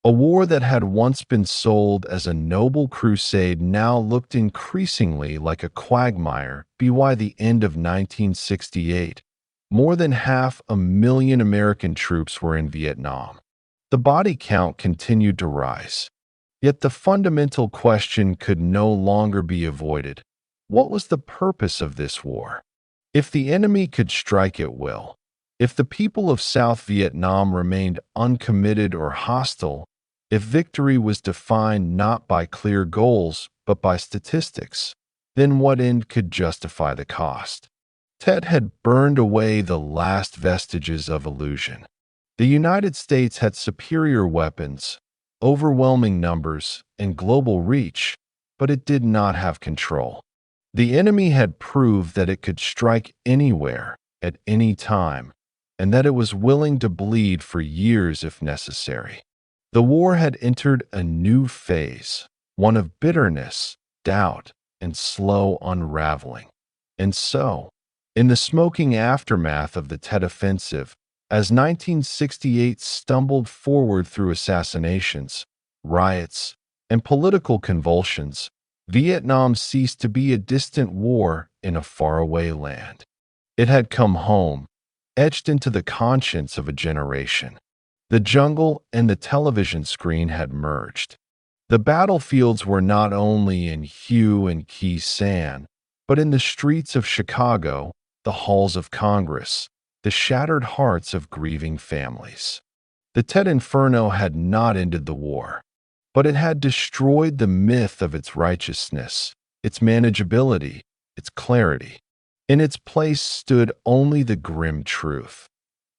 A war that had once been sold as a noble crusade now looked increasingly like a quagmire. By the end of 1968, more than 500,000 American troops were in Vietnam. The body count continued to rise. Yet the fundamental question could no longer be avoided. What was the purpose of this war? If the enemy could strike at will, if the people of South Vietnam remained uncommitted or hostile, if victory was defined not by clear goals but by statistics, then what end could justify the cost? Tet had burned away the last vestiges of illusion. The United States had superior weapons, overwhelming numbers, and global reach, but it did not have control. The enemy had proved that it could strike anywhere, at any time, and that it was willing to bleed for years if necessary. The war had entered a new phase, one of bitterness, doubt, and slow unraveling. And so, in the smoking aftermath of the Tet Offensive, as 1968 stumbled forward through assassinations, riots, and political convulsions, Vietnam ceased to be a distant war in a faraway land. It had come home, etched into the conscience of a generation. The jungle and the television screen had merged. The battlefields were not only in Hue and Key San, but in the streets of Chicago, the halls of Congress, the shattered hearts of grieving families. The Tet Inferno had not ended the war, but it had destroyed the myth of its righteousness, its manageability, its clarity. In its place stood only the grim truth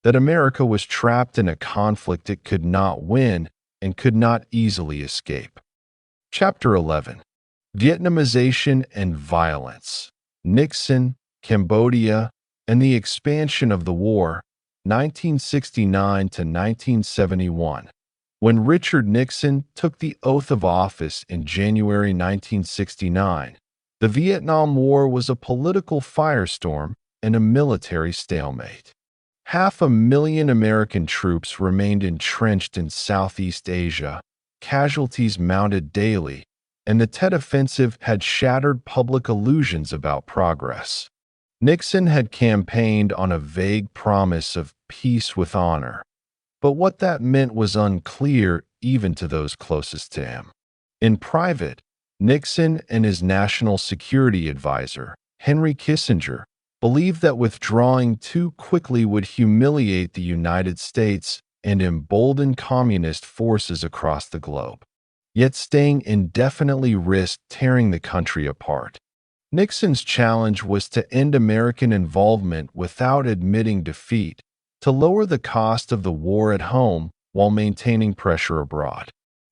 that America was trapped in a conflict it could not win and could not easily escape. Chapter 11. Vietnamization and Violence. Nixon, Cambodia, and the Expansion of the War, 1969 to 1971. When Richard Nixon took the oath of office in January 1969, the Vietnam War was a political firestorm and a military stalemate. 500,000 American troops remained entrenched in Southeast Asia, casualties mounted daily, and the Tet Offensive had shattered public illusions about progress. Nixon had campaigned on a vague promise of peace with honor, but what that meant was unclear even to those closest to him. In private, Nixon and his national security advisor, Henry Kissinger, believed that withdrawing too quickly would humiliate the United States and embolden communist forces across the globe. Yet staying indefinitely risked tearing the country apart. Nixon's challenge was to end American involvement without admitting defeat, to lower the cost of the war at home while maintaining pressure abroad.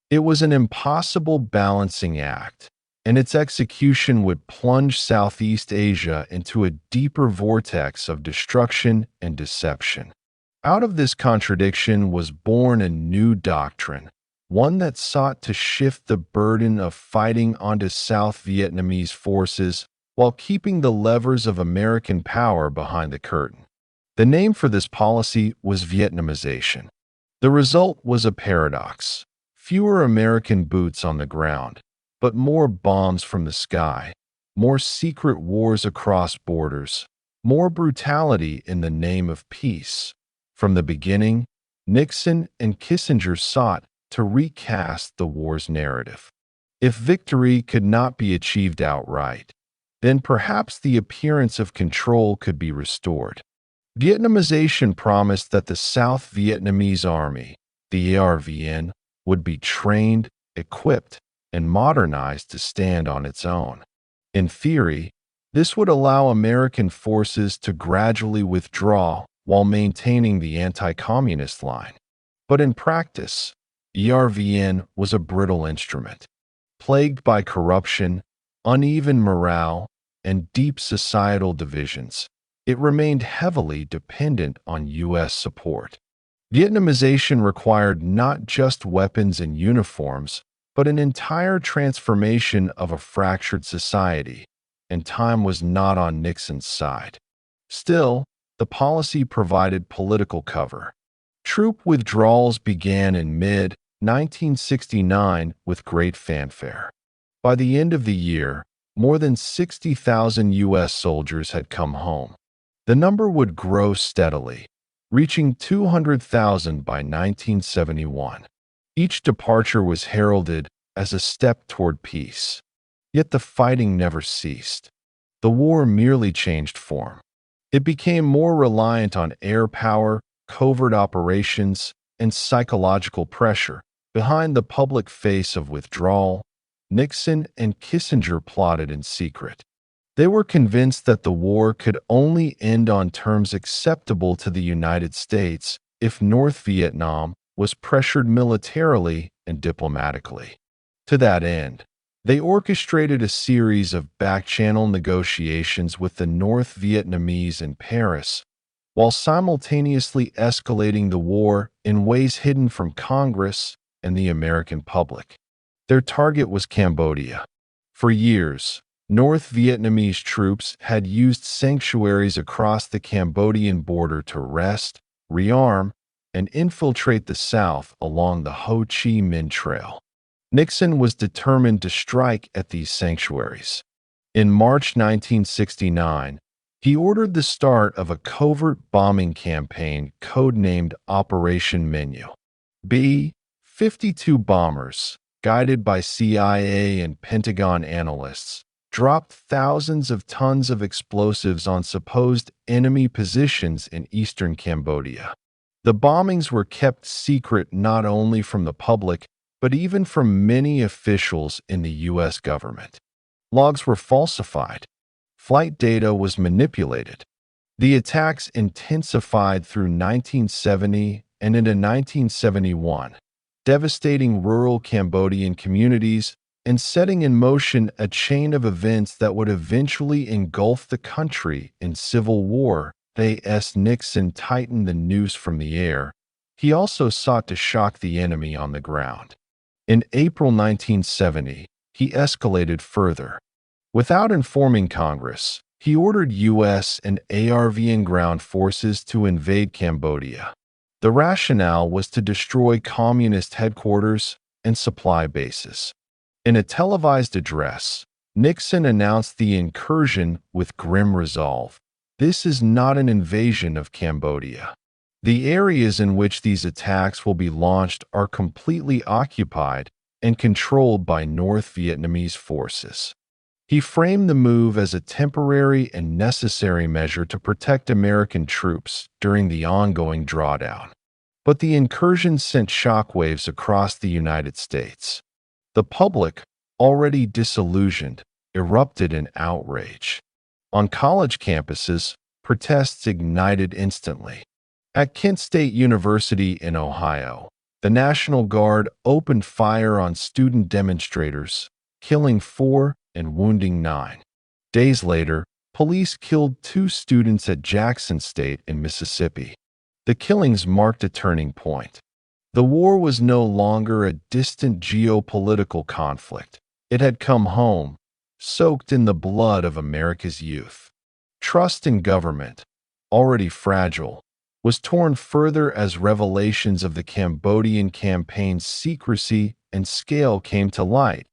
It was an impossible balancing act, and its execution would plunge Southeast Asia into a deeper vortex of destruction and deception. Out of this contradiction was born a new doctrine, one that sought to shift the burden of fighting onto South Vietnamese forces while keeping the levers of American power behind the curtain. The name for this policy was Vietnamization. The result was a paradox: fewer American boots on the ground, but more bombs from the sky, more secret wars across borders, more brutality in the name of peace. From the beginning, Nixon and Kissinger sought to recast the war's narrative. If victory could not be achieved outright, then perhaps the appearance of control could be restored. Vietnamization promised that the South Vietnamese Army, the ARVN, would be trained, equipped, and modernized to stand on its own. In theory, this would allow American forces to gradually withdraw while maintaining the anti-communist line. But in practice, ERVN was a brittle instrument, plagued by corruption, uneven morale, and deep societal divisions. It remained heavily dependent on U.S. support. Vietnamization required not just weapons and uniforms, but an entire transformation of a fractured society, and time was not on Nixon's side. Still, the policy provided political cover. Troop withdrawals began in mid-1969 with great fanfare. By the end of the year, more than 60,000 U.S. soldiers had come home. The number would grow steadily, reaching 200,000 by 1971. Each departure was heralded as a step toward peace. Yet the fighting never ceased. The war merely changed form. It became more reliant on air power, covert operations, and psychological pressure. Behind the public face of withdrawal, Nixon and Kissinger plotted in secret. They were convinced that the war could only end on terms acceptable to the United States if North Vietnam was pressured militarily and diplomatically. To that end, they orchestrated a series of back-channel negotiations with the North Vietnamese in Paris, while simultaneously escalating the war in ways hidden from Congress and the American public. Their target was Cambodia. For years, North Vietnamese troops had used sanctuaries across the Cambodian border to rest, rearm, and infiltrate the south along the Ho Chi Minh Trail. Nixon was determined to strike at these sanctuaries. In March 1969, he ordered the start of a covert bombing campaign codenamed Operation Menu. B-52 bombers, guided by CIA and Pentagon analysts, dropped thousands of tons of explosives on supposed enemy positions in eastern Cambodia. The bombings were kept secret not only from the public, but even from many officials in the U.S. government. Logs were falsified. Flight data was manipulated. The attacks intensified through 1970 and into 1971, devastating rural Cambodian communities and setting in motion a chain of events that would eventually engulf the country in civil war. As Nixon tightened the noose from the air, he also sought to shock the enemy on the ground. In April 1970, he escalated further. Without informing Congress, he ordered U.S. and ARVN ground forces to invade Cambodia. The rationale was to destroy communist headquarters and supply bases. In a televised address, Nixon announced the incursion with grim resolve. This is not an invasion of Cambodia. The areas in which these attacks will be launched are completely occupied and controlled by North Vietnamese forces. He framed the move as a temporary and necessary measure to protect American troops during the ongoing drawdown. But the incursion sent shockwaves across the United States. The public, already disillusioned, erupted in outrage. On college campuses, protests ignited instantly. At Kent State University in Ohio, the National Guard opened fire on student demonstrators, killing 4 and wounding 9. Days later, police killed 2 students at Jackson State in Mississippi. The killings marked a turning point. The war was no longer a distant geopolitical conflict. It had come home, soaked in the blood of America's youth. Trust in government, already fragile, was torn further as revelations of the Cambodian campaign's secrecy and scale came to light.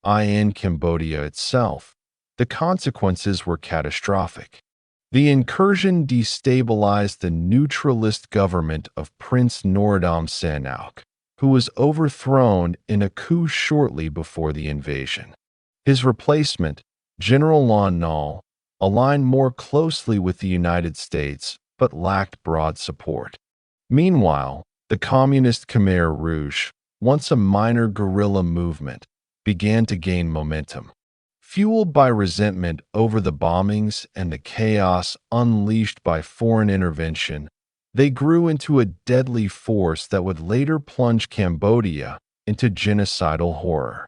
In Cambodia itself, the consequences were catastrophic. The incursion destabilized the neutralist government of Prince Norodom Sihanouk, who was overthrown in a coup shortly before the invasion. His replacement, General Lon Nol, aligned more closely with the United States but lacked broad support. Meanwhile, the communist Khmer Rouge, once a minor guerrilla movement, began to gain momentum. Fueled by resentment over the bombings and the chaos unleashed by foreign intervention, they grew into a deadly force that would later plunge Cambodia into genocidal horror.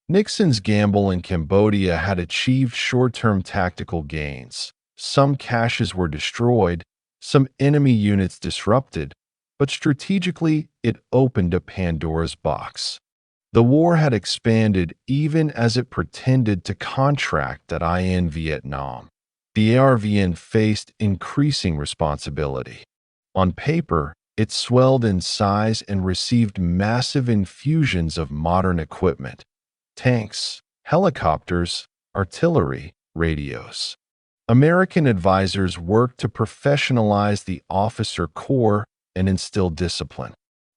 Nixon's gamble in Cambodia had achieved short-term tactical gains. Some caches were destroyed, some enemy units disrupted, but strategically it opened a Pandora's box. The war had expanded even as it pretended to contract that in Vietnam. The ARVN faced increasing responsibility. On paper, it swelled in size and received massive infusions of modern equipment: tanks, helicopters, artillery, radios. American advisors worked to professionalize the officer corps and instill discipline.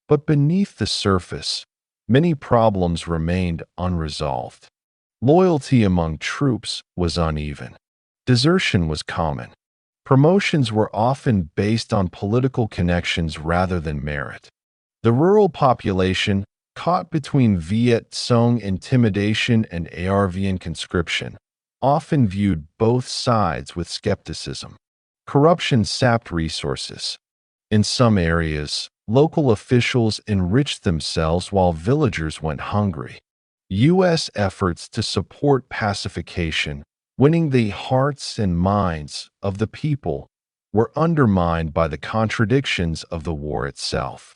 But beneath the surface, many problems remained unresolved. Loyalty among troops was uneven. Desertion was common. Promotions were often based on political connections rather than merit. The rural population, caught between Viet Cong intimidation and ARVN conscription, often viewed both sides with skepticism. Corruption sapped resources. In some areas, local officials enriched themselves while villagers went hungry. U.S. efforts to support pacification, winning the hearts and minds of the people, were undermined by the contradictions of the war itself.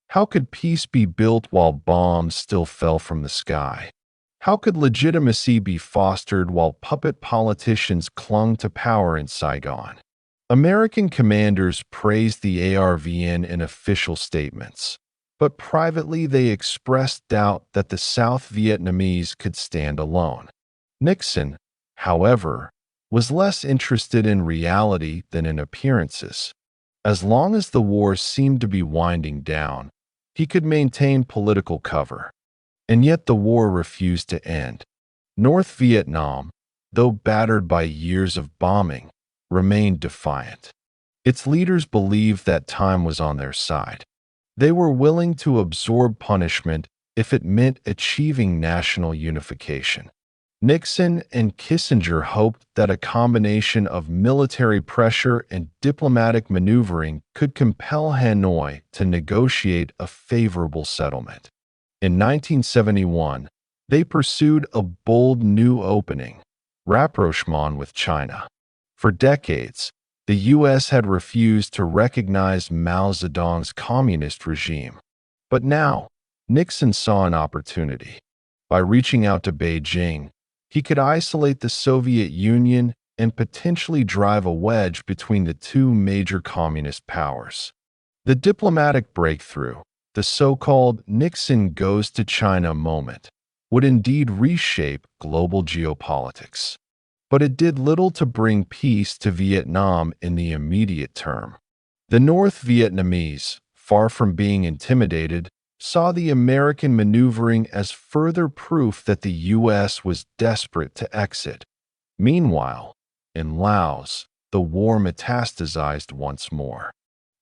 How could peace be built while bombs still fell from the sky? How could legitimacy be fostered while puppet politicians clung to power in Saigon? American commanders praised the ARVN in official statements, but privately they expressed doubt that the South Vietnamese could stand alone. Nixon, however, was less interested in reality than in appearances. As long as the war seemed to be winding down, he could maintain political cover. And yet the war refused to end. North Vietnam, though battered by years of bombing, remained defiant. Its leaders believed that time was on their side. They were willing to absorb punishment if it meant achieving national unification. Nixon and Kissinger hoped that a combination of military pressure and diplomatic maneuvering could compel Hanoi to negotiate a favorable settlement. In 1971, they pursued a bold new opening: rapprochement with China. For decades, the U.S. had refused to recognize Mao Zedong's communist regime. But now, Nixon saw an opportunity. By reaching out to Beijing, he could isolate the Soviet Union and potentially drive a wedge between the two major communist powers. The diplomatic breakthrough, the so-called Nixon goes to China moment, would indeed reshape global geopolitics. But it did little to bring peace to Vietnam in the immediate term. The North Vietnamese, far from being intimidated, saw the American maneuvering as further proof that the U.S. was desperate to exit. Meanwhile, in Laos, the war metastasized once more.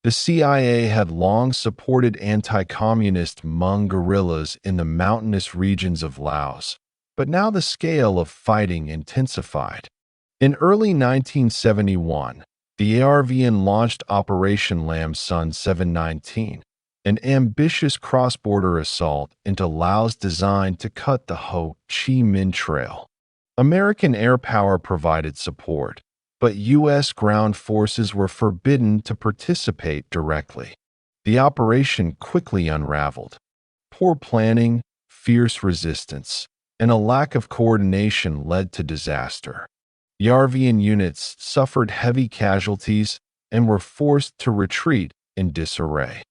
The CIA had long supported anti-communist Hmong guerrillas in the mountainous regions of Laos, but now the scale of fighting intensified. In early 1971, the ARVN launched Operation Lam Son 719, an ambitious cross-border assault into Laos designed to cut the Ho Chi Minh Trail. American air power provided support, but U.S. ground forces were forbidden to participate directly. The operation quickly unraveled. Poor planning, fierce resistance, and a lack of coordination led to disaster. The ARVN units suffered heavy casualties and were forced to retreat in disarray.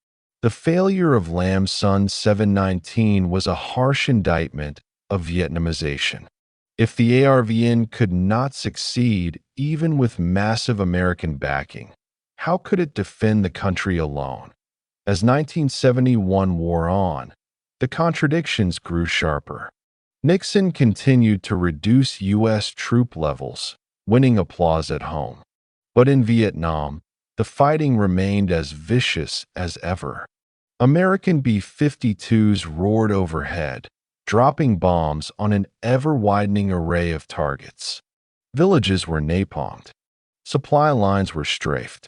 The failure of Lam Son 719 was a harsh indictment of Vietnamization. If the ARVN could not succeed even with massive American backing, how could it defend the country alone? As 1971 wore on, the contradictions grew sharper. Nixon continued to reduce U.S. troop levels, winning applause at home. But in Vietnam, the fighting remained as vicious as ever. American B-52s roared overhead, dropping bombs on an ever-widening array of targets. Villages were napalmed. Supply lines were strafed.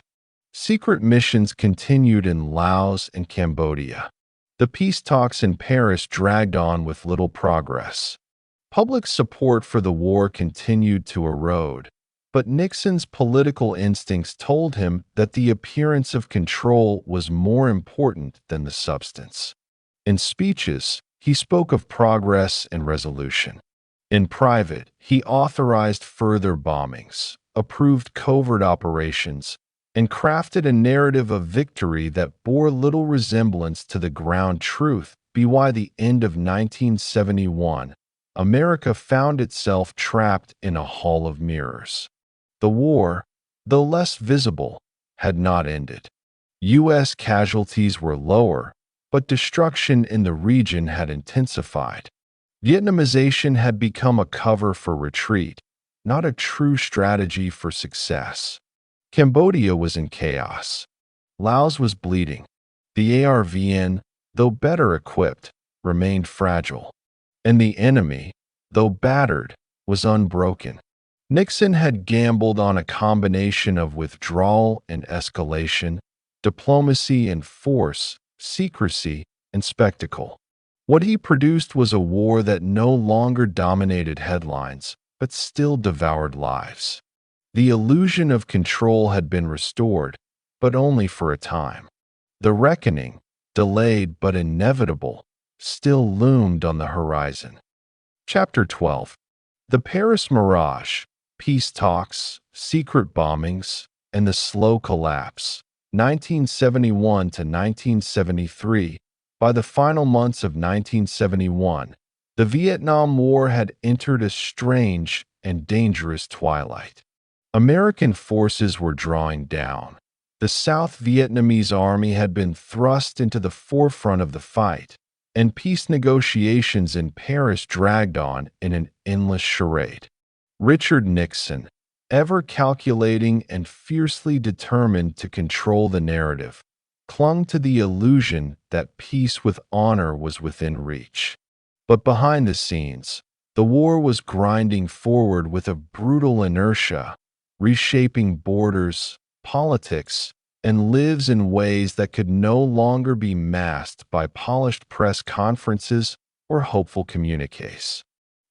Secret missions continued in Laos and Cambodia. The peace talks in Paris dragged on with little progress. Public support for the war continued to erode, but Nixon's political instincts told him that the appearance of control was more important than the substance. In speeches, He spoke of progress and resolution. In private, he authorized further bombings, approved covert operations, and crafted a narrative of victory that bore little resemblance to the ground truth. By the end of 1971, America found itself trapped in a hall of mirrors. The war, though less visible, had not ended. U.S. casualties were lower, but destruction in the region had intensified. Vietnamization had become a cover for retreat, not a true strategy for success. Cambodia was in chaos. Laos was bleeding. The ARVN, though better equipped, remained fragile. And the enemy, though battered, was unbroken. Nixon had gambled on a combination of withdrawal and escalation, diplomacy and force, secrecy and spectacle. What he produced was a war that no longer dominated headlines, but still devoured lives. The illusion of control had been restored, but only for a time. The reckoning, delayed but inevitable, still loomed on the horizon. Chapter 12. The Paris Mirage, Peace Talks, Secret Bombings, and the Slow Collapse, 1971 to 1973. By the final months of 1971, the Vietnam War had entered a strange and dangerous twilight. American forces were drawing down. The South Vietnamese army had been thrust into the forefront of the fight, and peace negotiations in Paris dragged on in an endless charade. Richard Nixon, ever calculating and fiercely determined to control the narrative, clung to the illusion that peace with honor was within reach. But behind the scenes, the war was grinding forward with a brutal inertia, reshaping borders, politics, and lives in ways that could no longer be masked by polished press conferences or hopeful communiques.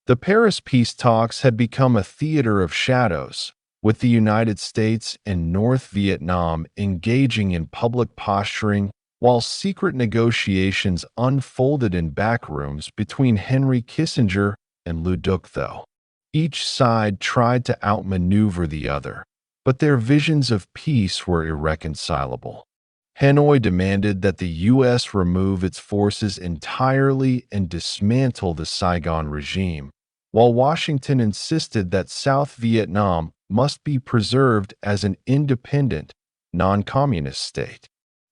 The Paris peace talks had become a theater of shadows, with the United States and North Vietnam engaging in public posturing while secret negotiations unfolded in backrooms between Henry Kissinger and Lê Duc Tho. Each side tried to outmaneuver the other, but their visions of peace were irreconcilable. Hanoi demanded that the U.S. remove its forces entirely and dismantle the Saigon regime, while Washington insisted that South Vietnam must be preserved as an independent, non-communist state.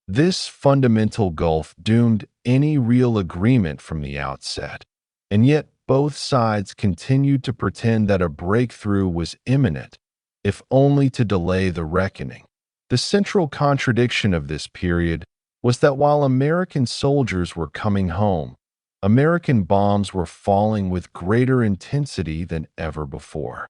This fundamental gulf doomed any real agreement from the outset, and yet both sides continued to pretend that a breakthrough was imminent, if only to delay the reckoning. The central contradiction of this period was that while American soldiers were coming home, American bombs were falling with greater intensity than ever before.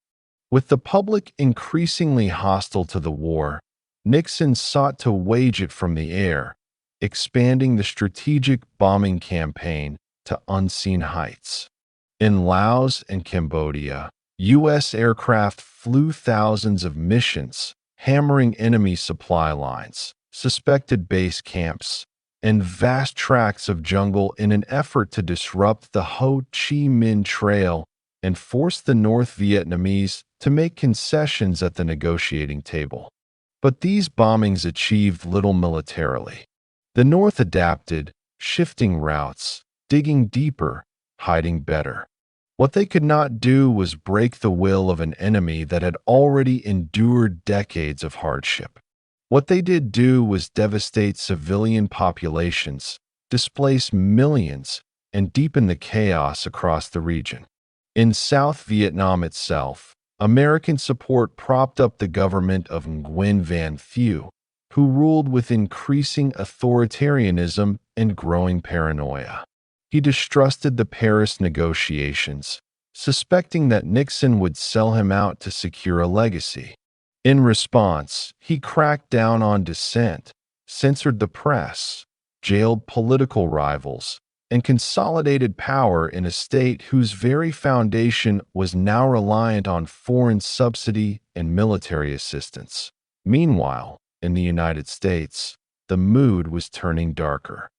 With the public increasingly hostile to the war, Nixon sought to wage it from the air, expanding the strategic bombing campaign to unseen heights. In Laos and Cambodia, U.S. aircraft flew thousands of missions, hammering enemy supply lines, suspected base camps, and vast tracts of jungle in an effort to disrupt the Ho Chi Minh Trail and force the North Vietnamese to make concessions at the negotiating table. But these bombings achieved little militarily. The North adapted, shifting routes, digging deeper, hiding better. What they could not do was break the will of an enemy that had already endured decades of hardship. What they did do was devastate civilian populations, displace millions, and deepen the chaos across the region. In South Vietnam itself, American support propped up the government of Nguyen Van Thieu, who ruled with increasing authoritarianism and growing paranoia. He distrusted the Paris negotiations, suspecting that Nixon would sell him out to secure a legacy. In response, he cracked down on dissent, censored the press, jailed political rivals, and consolidated power in a state whose very foundation was now reliant on foreign subsidy and military assistance. Meanwhile, in the United States, the mood was turning darker.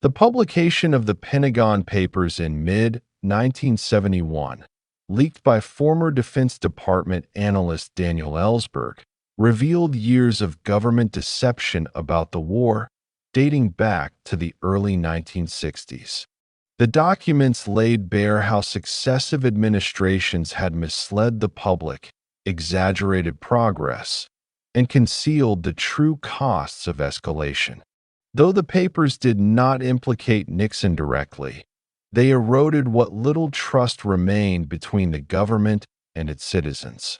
The publication of the Pentagon Papers in mid-1971, leaked by former Defense Department analyst Daniel Ellsberg, revealed years of government deception about the war dating back to the early 1960s. The documents laid bare how successive administrations had misled the public, exaggerated progress, and concealed the true costs of escalation. Though the papers did not implicate Nixon directly, they eroded what little trust remained between the government and its citizens.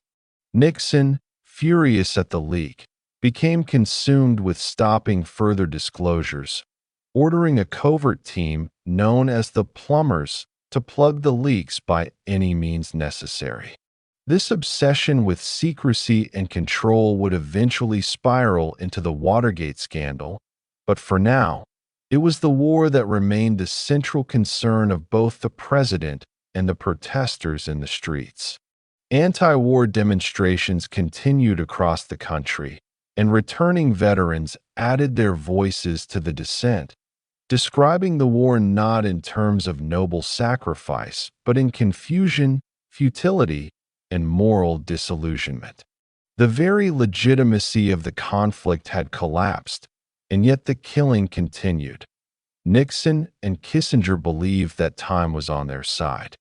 Nixon, furious at the leak, became consumed with stopping further disclosures, ordering a covert team known as the Plumbers to plug the leaks by any means necessary. This obsession with secrecy and control would eventually spiral into the Watergate scandal, but for now, it was the war that remained the central concern of both the president and the protesters in the streets. Anti-war demonstrations continued across the country, and returning veterans added their voices to the dissent, describing the war not in terms of noble sacrifice, but in confusion, futility, and moral disillusionment. The very legitimacy of the conflict had collapsed, and yet the killing continued. Nixon and Kissinger believed that time was on their side.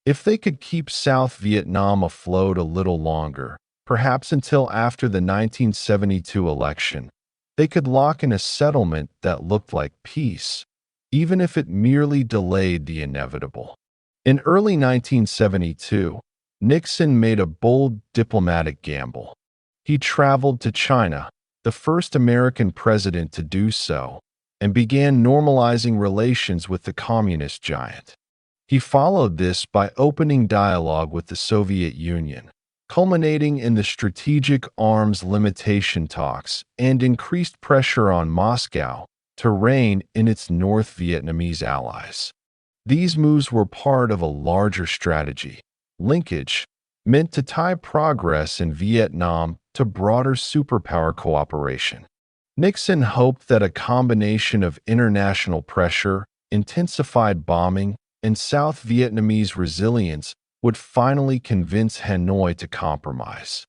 If they could keep South Vietnam afloat a little longer, perhaps until after the 1972 election, they could lock in a settlement that looked like peace, even if it merely delayed the inevitable. In early 1972, Nixon made a bold diplomatic gamble. He traveled to China, the first American president to do so, and began normalizing relations with the communist giant. He followed this by opening dialogue with the Soviet Union, culminating in the strategic arms limitation talks and increased pressure on Moscow to rein in its North Vietnamese allies. These moves were part of a larger strategy, linkage, meant to tie progress in Vietnam to broader superpower cooperation. Nixon hoped that a combination of international pressure, intensified bombing, and South Vietnamese resilience would finally convince Hanoi to compromise.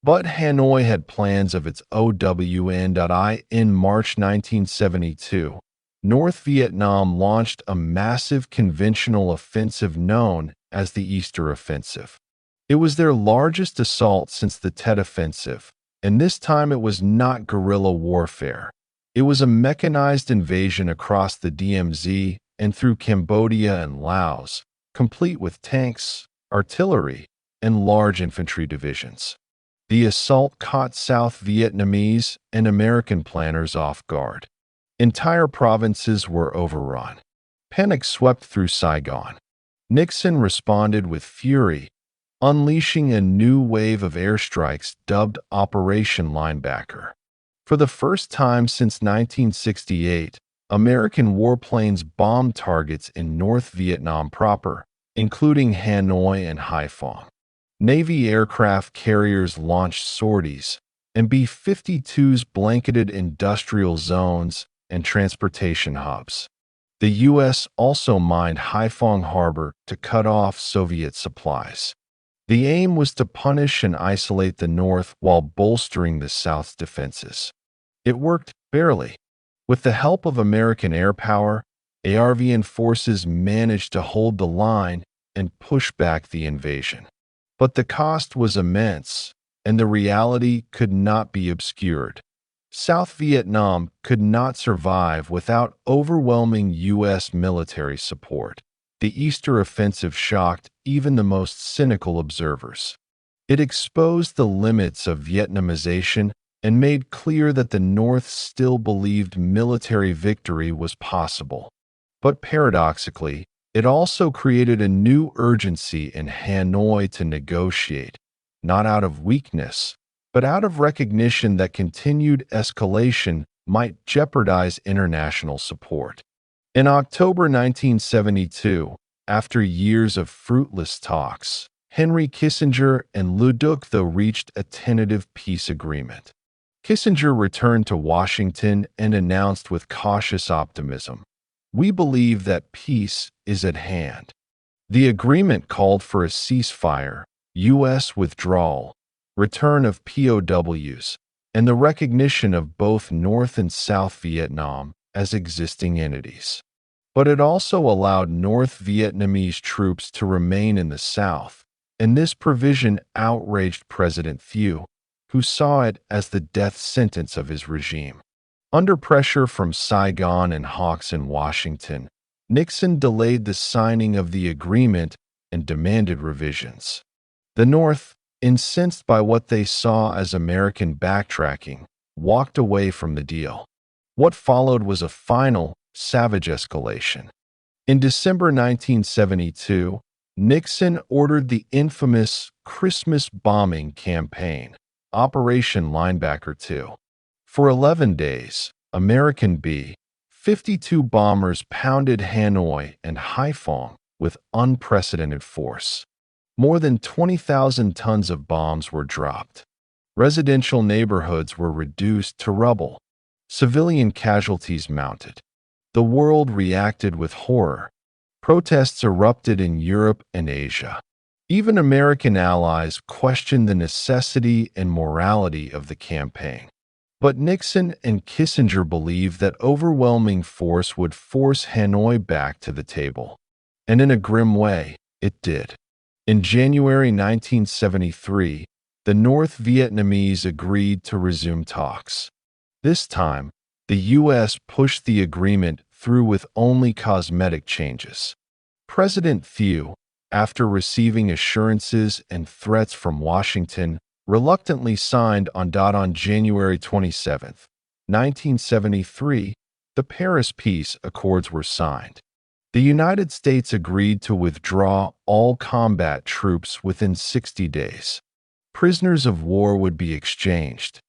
But Hanoi had plans of its own. In March 1972, North Vietnam launched a massive conventional offensive known as the Easter Offensive. It was their largest assault since the Tet Offensive, and this time it was not guerrilla warfare. It was a mechanized invasion across the DMZ and through Cambodia and Laos, complete with tanks, artillery, and large infantry divisions. The assault caught South Vietnamese and American planners off guard. Entire provinces were overrun. Panic swept through Saigon. Nixon responded with fury, unleashing a new wave of airstrikes dubbed Operation Linebacker. For the first time since 1968, American warplanes bombed targets in North Vietnam proper, including Hanoi and Haiphong. Navy aircraft carriers launched sorties, and B-52s blanketed industrial zones and transportation hubs. The U.S. also mined Haiphong Harbor to cut off Soviet supplies. The aim was to punish and isolate the North while bolstering the South's defenses. It worked barely. With the help of American air power, ARVN forces managed to hold the line and push back the invasion. But the cost was immense, and the reality could not be obscured. South Vietnam could not survive without overwhelming U.S. military support. The Easter Offensive shocked even the most cynical observers. It exposed the limits of Vietnamization and made clear that the North still believed military victory was possible. But paradoxically, it also created a new urgency in Hanoi to negotiate, not out of weakness, but out of recognition that continued escalation might jeopardize international support. In October 1972, after years of fruitless talks, Henry Kissinger and Le Duc reached a tentative peace agreement. Kissinger returned to Washington and announced with cautious optimism, "We believe that peace is at hand." The agreement called for a ceasefire, U.S. withdrawal, return of POWs, and the recognition of both North and South Vietnam as existing entities. But it also allowed North Vietnamese troops to remain in the South, and this provision outraged President Thieu, who saw it as the death sentence of his regime. Under pressure from Saigon and hawks in Washington, Nixon delayed the signing of the agreement and demanded revisions. The North, incensed by what they saw as American backtracking, walked away from the deal. What followed was a final, savage escalation. In December 1972, Nixon ordered the infamous Christmas bombing campaign, Operation Linebacker II. For 11 days, American B-52 bombers pounded Hanoi and Haiphong with unprecedented force. More than 20,000 tons of bombs were dropped. Residential neighborhoods were reduced to rubble. Civilian casualties mounted. The world reacted with horror. Protests erupted in Europe and Asia. Even American allies questioned the necessity and morality of the campaign. But Nixon and Kissinger believed that overwhelming force would force Hanoi back to the table. And in a grim way, it did. In January 1973, the North Vietnamese agreed to resume talks. This time, the U.S. pushed the agreement through with only cosmetic changes. President Thieu, after receiving assurances and threats from Washington, reluctantly signed on January 27, 1973, the Paris Peace Accords were signed. The United States agreed to withdraw all combat troops within 60 days. Prisoners of war would be exchanged.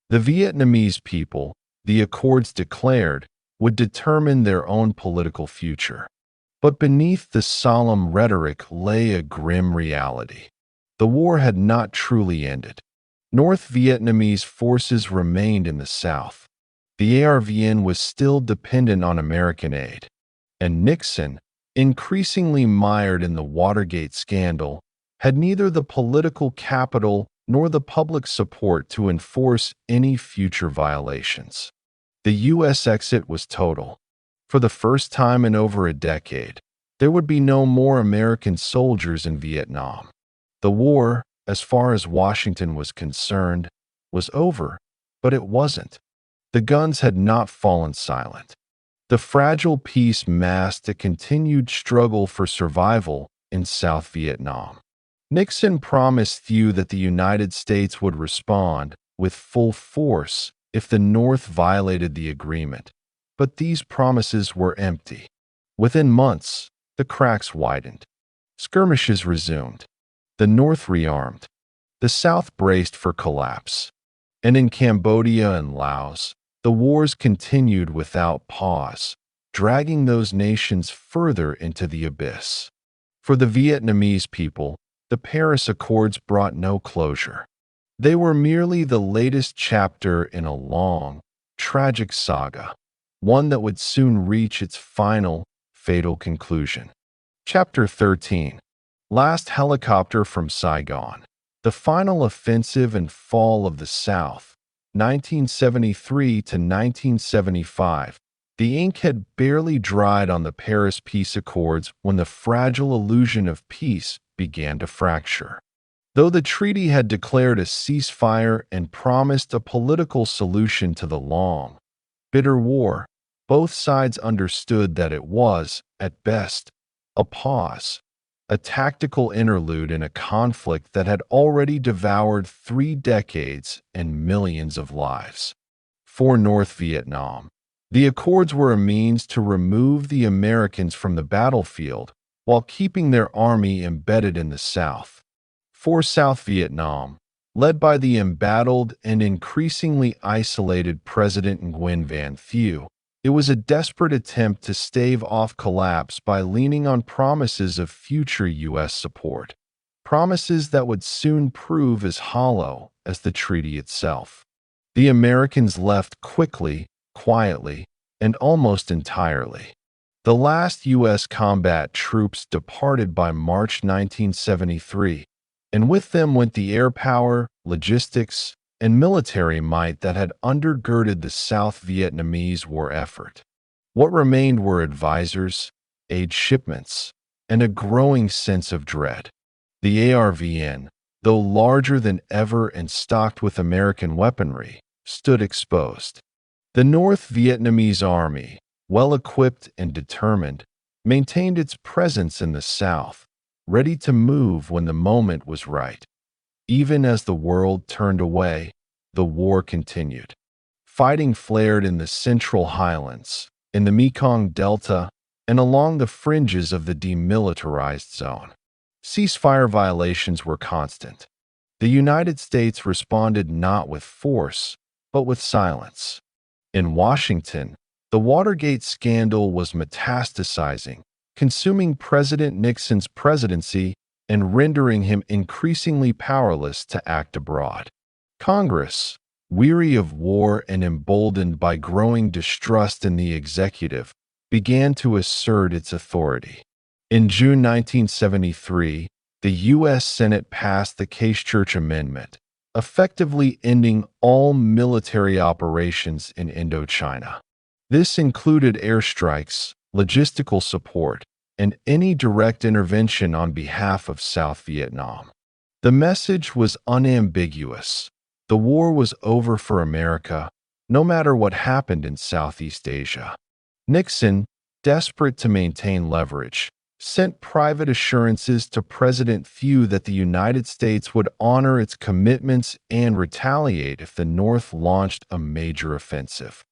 The Vietnamese people, the Accords declared, would determine their own political future. But beneath the solemn rhetoric lay a grim reality. The war had not truly ended. North Vietnamese forces remained in the South. The ARVN was still dependent on American aid. And Nixon, increasingly mired in the Watergate scandal, had neither the political capital nor the public support to enforce any future violations. The U.S. exit was total. For the first time in over a decade, there would be no more American soldiers in Vietnam. The war, as far as Washington was concerned, was over, but it wasn't. The guns had not fallen silent. The fragile peace masked a continued struggle for survival in South Vietnam. Nixon promised Thieu that the United States would respond with full force if the North violated the agreement, but these promises were empty. Within months, the cracks widened. Skirmishes resumed. The North rearmed. The South braced for collapse. And in Cambodia and Laos, the wars continued without pause, dragging those nations further into the abyss. For the Vietnamese people, the Paris Accords brought no closure. They were merely the latest chapter in a long, tragic saga, one that would soon reach its final, fatal conclusion. Chapter 13. Last Helicopter from Saigon. The Final Offensive and Fall of the South, 1973 to 1975. The ink had barely dried on the Paris Peace Accords when the fragile illusion of peace began to fracture. Though the treaty had declared a ceasefire and promised a political solution to the long, bitter war, both sides understood that it was, at best, a pause, a tactical interlude in a conflict that had already devoured 3 decades and millions of lives. For North Vietnam, the Accords were a means to remove the Americans from the battlefield while keeping their army embedded in the South. For South Vietnam, led by the embattled and increasingly isolated President Nguyen Van Thieu, it was a desperate attempt to stave off collapse by leaning on promises of future U.S. support, promises that would soon prove as hollow as the treaty itself. The Americans left quickly, quietly, and almost entirely. The last U.S. combat troops departed by March 1973, and with them went the air power, logistics, and military might that had undergirded the South Vietnamese war effort. What remained were advisors, aid shipments, and a growing sense of dread. The ARVN, though larger than ever and stocked with American weaponry, stood exposed. The North Vietnamese army, well-equipped and determined, maintained its presence in the South, ready to move when the moment was right. Even as the world turned away, the war continued. Fighting flared in the Central Highlands, in the Mekong Delta, and along the fringes of the demilitarized zone. Ceasefire violations were constant. The United States responded not with force, but with silence. In Washington, the Watergate scandal was metastasizing, consuming President Nixon's presidency and rendering him increasingly powerless to act abroad. Congress, weary of war and emboldened by growing distrust in the executive, began to assert its authority. In June 1973, the U.S. Senate passed the Case-Church Amendment, effectively ending all military operations in Indochina. This included airstrikes, logistical support, and any direct intervention on behalf of South Vietnam. The message was unambiguous. The war was over for America, no matter what happened in Southeast Asia. Nixon, desperate to maintain leverage, sent private assurances to President Thieu that the United States would honor its commitments and retaliate if the North launched a major offensive.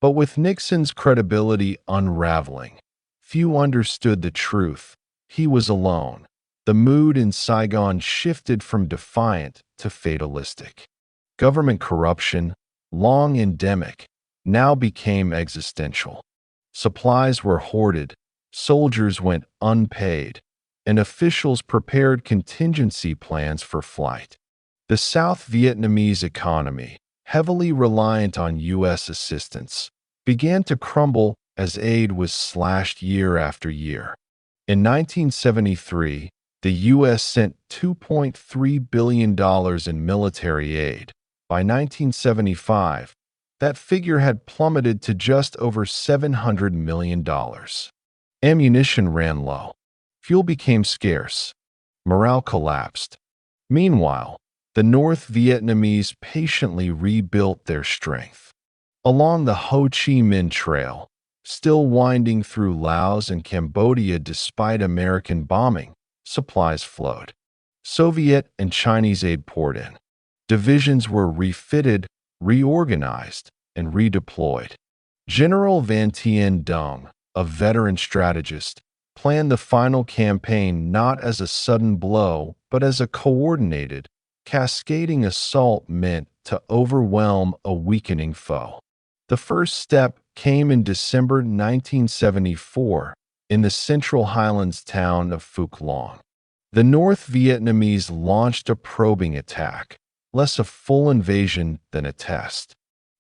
But with Nixon's credibility unraveling, few understood the truth. He was alone. The mood in Saigon shifted from defiant to fatalistic. Government corruption, long endemic, now became existential. Supplies were hoarded, soldiers went unpaid, and officials prepared contingency plans for flight. The South Vietnamese economy, heavily reliant on U.S. assistance, began to crumble as aid was slashed year after year. In 1973, the U.S. sent $2.3 billion in military aid. By 1975, that figure had plummeted to just over $700 million. Ammunition ran low. Fuel became scarce. Morale collapsed. Meanwhile, the North Vietnamese patiently rebuilt their strength. Along the Ho Chi Minh Trail, still winding through Laos and Cambodia despite American bombing, supplies flowed. Soviet and Chinese aid poured in. Divisions were refitted, reorganized, and redeployed. General Van Tien Dung, a veteran strategist, planned the final campaign not as a sudden blow, but as a coordinated, cascading assault meant to overwhelm a weakening foe. The first step came in December 1974 in the Central Highlands town of Phuc Long. The North Vietnamese launched a probing attack, less a full invasion than a test.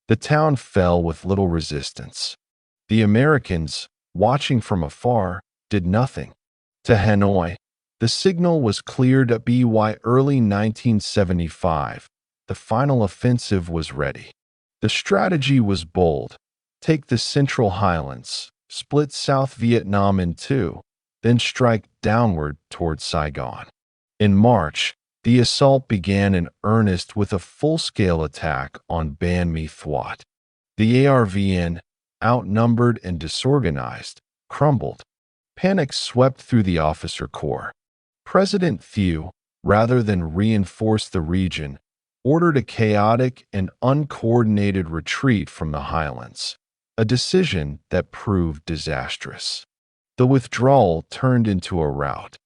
The town fell with little resistance. The Americans, watching from afar, did nothing. To Hanoi, the signal was clear to by early 1975. The final offensive was ready. The strategy was bold. Take the Central Highlands, split South Vietnam in two, then strike downward toward Saigon. In March, the assault began in earnest with a full-scale attack on Ban Me Thuot. The ARVN, outnumbered and disorganized, crumbled. Panic swept through the officer corps. President Thieu, rather than reinforce the region, ordered a chaotic and uncoordinated retreat from the highlands, a decision that proved disastrous. The withdrawal turned into a rout.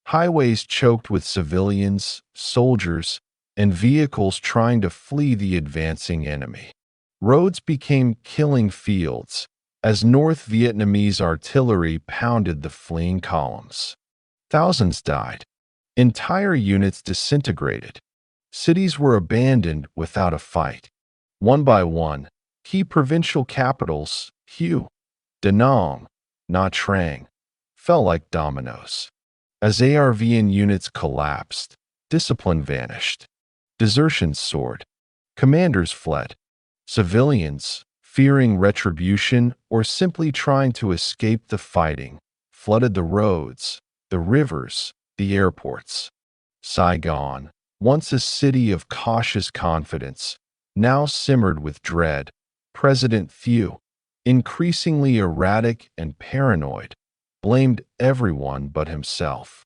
Highways choked with civilians, soldiers, and vehicles trying to flee the advancing enemy. Roads became killing fields as North Vietnamese artillery pounded the fleeing columns. Thousands died. Entire units disintegrated. Cities were abandoned without a fight. One by one, key provincial capitals, Hue, Da Nang, Nha Trang, fell like dominoes. As ARVN units collapsed, discipline vanished. Desertion soared. Commanders fled. Civilians, fearing retribution or simply trying to escape the fighting, flooded the roads, the rivers, the airports. Saigon, once a city of cautious confidence, now simmered with dread. President Thieu, increasingly erratic and paranoid, blamed everyone but himself.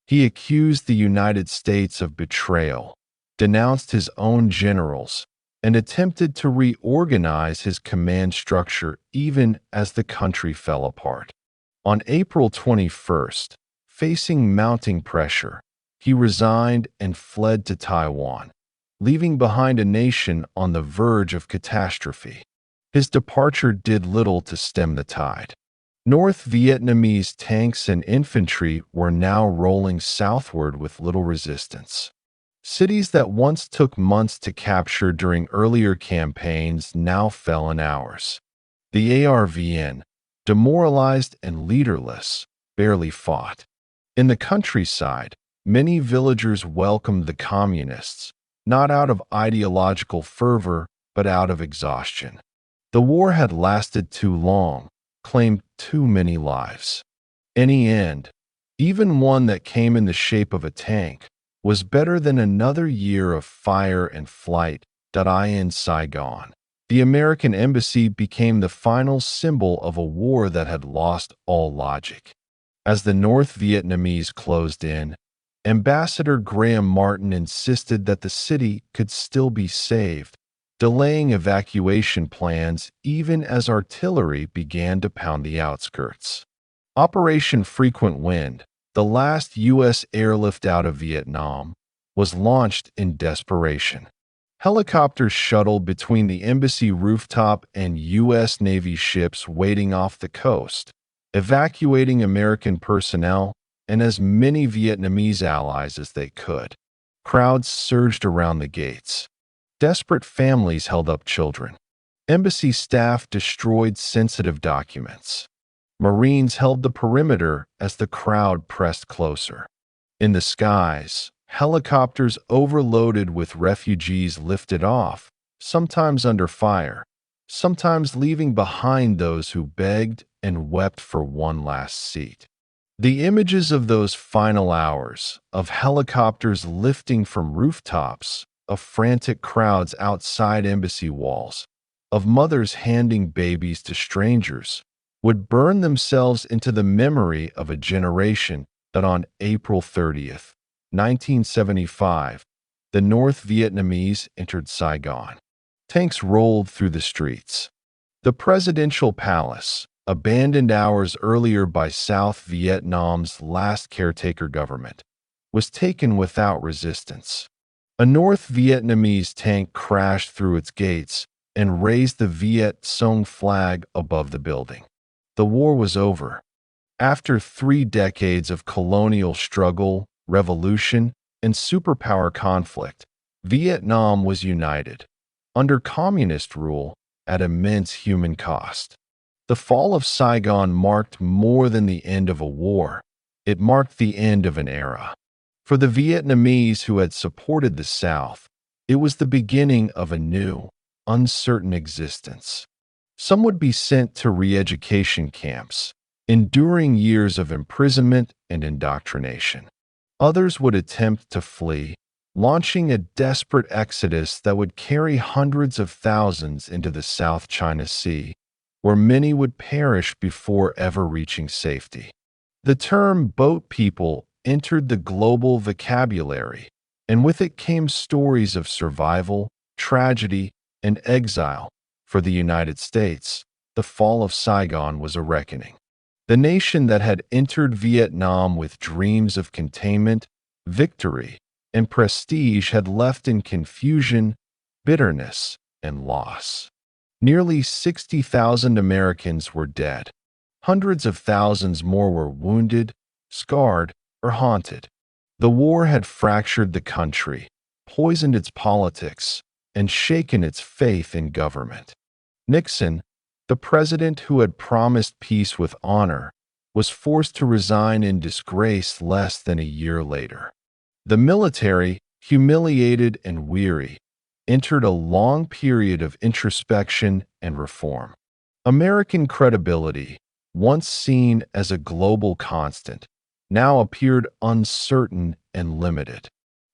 He accused the United States of betrayal, denounced his own generals, and attempted to reorganize his command structure even as the country fell apart. On April 21st, facing mounting pressure, he resigned and fled to Taiwan, leaving behind a nation on the verge of catastrophe. His departure did little to stem the tide. North Vietnamese tanks and infantry were now rolling southward with little resistance. Cities that once took months to capture during earlier campaigns now fell in hours. The ARVN, demoralized and leaderless, barely fought. In the countryside, many villagers welcomed the communists, not out of ideological fervor, but out of exhaustion. The war had lasted too long, claimed too many lives. Any end, even one that came in the shape of a tank, was better than another year of fire and flight. In Saigon, the American embassy became the final symbol of a war that had lost all logic. As the North Vietnamese closed in, Ambassador Graham Martin insisted that the city could still be saved, delaying evacuation plans even as artillery began to pound the outskirts. Operation Frequent Wind, the last U.S. airlift out of Vietnam, was launched in desperation. Helicopters shuttled between the embassy rooftop and U.S. Navy ships waiting off the coast, evacuating American personnel and as many Vietnamese allies as they could. Crowds surged around the gates. Desperate families held up children. Embassy staff destroyed sensitive documents. Marines held the perimeter as the crowd pressed closer. In the skies, helicopters overloaded with refugees lifted off, sometimes under fire, sometimes leaving behind those who begged and wept for one last seat. The images of those final hours, of helicopters lifting from rooftops, of frantic crowds outside embassy walls, of mothers handing babies to strangers, would burn themselves into the memory of a generation that on April 30th, 1975, the North Vietnamese entered Saigon. Tanks rolled through the streets. The presidential palace, abandoned hours earlier by South Vietnam's last caretaker government, was taken without resistance. A North Vietnamese tank crashed through its gates and raised the Viet Cong flag above the building. The war was over. After 3 decades of colonial struggle, revolution, and superpower conflict, Vietnam was united, under communist rule, at immense human cost. The fall of Saigon marked more than the end of a war. It marked the end of an era. For the Vietnamese who had supported the South, it was the beginning of a new, uncertain existence. Some would be sent to re-education camps, enduring years of imprisonment and indoctrination. Others would attempt to flee, launching a desperate exodus that would carry hundreds of thousands into the South China Sea, where many would perish before ever reaching safety. The term boat people entered the global vocabulary, and with it came stories of survival, tragedy, and exile. For the United States, the fall of Saigon was a reckoning. The nation that had entered Vietnam with dreams of containment, victory, and prestige had left in confusion, bitterness, and loss. Nearly 60,000 Americans were dead. Hundreds of thousands more were wounded, scarred, or haunted. The war had fractured the country, poisoned its politics, and shaken its faith in government. Nixon, The president who had promised peace with honor was forced to resign in disgrace less than a year later. The military, humiliated and weary, entered a long period of introspection and reform. American credibility, once seen as a global constant, now appeared uncertain and limited.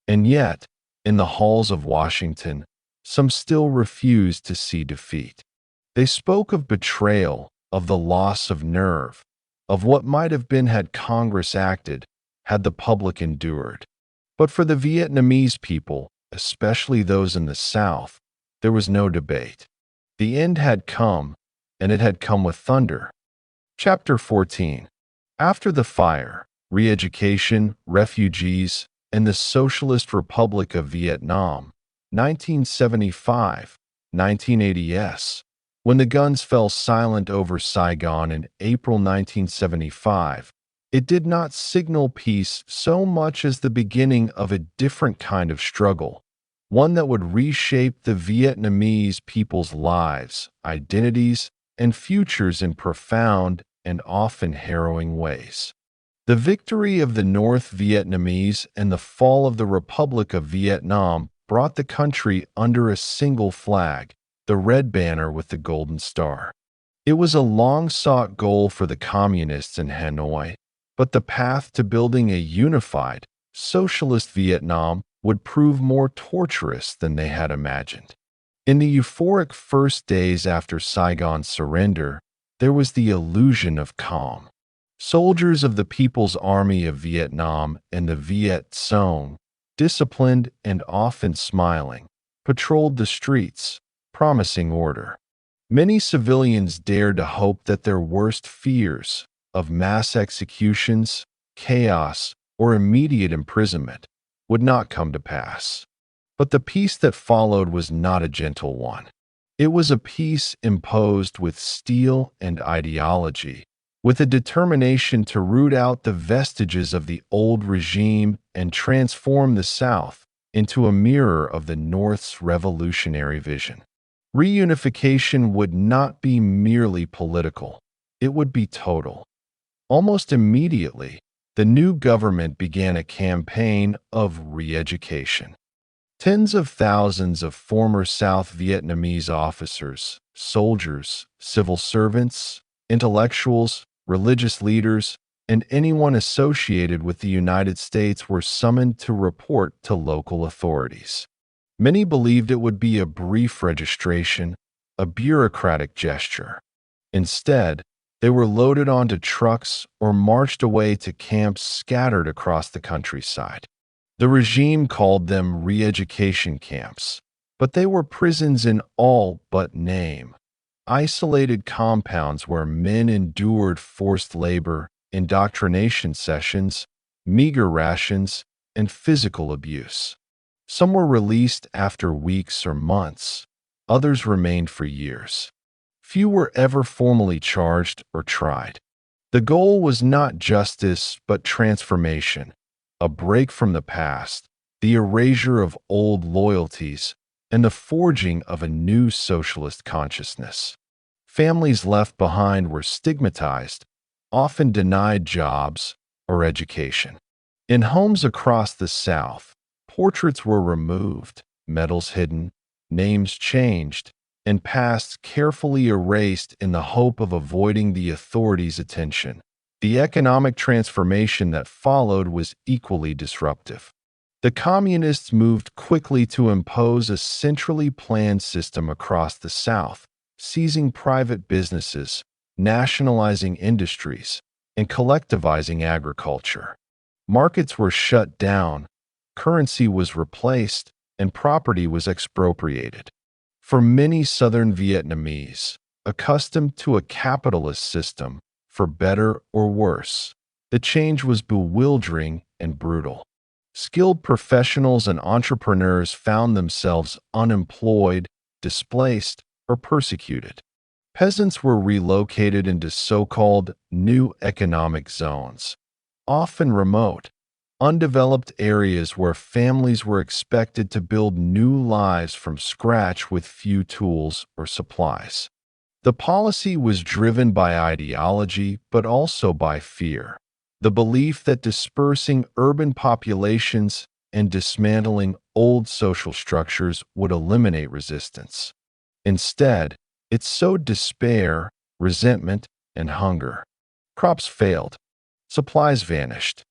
And yet, in the halls of Washington, some still refused to see defeat. They spoke of betrayal, of the loss of nerve, of what might have been had Congress acted, had the public endured. But for the Vietnamese people, especially those in the South, there was no debate. The end had come, and it had come with thunder. Chapter 14. After the fire, Reeducation, refugees, and the Socialist Republic of Vietnam, 1975, 1980s. When the guns fell silent over Saigon in April 1975, it did not signal peace so much as the beginning of a different kind of struggle, one that would reshape the Vietnamese people's lives, identities, and futures in profound and often harrowing ways. The victory of the North Vietnamese and the fall of the Republic of Vietnam brought the country under a single flag, the red banner with the golden star. It was a long-sought goal for the communists in Hanoi, but the path to building a unified, socialist Vietnam would prove more torturous than they had imagined. In the euphoric first days after Saigon's surrender, there was the illusion of calm. Soldiers of the People's Army of Vietnam and the Viet Cong, disciplined and often smiling, patrolled the streets, promising order. Many civilians dared to hope that their worst fears of mass executions, chaos, or immediate imprisonment would not come to pass. But the peace that followed was not a gentle one. It was a peace imposed with steel and ideology, with a determination to root out the vestiges of the old regime and transform the South into a mirror of the North's revolutionary vision. Reunification would not be merely political, it would be total. Almost immediately, the new government began a campaign of re-education. Tens of thousands of former South Vietnamese officers, soldiers, civil servants, intellectuals, religious leaders, and anyone associated with the United States were summoned to report to local authorities. Many believed it would be a brief registration, a bureaucratic gesture. Instead, they were loaded onto trucks or marched away to camps scattered across the countryside. The regime called them re-education camps, but they were prisons in all but name. Isolated compounds where men endured forced labor, indoctrination sessions, meager rations, and physical abuse. Some were released after weeks or months. Others remained for years. Few were ever formally charged or tried. The goal was not justice, but transformation, a break from the past, the erasure of old loyalties, and the forging of a new socialist consciousness. Families left behind were stigmatized, often denied jobs or education. In homes across the South, portraits were removed, medals hidden, names changed, and pasts carefully erased in the hope of avoiding the authorities' attention. The economic transformation that followed was equally disruptive. The communists moved quickly to impose a centrally planned system across the South, seizing private businesses, nationalizing industries, and collectivizing agriculture. Markets were shut down, currency was replaced, and property was expropriated. For many Southern Vietnamese, accustomed to a capitalist system, for better or worse, the change was bewildering and brutal. Skilled professionals and entrepreneurs found themselves unemployed, displaced, or persecuted. Peasants were relocated into so-called new economic zones, often remote, undeveloped areas where families were expected to build new lives from scratch with few tools or supplies. The policy was driven by ideology, but also by fear. The belief that dispersing urban populations and dismantling old social structures would eliminate resistance. Instead, it sowed despair, resentment, and hunger. Crops failed. Supplies vanished.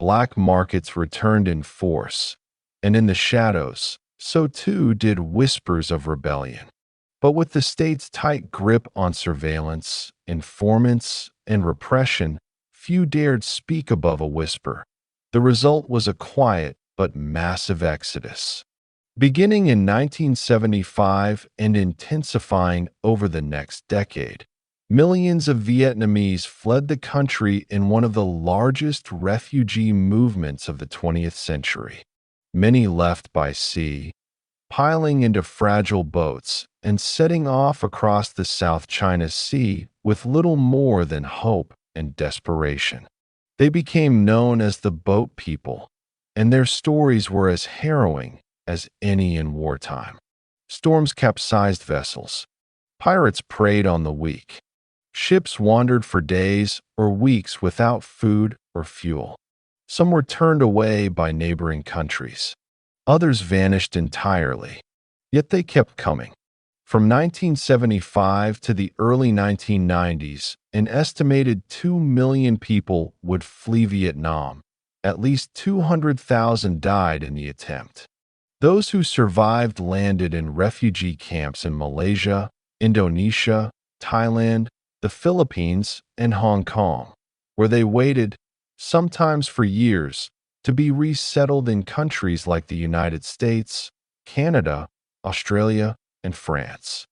Black markets returned in force. And in the shadows, so too did whispers of rebellion. But with the state's tight grip on surveillance, informants, and repression, few dared speak above a whisper. The result was a quiet but massive exodus. Beginning in 1975 and intensifying over the next decade, millions of Vietnamese fled the country in one of the largest refugee movements of the 20th century. Many left by sea, piling into fragile boats and setting off across the South China Sea with little more than hope and desperation. They became known as the Boat People, and their stories were as harrowing as any in wartime. Storms capsized vessels. Pirates preyed on the weak. Ships wandered for days or weeks without food or fuel. Some were turned away by neighboring countries. Others vanished entirely. Yet they kept coming. From 1975 to the early 1990s, an estimated 2 million people would flee Vietnam. At least 200,000 died in the attempt. Those who survived landed in refugee camps in Malaysia, Indonesia, Thailand, the Philippines, and Hong Kong, where they waited, sometimes for years, to be resettled in countries like the United States, Canada, Australia, and France.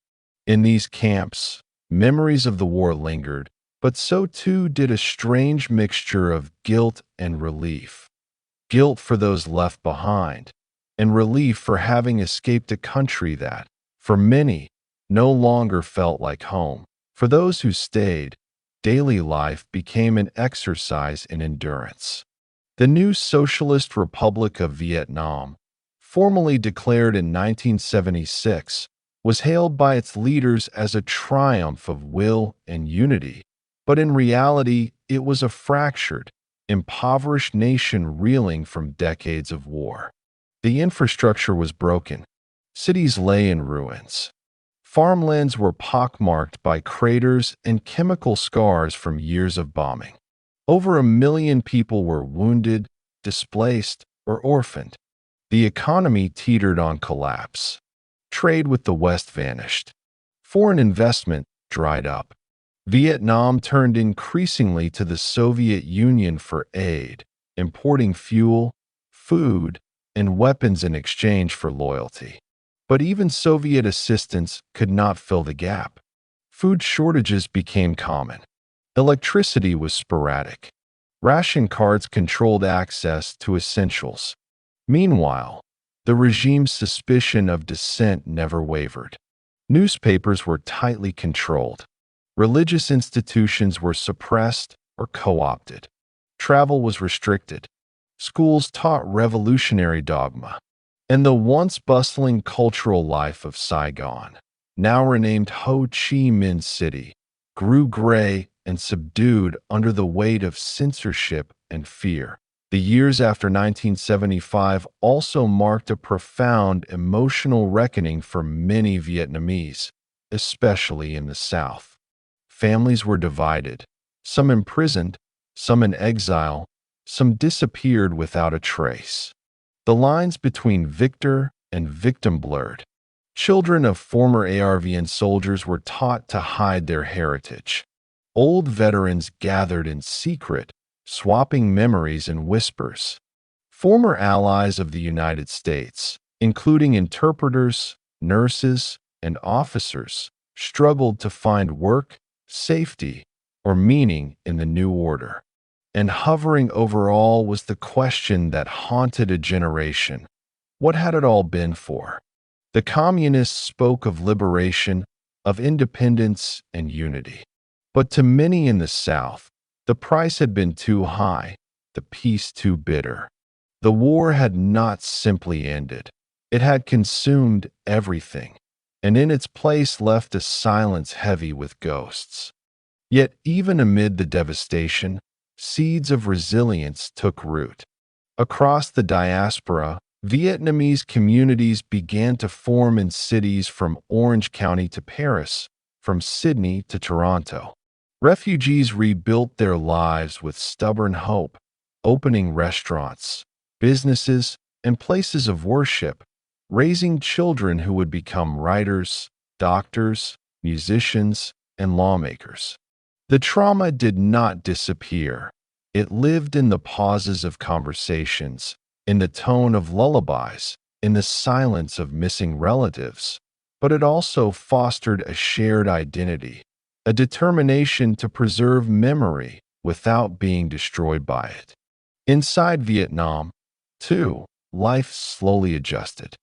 In these camps, memories of the war lingered, but so too did a strange mixture of guilt and relief. Guilt for those left behind, and relief for having escaped a country that, for many, no longer felt like home. For those who stayed, daily life became an exercise in endurance. The new Socialist Republic of Vietnam, formally declared in 1976, was hailed by its leaders as a triumph of will and unity, but in reality, it was a fractured, impoverished nation reeling from decades of war. The infrastructure was broken. Cities lay in ruins. Farmlands were pockmarked by craters and chemical scars from years of bombing. Over 1 million people were wounded, displaced, or orphaned. The economy teetered on collapse. Trade with the West vanished. Foreign investment dried up. Vietnam turned increasingly to the Soviet Union for aid, importing fuel, food, and weapons in exchange for loyalty. But even Soviet assistance could not fill the gap. Food shortages became common. Electricity was sporadic. Ration cards controlled access to essentials. Meanwhile, the regime's suspicion of dissent never wavered. Newspapers were tightly controlled. Religious institutions were suppressed or co-opted. Travel was restricted. Schools taught revolutionary dogma. And the once bustling cultural life of Saigon, now renamed Ho Chi Minh City, grew gray and subdued under the weight of censorship and fear. The years after 1975 also marked a profound emotional reckoning for many Vietnamese, especially in the South. Families were divided, some imprisoned, some in exile, some disappeared without a trace. The lines between victor and victim blurred. Children of former ARVN soldiers were taught to hide their heritage. Old veterans gathered in secret, swapping memories and whispers. Former allies of the United States, including interpreters, nurses, and officers, struggled to find work, safety, or meaning in the new order. And hovering over all was the question that haunted a generation. What had it all been for? The communists spoke of liberation, of independence and unity. But to many in the South, the price had been too high, the peace too bitter. The war had not simply ended. It had consumed everything. and in its place left a silence heavy with ghosts. Yet even amid the devastation, seeds of resilience took root. Across the diaspora, Vietnamese communities began to form in cities from Orange County to Paris, from Sydney to Toronto. Refugees rebuilt their lives with stubborn hope, opening restaurants, businesses, and places of worship, raising children who would become writers, doctors, musicians, and lawmakers. The trauma did not disappear. It lived in the pauses of conversations, in the tone of lullabies, in the silence of missing relatives, but it also fostered a shared identity, a determination to preserve memory without being destroyed by it. Inside Vietnam, too, life slowly adjusted.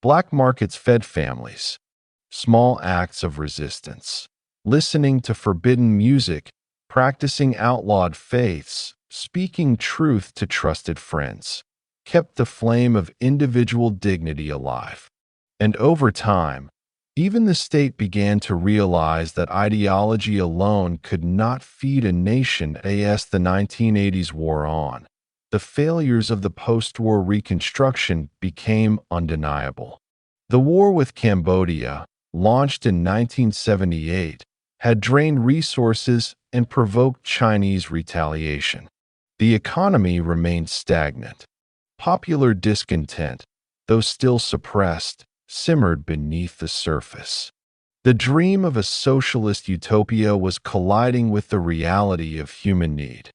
Black markets fed families, small acts of resistance, listening to forbidden music, practicing outlawed faiths, speaking truth to trusted friends, kept the flame of individual dignity alive. And over time, even the state began to realize that ideology alone could not feed a nation as the 1980s wore on. The failures of the post-war reconstruction became undeniable. The war with Cambodia, launched in 1978, had drained resources and provoked Chinese retaliation. The economy remained stagnant. Popular discontent, though still suppressed, simmered beneath the surface. The dream of a socialist utopia was colliding with the reality of human need.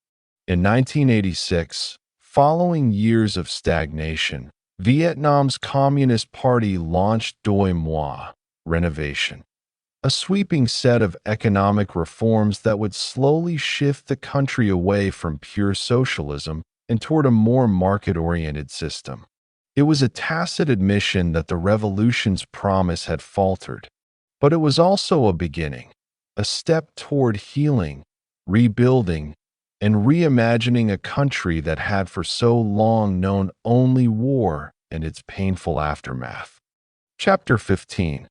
In 1986, following years of stagnation, Vietnam's Communist Party launched Diem, renovation, a sweeping set of economic reforms that would slowly shift the country away from pure socialism and toward a more market-oriented system. It was a tacit admission that the revolution's promise had faltered, but it was also a beginning, a step toward healing, rebuilding, and reimagining a country that had for so long known only war and its painful aftermath. Chapter 15.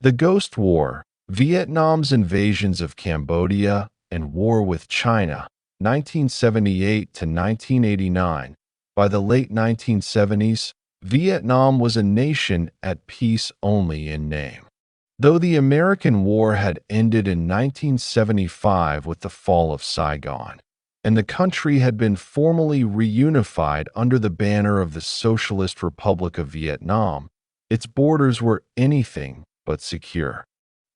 The Ghost War, Vietnam's invasions of Cambodia and war with China, 1978 to 1989. By the late 1970s, Vietnam was a nation at peace only in name. Though the American War had ended in 1975 with the fall of Saigon, and the country had been formally reunified under the banner of the Socialist Republic of Vietnam, its borders were anything but secure.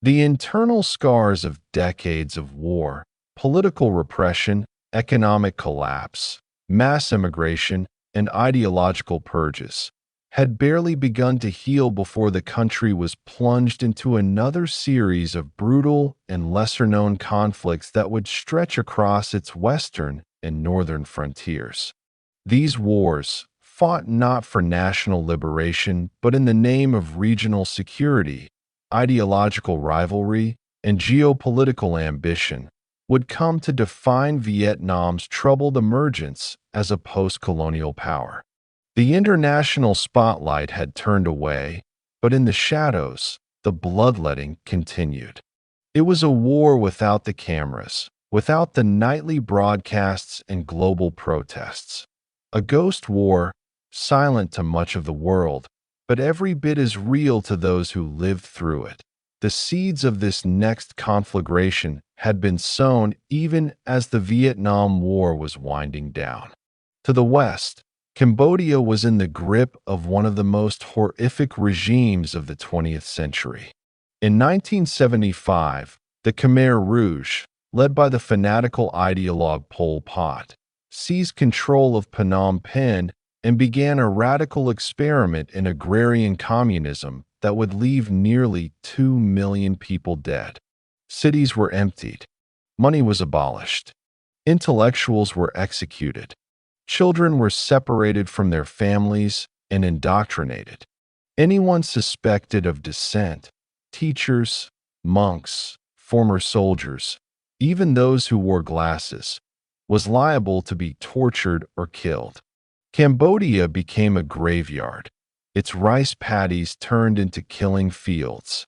The internal scars of decades of war, political repression, economic collapse, mass immigration, and ideological purges had barely begun to heal before the country was plunged into another series of brutal and lesser-known conflicts that would stretch across its western and northern frontiers. These wars, fought not for national liberation but in the name of regional security, ideological rivalry, and geopolitical ambition, would come to define Vietnam's troubled emergence as a post-colonial power. The international spotlight had turned away, but in the shadows, the bloodletting continued. It was a war without the cameras, without the nightly broadcasts and global protests. A ghost war, silent to much of the world, but every bit as real to those who lived through it. The seeds of this next conflagration had been sown even as the Vietnam War was winding down. To the west, Cambodia was in the grip of one of the most horrific regimes of the 20th century. In 1975, the Khmer Rouge, led by the fanatical ideologue Pol Pot, seized control of Phnom Penh and began a radical experiment in agrarian communism that would leave nearly 2 million people dead. Cities were emptied. Money was abolished. Intellectuals were executed. Children were separated from their families and indoctrinated. Anyone suspected of dissent, teachers, monks, former soldiers, even those who wore glasses, was liable to be tortured or killed. Cambodia became a graveyard. Its rice paddies turned into killing fields.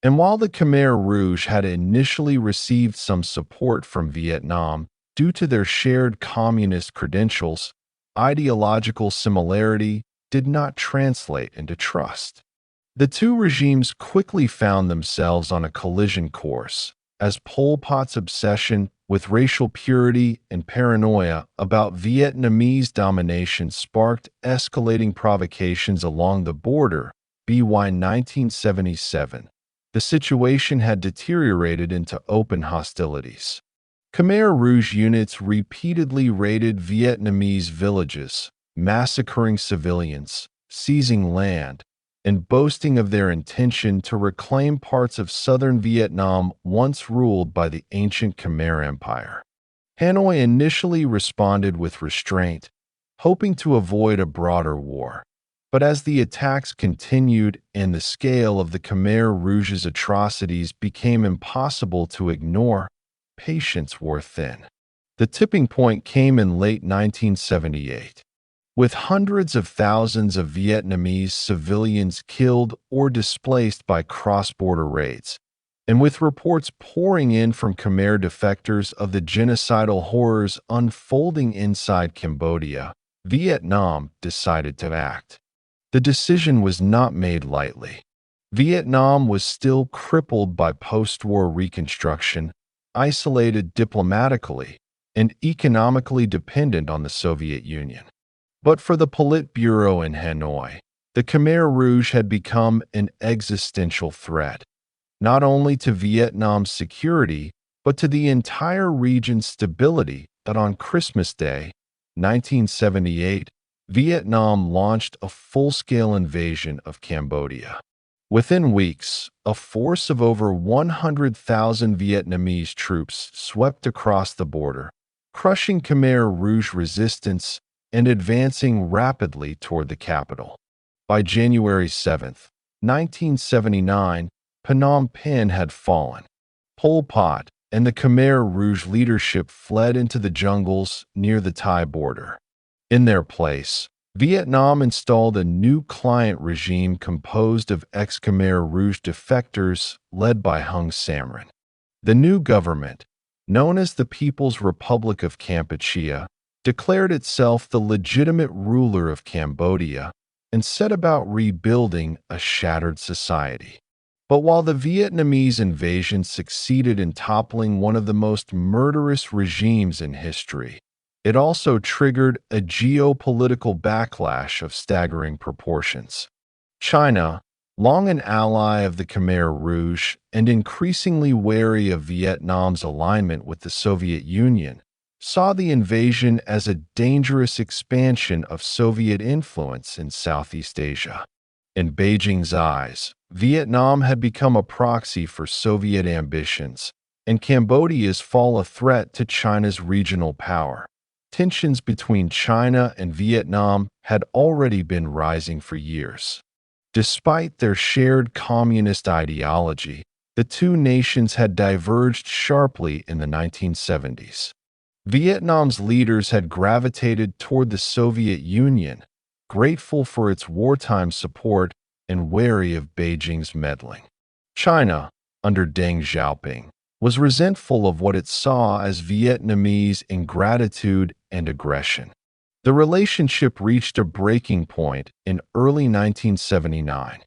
And while the Khmer Rouge had initially received some support from Vietnam due to their shared communist credentials, ideological similarity did not translate into trust. The two regimes quickly found themselves on a collision course, as Pol Pot's obsession with racial purity and paranoia about Vietnamese domination sparked escalating provocations along the border. By 1977, the situation had deteriorated into open hostilities. Khmer Rouge units repeatedly raided Vietnamese villages, massacring civilians, seizing land, and boasting of their intention to reclaim parts of southern Vietnam once ruled by the ancient Khmer Empire. Hanoi initially responded with restraint, hoping to avoid a broader war. But as the attacks continued and the scale of the Khmer Rouge's atrocities became impossible to ignore, patience wore thin. The tipping point came in late 1978. With hundreds of thousands of Vietnamese civilians killed or displaced by cross-border raids, and with reports pouring in from Khmer defectors of the genocidal horrors unfolding inside Cambodia, Vietnam decided to act. The decision was not made lightly. Vietnam was still crippled by post-war reconstruction, isolated diplomatically, and economically dependent on the Soviet Union. But for the Politburo in Hanoi, the Khmer Rouge had become an existential threat, not only to Vietnam's security, but to the entire region's stability. That on Christmas Day, 1978, Vietnam launched a full-scale invasion of Cambodia. Within weeks, a force of over 100,000 Vietnamese troops swept across the border, crushing Khmer Rouge resistance and advancing rapidly toward the capital. By January 7, 1979, Phnom Penh had fallen. Pol Pot and the Khmer Rouge leadership fled into the jungles near the Thai border. In their place, Vietnam installed a new client regime composed of ex-Khmer Rouge defectors led by Hung Samrin. The new government, known as the People's Republic of Kampuchea, declared itself the legitimate ruler of Cambodia and set about rebuilding a shattered society. But while the Vietnamese invasion succeeded in toppling one of the most murderous regimes in history, it also triggered a geopolitical backlash of staggering proportions. China, long an ally of the Khmer Rouge and increasingly wary of Vietnam's alignment with the Soviet Union, saw the invasion as a dangerous expansion of Soviet influence in Southeast Asia. In Beijing's eyes, Vietnam had become a proxy for Soviet ambitions, and Cambodia's fall a threat to China's regional power. Tensions between China and Vietnam had already been rising for years. Despite their shared communist ideology, the two nations had diverged sharply in the 1970s. Vietnam's leaders had gravitated toward the Soviet Union, grateful for its wartime support and wary of Beijing's meddling. China, under Deng Xiaoping, was resentful of what it saw as Vietnamese ingratitude and aggression. The relationship reached a breaking point in early 1979.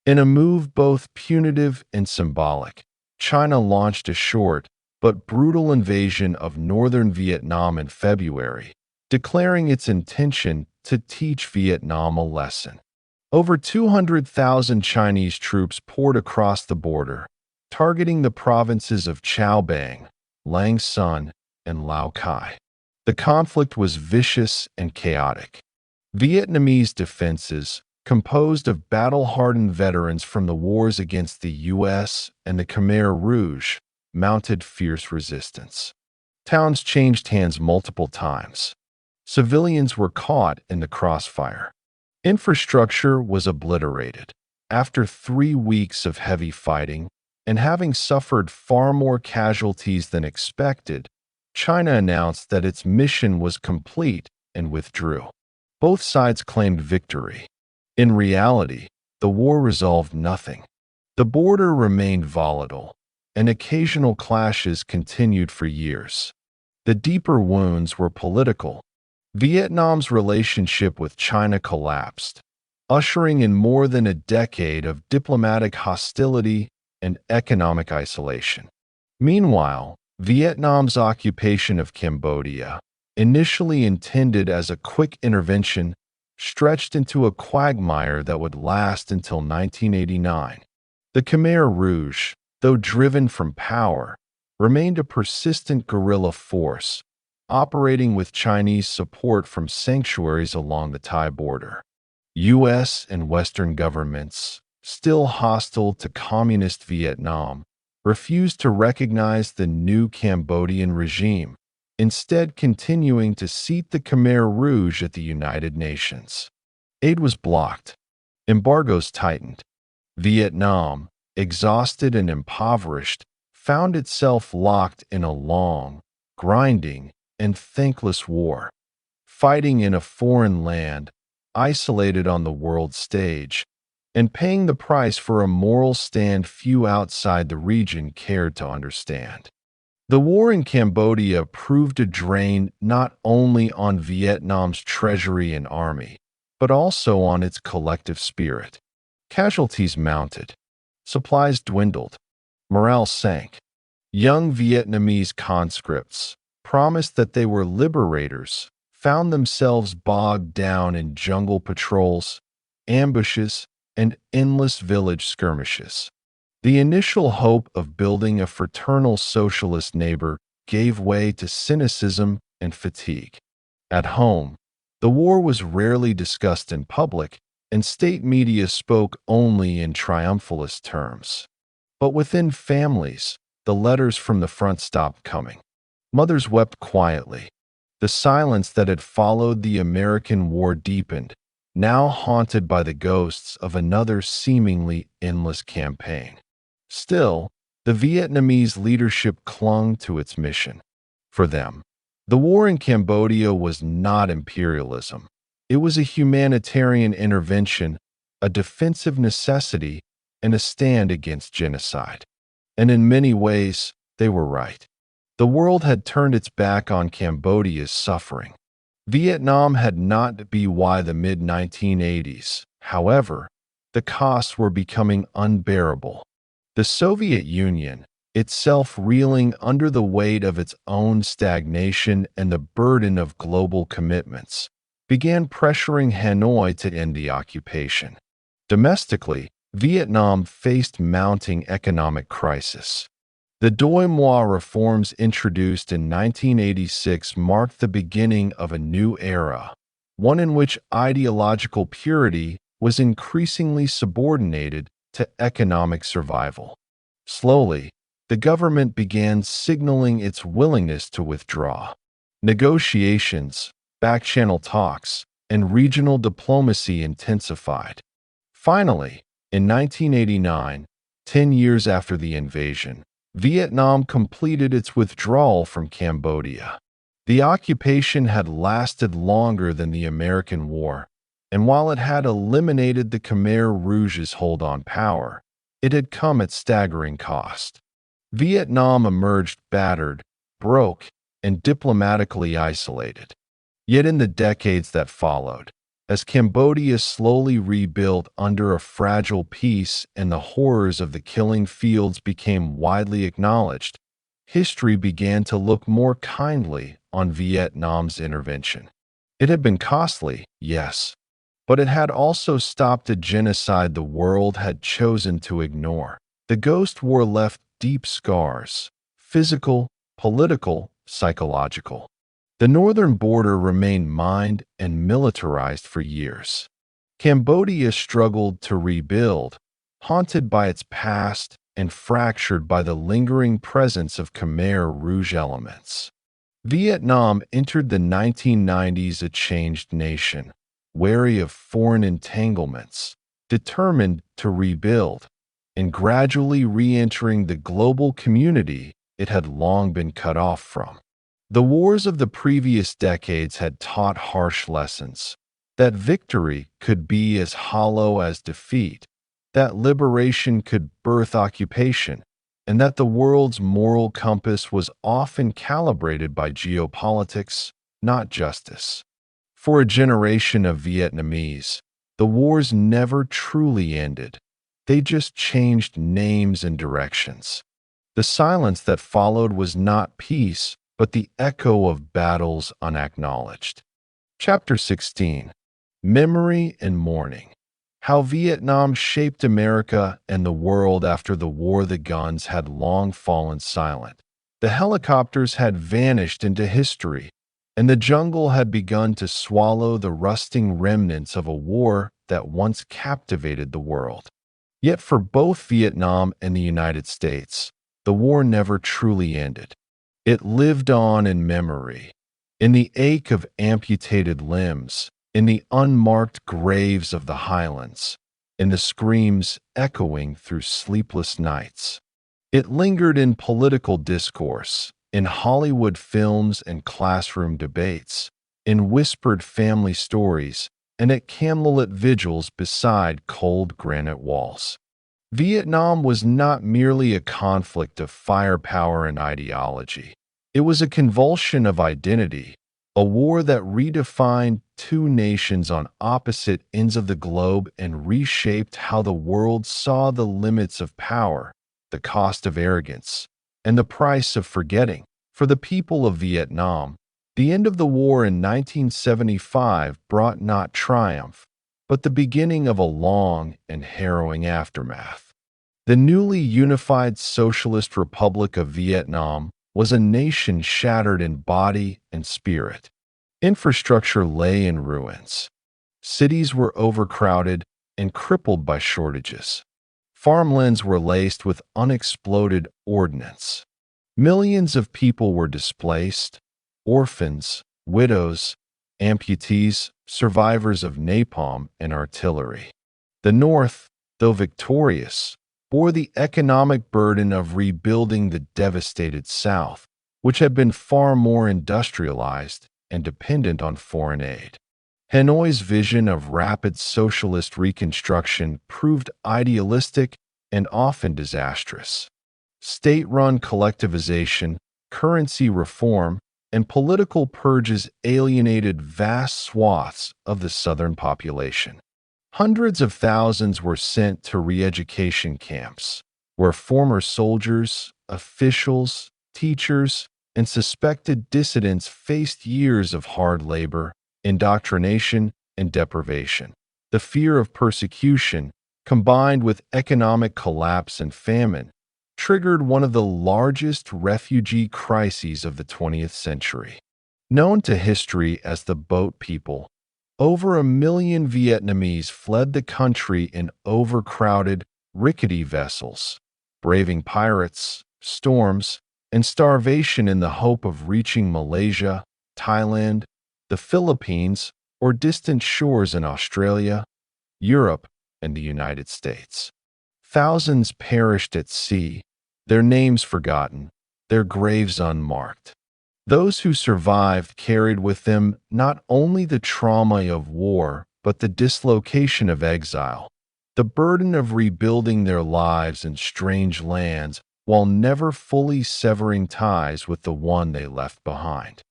In a move both punitive and symbolic, China launched a short but brutal invasion of northern Vietnam in February, declaring its intention to teach Vietnam a lesson. Over 200,000 Chinese troops poured across the border, targeting the provinces of Chao Bang, Lang Son, and Lao Cai. The conflict was vicious and chaotic. Vietnamese defenses, composed of battle-hardened veterans from the wars against the U.S. and the Khmer Rouge, mounted fierce resistance. Towns changed hands multiple times. Civilians were caught in the crossfire. Infrastructure was obliterated. After 3 weeks of heavy fighting, and having suffered far more casualties than expected, China announced that its mission was complete and withdrew. Both sides claimed victory. In reality, the war resolved nothing. The border remained volatile, and occasional clashes continued for years. The deeper wounds were political. Vietnam's relationship with China collapsed, ushering in more than a decade of diplomatic hostility and economic isolation. Meanwhile, Vietnam's occupation of Cambodia, initially intended as a quick intervention, stretched into a quagmire that would last until 1989. The Khmer Rouge, though driven from power, remained a persistent guerrilla force, operating with Chinese support from sanctuaries along the Thai border. U.S. and Western governments, still hostile to communist Vietnam, refused to recognize the new Cambodian regime, instead continuing to seat the Khmer Rouge at the United Nations. Aid was blocked. Embargoes tightened. Vietnam, exhausted and impoverished, found itself locked in a long, grinding, and thankless war, fighting in a foreign land, isolated on the world stage, and paying the price for a moral stand few outside the region cared to understand. The war in Cambodia proved a drain not only on Vietnam's treasury and army, but also on its collective spirit. Casualties mounted. Supplies dwindled. Morale sank. Young Vietnamese conscripts, promised that they were liberators, found themselves bogged down in jungle patrols, ambushes, and endless village skirmishes. The initial hope of building a fraternal socialist neighbor gave way to cynicism and fatigue. At home, the war was rarely discussed in public, and state media spoke only in triumphalist terms. But within families, the letters from the front stopped coming. Mothers wept quietly. The silence that had followed the American war deepened, now haunted by the ghosts of another seemingly endless campaign. Still, the Vietnamese leadership clung to its mission. For them, the war in Cambodia was not imperialism. It was a humanitarian intervention, a defensive necessity, and a stand against genocide. And in many ways, they were right. The world had turned its back on Cambodia's suffering. Vietnam had not been by the mid-1980s. However, the costs were becoming unbearable. The Soviet Union, itself reeling under the weight of its own stagnation and the burden of global commitments, began pressuring Hanoi to end the occupation. Domestically, Vietnam faced mounting economic crisis. The Doi Moi reforms introduced in 1986 marked the beginning of a new era, one in which ideological purity was increasingly subordinated to economic survival. Slowly, the government began signaling its willingness to withdraw. Negotiations, back-channel talks, and regional diplomacy intensified. Finally, in 1989, 10 years after the invasion, Vietnam completed its withdrawal from Cambodia. The occupation had lasted longer than the American War, and while it had eliminated the Khmer Rouge's hold on power, it had come at staggering cost. Vietnam emerged battered, broke, and diplomatically isolated. Yet in the decades that followed, as Cambodia slowly rebuilt under a fragile peace and the horrors of the killing fields became widely acknowledged, history began to look more kindly on Vietnam's intervention. It had been costly, yes, but it had also stopped a genocide the world had chosen to ignore. The Ghost War left deep scars, physical, political, psychological. The northern border remained mined and militarized for years. Cambodia struggled to rebuild, haunted by its past and fractured by the lingering presence of Khmer Rouge elements. Vietnam entered the 1990s a changed nation, wary of foreign entanglements, determined to rebuild, and gradually re-entering the global community it had long been cut off from. The wars of the previous decades had taught harsh lessons, that victory could be as hollow as defeat, that liberation could birth occupation, and that the world's moral compass was often calibrated by geopolitics, not justice. For a generation of Vietnamese, the wars never truly ended. They just changed names and directions. The silence that followed was not peace, but the echo of battles unacknowledged. Chapter 16: Memory and Mourning. How Vietnam shaped America and the world after the war. The guns had long fallen silent. The helicopters had vanished into history, and the jungle had begun to swallow the rusting remnants of a war that once captivated the world. Yet for both Vietnam and the United States, the war never truly ended. It lived on in memory, in the ache of amputated limbs, in the unmarked graves of the highlands, in the screams echoing through sleepless nights. It lingered in political discourse, in Hollywood films and classroom debates, in whispered family stories, and at candlelit vigils beside cold granite walls. Vietnam was not merely a conflict of firepower and ideology. It was a convulsion of identity, a war that redefined two nations on opposite ends of the globe and reshaped how the world saw the limits of power, the cost of arrogance, and the price of forgetting. For the people of Vietnam, the end of the war in 1975 brought not triumph, but the beginning of a long and harrowing aftermath. The newly unified Socialist Republic of Vietnam was a nation shattered in body and spirit. Infrastructure lay in ruins. Cities were overcrowded and crippled by shortages. Farmlands were laced with unexploded ordnance. Millions of people were displaced: orphans, widows, amputees, survivors of napalm and artillery. The North, though victorious, bore the economic burden of rebuilding the devastated South, which had been far more industrialized and dependent on foreign aid. Hanoi's vision of rapid socialist reconstruction proved idealistic and often disastrous. State-run collectivization, currency reform, and political purges alienated vast swaths of the Southern population. Hundreds of thousands were sent to re-education camps, where former soldiers, officials, teachers, and suspected dissidents faced years of hard labor, indoctrination, and deprivation. The fear of persecution, combined with economic collapse and famine, triggered one of the largest refugee crises of the 20th century. Known to history as the Boat People, over 1 million Vietnamese fled the country in overcrowded, rickety vessels, braving pirates, storms, and starvation in the hope of reaching Malaysia, Thailand, the Philippines, or distant shores in Australia, Europe, and the United States. Thousands perished at sea, their names forgotten, their graves unmarked. Those who survived carried with them not only the trauma of war, but the dislocation of exile, the burden of rebuilding their lives in strange lands while never fully severing ties with the one they left behind.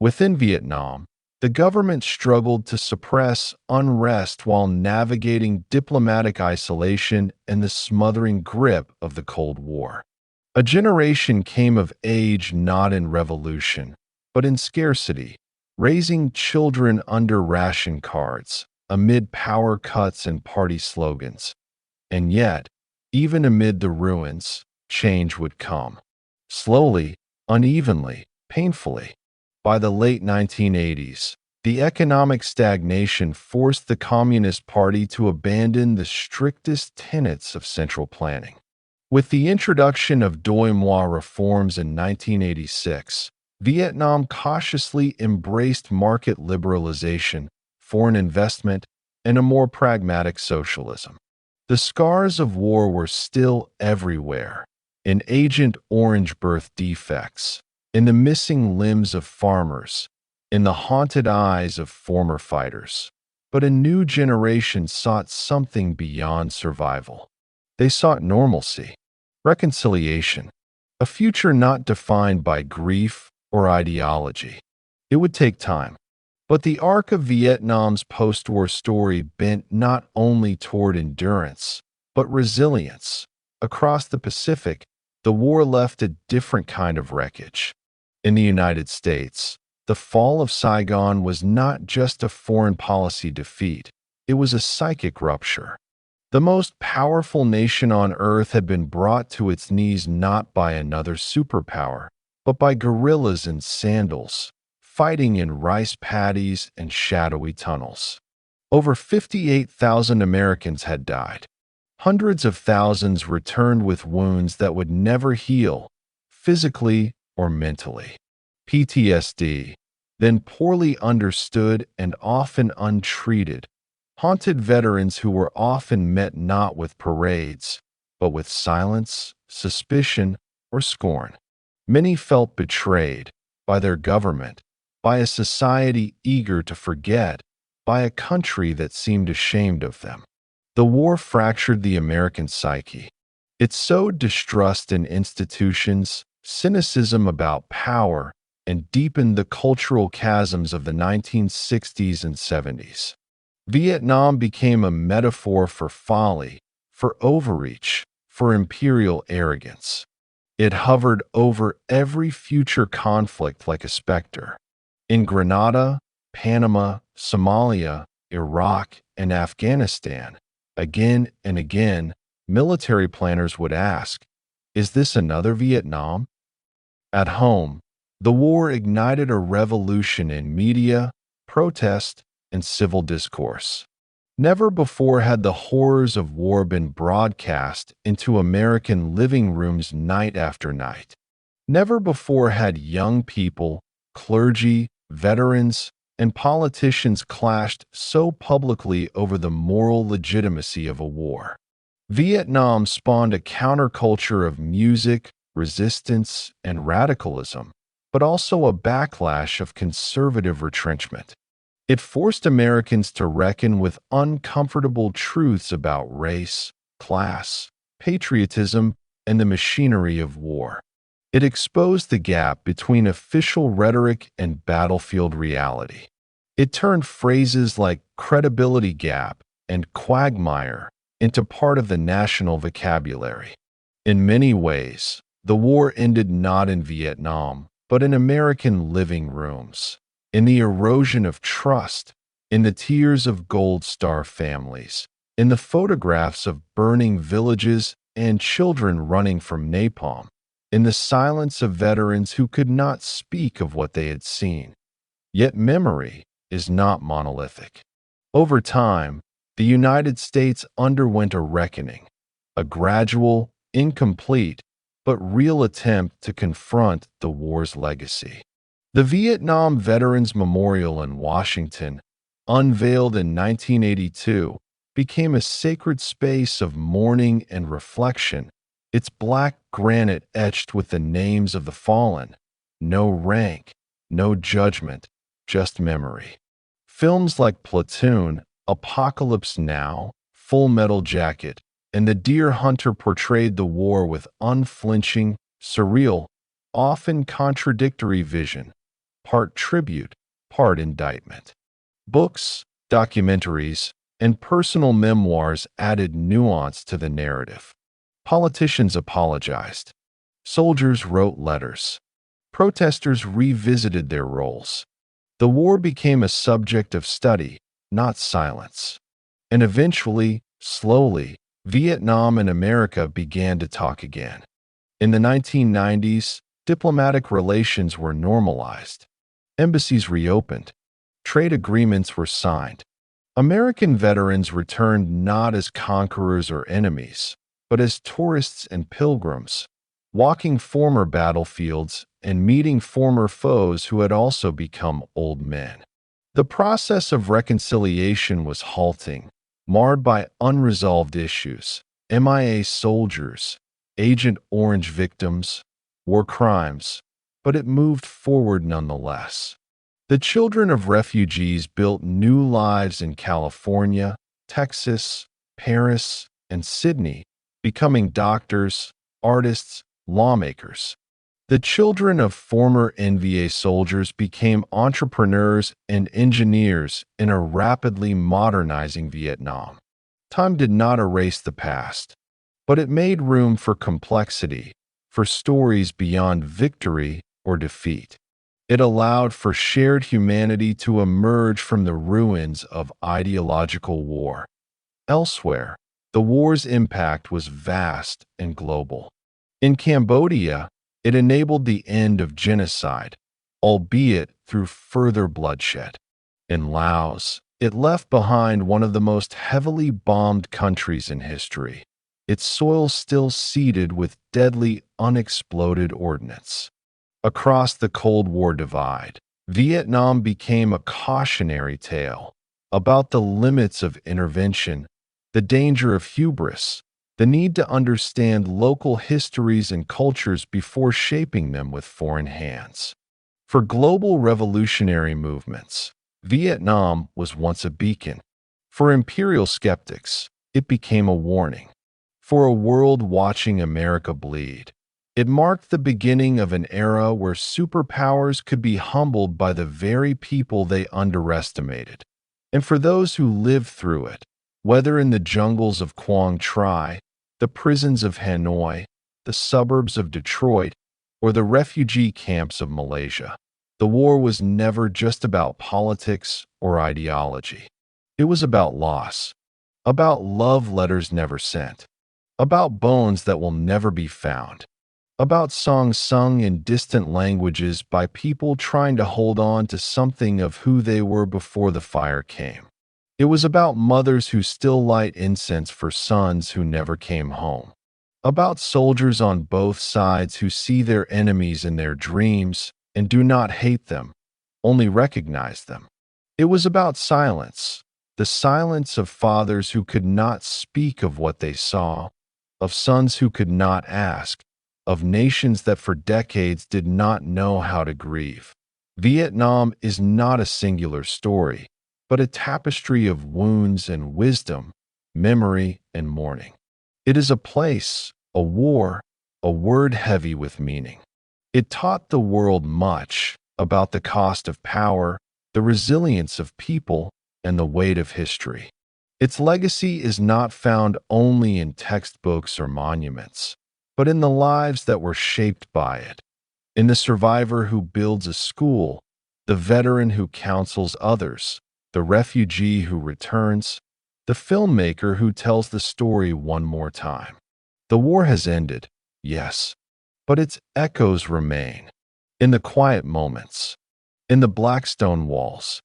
Within Vietnam, the government struggled to suppress unrest while navigating diplomatic isolation and the smothering grip of the Cold War. A generation came of age not in revolution, but in scarcity, raising children under ration cards, amid power cuts and party slogans. And yet, even amid the ruins, change would come. Slowly, unevenly, painfully. By the late 1980s, the economic stagnation forced the Communist Party to abandon the strictest tenets of central planning. With the introduction of Doi Moi reforms in 1986, Vietnam cautiously embraced market liberalization, foreign investment, and a more pragmatic socialism. The scars of war were still everywhere: in Agent Orange birth defects, in the missing limbs of farmers, in the haunted eyes of former fighters. But a new generation sought something beyond survival. They sought normalcy, reconciliation, a future not defined by grief or ideology. It would take time. But the arc of Vietnam's post-war story bent not only toward endurance, but resilience. Across the Pacific, the war left a different kind of wreckage. In the United States, the fall of Saigon was not just a foreign policy defeat, it was a psychic rupture. The most powerful nation on earth had been brought to its knees not by another superpower, but by guerrillas in sandals, fighting in rice paddies and shadowy tunnels. Over 58,000 Americans had died. Hundreds of thousands returned with wounds that would never heal, physically or mentally. PTSD, then poorly understood and often untreated, haunted veterans who were often met not with parades, but with silence, suspicion, or scorn. Many felt betrayed by their government, by a society eager to forget, by a country that seemed ashamed of them. The war fractured the American psyche. It sowed distrust in institutions, cynicism about power, and deepened the cultural chasms of the 1960s and 70s. Vietnam became a metaphor for folly, for overreach, for imperial arrogance. It hovered over every future conflict like a specter. In Grenada, Panama, Somalia, Iraq, and Afghanistan, again and again, military planners would ask, "Is this another Vietnam?" At home, the war ignited a revolution in media, protest, and civil discourse. Never before had the horrors of war been broadcast into American living rooms night after night. Never before had young people, clergy, veterans, and politicians clashed so publicly over the moral legitimacy of a war. Vietnam spawned a counterculture of music, resistance, and radicalism, but also a backlash of conservative retrenchment. It forced Americans to reckon with uncomfortable truths about race, class, patriotism, and the machinery of war. It exposed the gap between official rhetoric and battlefield reality. It turned phrases like credibility gap and quagmire into part of the national vocabulary. In many ways, the war ended not in Vietnam, but in American living rooms, in the erosion of trust, in the tears of Gold Star families, in the photographs of burning villages and children running from napalm, in the silence of veterans who could not speak of what they had seen. Yet memory is not monolithic. Over time, the United States underwent a reckoning, a gradual, incomplete, but real attempt to confront the war's legacy. The Vietnam Veterans Memorial in Washington, unveiled in 1982, became a sacred space of mourning and reflection, its black granite etched with the names of the fallen. No rank, no judgment, just memory. Films like Platoon, Apocalypse Now, Full Metal Jacket, and The Deer Hunter portrayed the war with unflinching, surreal, often contradictory vision, part tribute, part indictment. Books, documentaries, and personal memoirs added nuance to the narrative. Politicians apologized. Soldiers wrote letters. Protesters revisited their roles. The war became a subject of study, not silence. And eventually, slowly, Vietnam and America began to talk again. In the 1990s, diplomatic relations were normalized. Embassies reopened. Trade agreements were signed. American veterans returned not as conquerors or enemies, but as tourists and pilgrims, walking former battlefields and meeting former foes who had also become old men. The process of reconciliation was halting, marred by unresolved issues, MIA soldiers, Agent Orange victims, war crimes, but it moved forward nonetheless. The children of refugees built new lives in California, Texas, Paris, and Sydney, becoming doctors, artists, lawmakers. The children of former NVA soldiers became entrepreneurs and engineers in a rapidly modernizing Vietnam. Time did not erase the past, but it made room for complexity, for stories beyond victory or defeat. It allowed for shared humanity to emerge from the ruins of ideological war. Elsewhere, the war's impact was vast and global. In Cambodia, it enabled the end of genocide, albeit through further bloodshed. In Laos, it left behind one of the most heavily bombed countries in history, its soil still seeded with deadly unexploded ordnance. Across the Cold War divide, Vietnam became a cautionary tale about the limits of intervention, the danger of hubris, the need to understand local histories and cultures before shaping them with foreign hands. For global revolutionary movements, Vietnam was once a beacon. For imperial skeptics, it became a warning. For a world watching America bleed, it marked the beginning of an era where superpowers could be humbled by the very people they underestimated. And for those who lived through it, whether in the jungles of Quang Tri, the prisons of Hanoi, the suburbs of Detroit, or the refugee camps of Malaysia, the war was never just about politics or ideology. It was about loss, about love letters never sent, about bones that will never be found, about songs sung in distant languages by people trying to hold on to something of who they were before the fire came. It was about mothers who still light incense for sons who never came home. About soldiers on both sides who see their enemies in their dreams and do not hate them, only recognize them. It was about silence, the silence of fathers who could not speak of what they saw, of sons who could not ask, of nations that for decades did not know how to grieve. Vietnam is not a singular story, but a tapestry of wounds and wisdom, memory and mourning. It is a place, a war, a word heavy with meaning. It taught the world much about the cost of power, the resilience of people, and the weight of history. Its legacy is not found only in textbooks or monuments, but in the lives that were shaped by it, in the survivor who builds a school, the veteran who counsels others, the refugee who returns, the filmmaker who tells the story one more time. The war has ended, yes, but its echoes remain, in the quiet moments, in the black stone walls,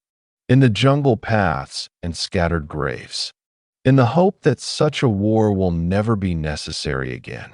in the jungle paths and scattered graves, in the hope that such a war will never be necessary again.